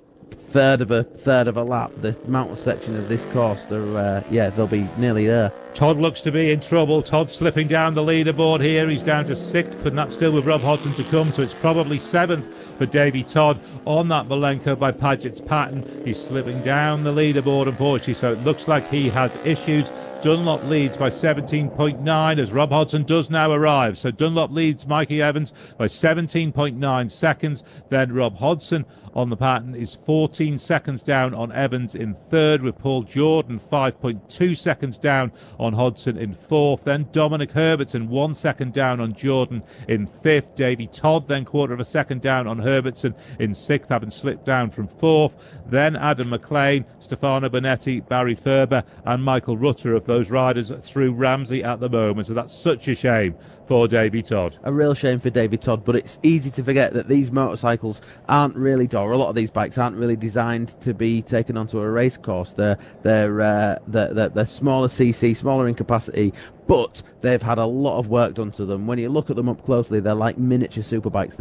third of a lap, the mountain section of this course, they'll be nearly there. Todd looks to be in trouble. Todd slipping down the leaderboard here. He's down to 6th, and that's still with Rob Hodson to come, so it's probably 7th for Davy Todd on that Malenko by Padgett's pattern. He's slipping down the leaderboard, unfortunately, so it looks like he has issues. Dunlop leads by 17.9 as Rob Hodson does now arrive. So Dunlop leads Mikey Evans by 17.9 seconds. Then Rob Hodson on the pattern is 14 seconds down on Evans in third, with Paul Jordan 5.2 seconds down on Hodson in fourth. Then Dominic Herbertson 1 second down on Jordan in fifth. Davy Todd then quarter of a second down on Herbertson in sixth, having slipped down from fourth. Then Adam McLean, Stefano Bonetti, Barry Ferber and Michael Rutter of those riders through Ramsey at the moment. So that's such a shame for Davy Todd. A real shame for Davy Todd, but it's easy to forget that these motorcycles aren't really, or a lot of these bikes aren't really designed to be taken onto a race course. They're smaller CC, smaller in capacity, but they've had a lot of work done to them. When you look at them up closely, they're like miniature superbikes.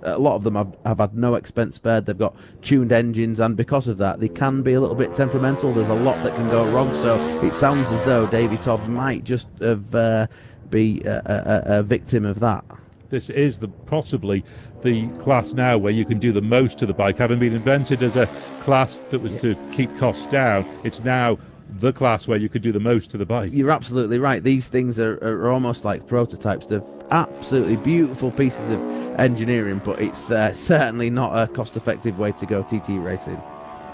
A lot of them have had no expense spared. They've got tuned engines, and because of that, they can be a little bit temperamental. There's a lot that can go wrong. So it sounds as though Davy Todd might just have be a victim of that. This is possibly the class now where you can do the most to the bike. Having been invented as a class that was to keep costs down, it's now the class where you could do the most to the bike. You're absolutely right. These things are almost like prototypes. They're absolutely beautiful pieces of engineering, but it's certainly not a cost-effective way to go TT racing.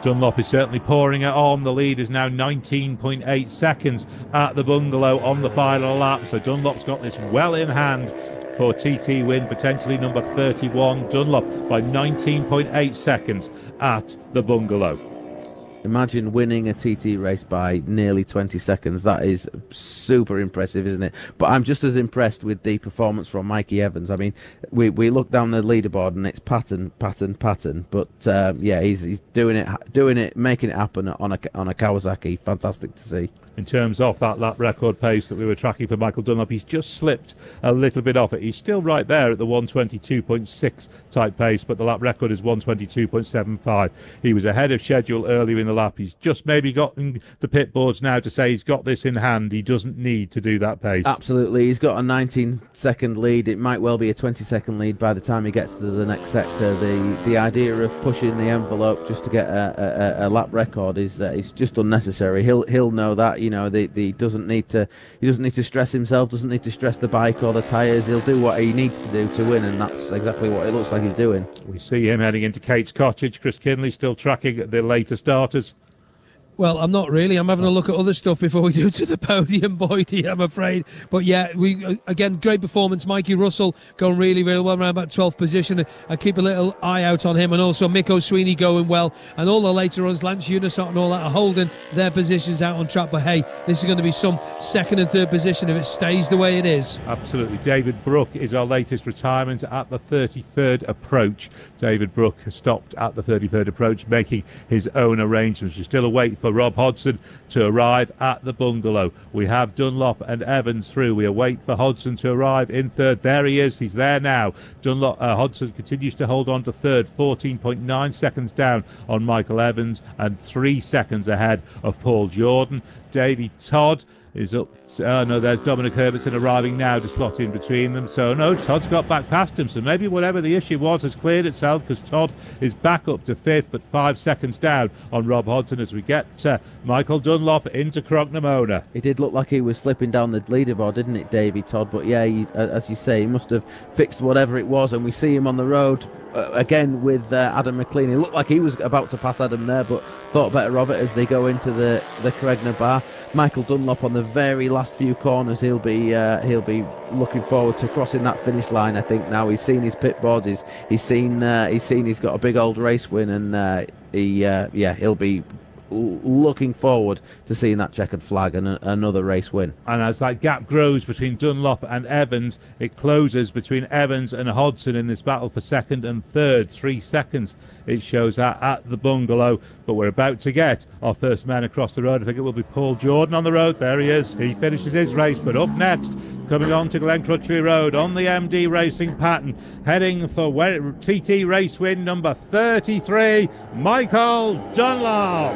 Dunlop is certainly pouring it on. The lead is now 19.8 seconds at the bungalow on the final lap. So Dunlop's got this well in hand for TT win, potentially number 31. Dunlop by 19.8 seconds at the bungalow. Imagine winning a TT race by nearly 20 seconds. That is super impressive, isn't it? But I'm just as impressed with the performance from Mikey Evans. I mean, we look down the leaderboard and it's pattern. But yeah, he's doing it, making it happen on a Kawasaki. Fantastic to see. In terms of that lap record pace that we were tracking for Michael Dunlop, he's just slipped a little bit off it. He's still right there at the 122.6 type pace, but the lap record is 122.75. He was ahead of schedule earlier in the lap. He's just maybe gotten the pit boards now to say he's got this in hand. He doesn't need to do that pace. Absolutely. He's got a 19-second lead. It might well be a 20-second lead by the time he gets to the next sector. The idea of pushing the envelope just to get a lap record is just unnecessary. He'll know that. You know, he doesn't need to stress himself, doesn't need to stress the bike or the tyres. He'll do what he needs to do to win, and that's exactly what it looks like he's doing. We see him heading into Kate's Cottage. Chris Kinley still tracking the later starters. Well, I'm not really. I'm having a look at other stuff before we do to the podium, Boydie, I'm afraid. But yeah, again, great performance. Mikey Russell going really, really well around about 12th position. I keep a little eye out on him. And also Mikko Sweeney going well. And all the later runs, Lance Unisot and all that are holding their positions out on track. But hey, this is going to be some second and third position if it stays the way it is. Absolutely. David Brook is our latest retirement at the 33rd approach. David Brook has stopped at the 33rd approach, making his own arrangements. We're still awaiting for Rob Hodgson to arrive at the bungalow. We have Dunlop and Evans through. We await for Hodgson to arrive in third. There he is. He's there now. Hodgson continues to hold on to third, 14.9 seconds down on Michael Evans and 3 seconds ahead of Paul Jordan. Davy Todd is up. No, there's Dominic Herbertson arriving now to slot in between them. So no, Todd's got back past him. So maybe whatever the issue was has cleared itself, because Todd is back up to fifth, but 5 seconds down on Rob Hodgson as we get Michael Dunlop into Crognamona. It did look like he was slipping down the leaderboard, didn't it, Davy Todd? But yeah, as you say, he must have fixed whatever it was, and we see him on the road again with Adam McLean. It looked like he was about to pass Adam there, but thought better of it as they go into the Cregna bar. Michael Dunlop on the very last few corners. He'll be looking forward to crossing that finish line. I think now he's seen his pit boards. He's seen he's got a big old race win, and he'll be looking forward to seeing that checkered flag and another race win. And as that gap grows between Dunlop and Evans, it closes between Evans and Hodgson in this battle for second and third. 3 seconds it shows at the bungalow. But we're about to get our first man across the road. I think it will be Paul Jordan on the road. There he is. He finishes his race. But up next, coming on to Glen Crutchley Road on the MD Racing pattern, heading for TT race win number 33, Michael Dunlop.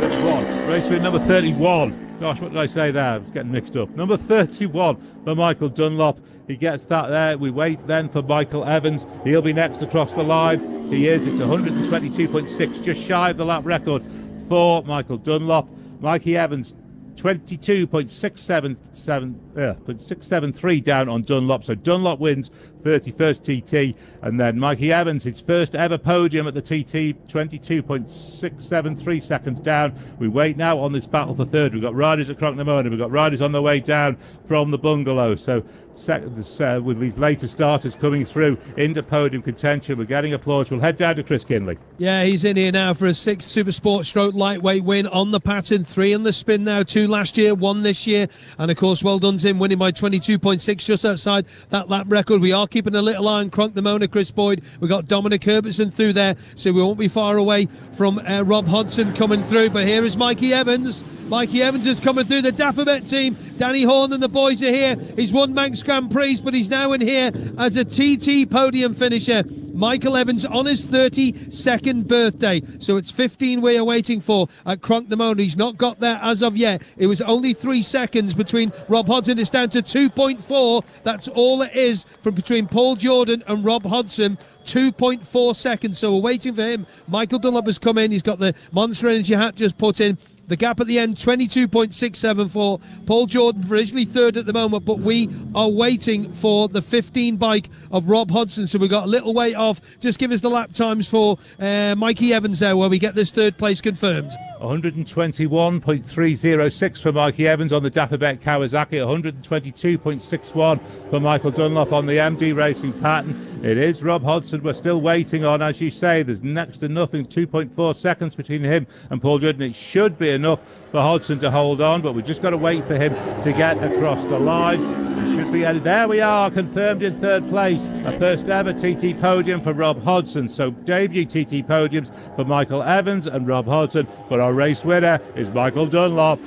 31. Race win number 31. Gosh, what did I say there? I was getting mixed up. Number 31 for Michael Dunlop. He gets that there. We wait then for Michael Evans. He'll be next across the line. He is. It's 122.6, just shy of the lap record for Michael Dunlop. Mikey Evans, 22.677 But 6.73 down on Dunlop. So Dunlop wins 31st TT, and then Mikey Evans, his first ever podium at the TT, 22.673 seconds down. We wait now on this battle for third. We've got riders at Crocknamona, we've got riders on the way down from the bungalow. So with these later starters coming through into podium contention, we're getting applause. We'll head down to Chris Kinley. Yeah, he's in here now for a 6th Super Sport stroke lightweight win on the pattern. 3 on the spin now, 2 last year, 1 this year. And of course, well done Tim, winning by 22.6, just outside that lap record. We are keeping a little eye on Crocknamona, Chris Boyd. We've got Dominic Herbertson through there, so we won't be far away from Rob Hodson coming through. But here is Mikey Evans. Mikey Evans is coming through the Dafabet team. Danny Horn and the boys are here. He's won Manx Grand Prix, but he's now in here as a TT podium finisher. Michael Evans on his 32nd birthday. So it's 15 we are waiting for at Crocknamona. He's not got there as of yet. It was only 3 seconds between Rob Hodson. It's down to 2.4. That's all it is from between Paul Jordan and Rob Hodson. 2.4 seconds. So we're waiting for him. Michael Dunlop has come in. He's got the Monster Energy hat just put in. The gap at the end, 22.674. Paul Jordan for Isley third at the moment, but we are waiting for the 15 bike of Rob Hodson, so we've got a little way off. Just give us the lap times for Mikey Evans there, where we get this third place confirmed. 121.306 for Mikey Evans on the Dafabet Kawasaki, 122.61 for Michael Dunlop on the MD Racing pattern. It is Rob Hodson we're still waiting on, as you say. There's next to nothing, 2.4 seconds between him and Paul Jordan. It should be enough for Hodson to hold on, but we've just got to wait for him to get across the line. It should be, there we are, confirmed in third place. A first ever TT podium for Rob Hodson. So debut TT podiums for Michael Evans and Rob Hodson, but our race winner is Michael Dunlop.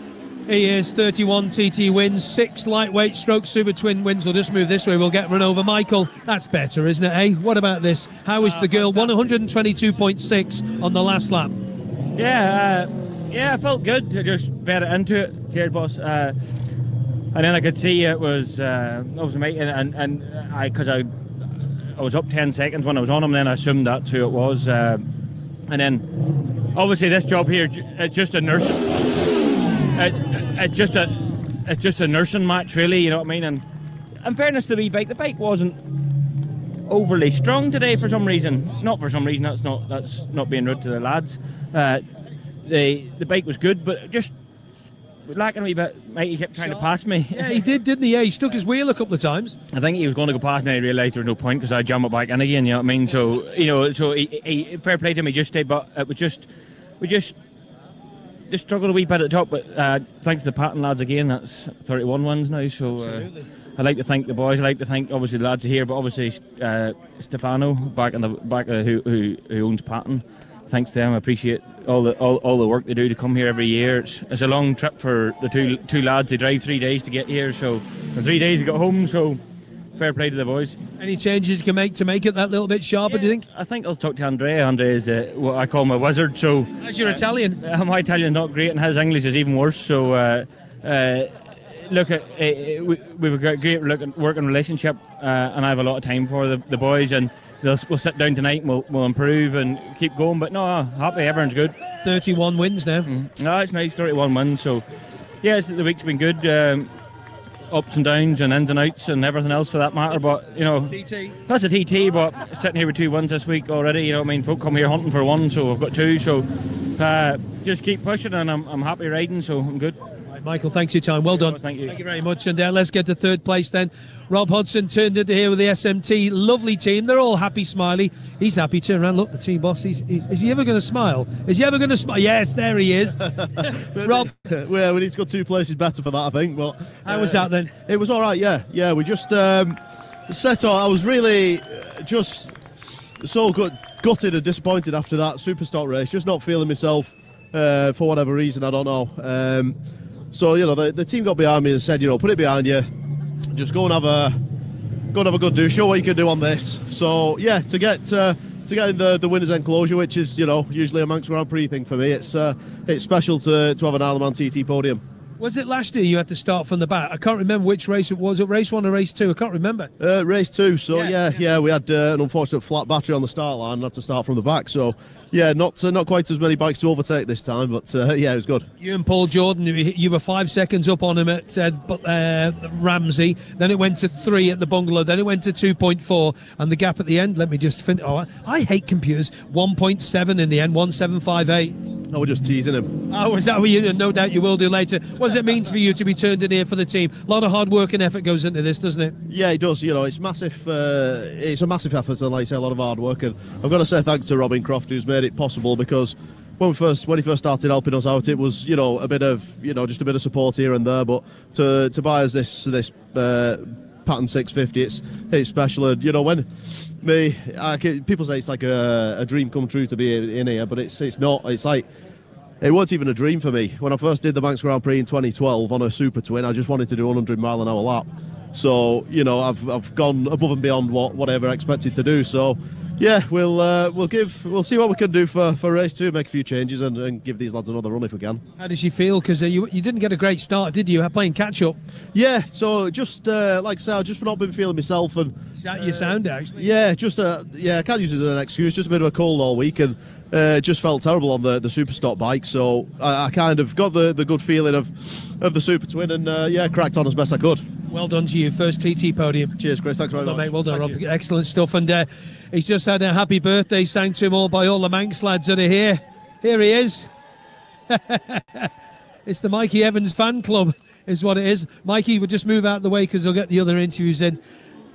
He is 31 TT wins, 6 lightweight stroke super twin wins. We'll just move this way, we'll get run over Michael. That's better, isn't it, eh? What about this? How is the girl? 122.6 on the last lap. Yeah, I felt good. I just bet it into it, Jared Boss. And then I could see it was making, and because I was up 10 seconds when I was on him, then I assumed that's who it was. And then obviously this job here, it's just a nursing. It's just a nursing match, really. You know what I mean? And in fairness to the wee bike, the bike wasn't overly strong today for some reason. Not for some reason. That's not being rude to the lads. The bike was good, but just lacking a wee bit. Mikey kept trying to pass me. Yeah, he did, didn't he? Yeah, he stuck his wheel a couple of times. I think he was going to go past, and I realised there was no point because I jammed it back in again. You know what I mean? So he fair play to him. He just stayed, but it was we just struggled a wee bit at the top. But thanks to the Patton lads again. That's 31 wins now. So I'd like to thank the boys. I'd like to thank obviously the lads are here, but obviously Stefano back who owns Patton. Thanks to them. I appreciate all the work they do to come here every year. It's a long trip for the two lads. They drive 3 days to get here, so in 3 days to get home. So fair play to the boys. Any changes you can make to make it that little bit sharper? Do you think? I think I'll talk to Andrea. Andrea is what I call my wizard. So as you're Italian, my Italian's not great, and his English is even worse. So look, we've got a great working relationship, and I have a lot of time for the boys, and we'll sit down tonight and we'll improve and keep going. But no, happy, everyone's good. 31 wins now. No, it's nice, 31 wins. So yeah, the week's been good. Ups and downs and ins and outs and everything else for that matter. But you know, that's a TT. But sitting here with 2 wins this week already, you know what I mean. Folk come here hunting for one, so I've got 2. So just keep pushing, and I'm happy riding. So I'm good. Michael, thanks for your time. Well done. Thank you. Thank you very much. And let's get to third place then. Rob Hodson turned into here with the SMT. Lovely team. They're all happy, smiley. He's happy. Turn around. Look, the team boss. Is he ever going to smile? Is he ever going to smile? Yes, there he is. Rob. Well, we need to go 2 places better for that, I think. But how was that then? It was all right, yeah. We just set on. I was really just so gutted and disappointed after that Superstock race. Just not feeling myself for whatever reason. I don't know. So, you know, the team got behind me and said, you know, put it behind you. Just go and have a good do. Show what you can do on this. So, yeah, to get in the winner's enclosure, which is, you know, usually a Manx Grand Prix thing for me, it's special to have an Isle of Man TT podium. Was it last year you had to start from the back? I can't remember which race it was. It race 1 or race 2? I can't remember. Race 2. So, yeah, we had an unfortunate flat battery on the start line and had to start from the back. So, yeah, not quite as many bikes to overtake this time, but yeah, it was good. You and Paul Jordan, you were 5 seconds up on him at Ramsey. Then it went to 3 at the bungalow. Then it went to 2.4, and the gap at the end. Let me just finish. Oh, I hate computers. 1.7 in the end. 1.758. I was just teasing him. Oh, is that what you? No doubt you will do later. What does it mean for you to be turned in here for the team? A lot of hard work and effort goes into this, doesn't it? Yeah, it does. You know, it's massive. It's a massive effort, and like I say, a lot of hard work. And I've got to say thanks to Robin Croft, who's made it possible, because when he first started helping us out, it was, you know, a bit of, you know, just a bit of support here and there. But to buy us this pattern 650, it's special. And you know, when people say it's like a dream come true to be in here, but it's not. It's like, it wasn't even a dream for me. When I first did the Manx Grand Prix in 2012 on a Super Twin, I just wanted to do a 100 mile an hour lap. So, you know, I've gone above and beyond what I ever expected to do. So, yeah, we'll see what we can do for race 2, make a few changes and give these lads another run if we can. How did you feel? Because you didn't get a great start, did you? Playing catch up. Yeah, so just like I said, I've just not been feeling myself, and you sound actually. Yeah, just I can't use it as an excuse. Just a bit of a cold all week, and just felt terrible on the super stock bike. So I kind of got the good feeling of the Super Twin, and cracked on as best I could. Well done to you, first TT podium. Cheers, Chris. Thanks very much. Mate. Well done, Rob. Excellent stuff. And he's just had a happy birthday sang to him all by all the Manx lads that are here. Here he is. It's the Mikey Evans fan club, is what it is. Mikey, we'll just move out of the way because we'll get the other interviews in.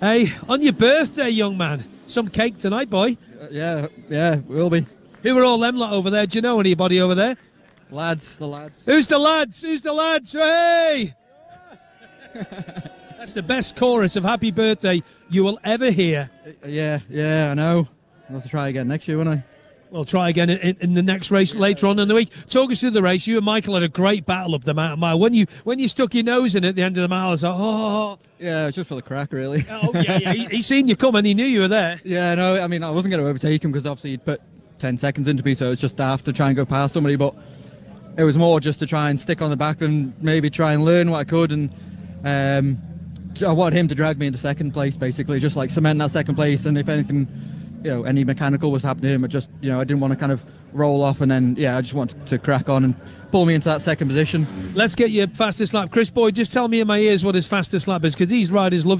Hey, on your birthday, young man, some cake tonight, boy. Yeah, will be. Who are all them lot over there? Do you know anybody over there? The lads. Who's the lads? Hey! That's the best chorus of happy birthday you will ever hear. Yeah, I know. I'll have to try again next year, won't I? We'll try again in the next race later on in the week. Talk us through the race. You and Michael had a great battle up the mountain mile. When you stuck your nose in at the end of the mile, I was like, oh. Yeah, it was just for the crack, really. Oh, yeah. He seen you coming. He knew you were there. Yeah, no, I mean, I wasn't going to overtake him because obviously he'd put 10 seconds into me, so it was just daft to try and go past somebody, but it was more just to try and stick on the back and maybe try and learn what I could, and I wanted him to drag me into second place, basically, just like cement that second place, and if anything, you know, any mechanical was happening to him, I just, you know, I didn't want to kind of roll off, and then, I just wanted to crack on and pull me into that second position. Let's get your fastest lap. Chris Boyd, just tell me in my ears what his fastest lap is, because these riders love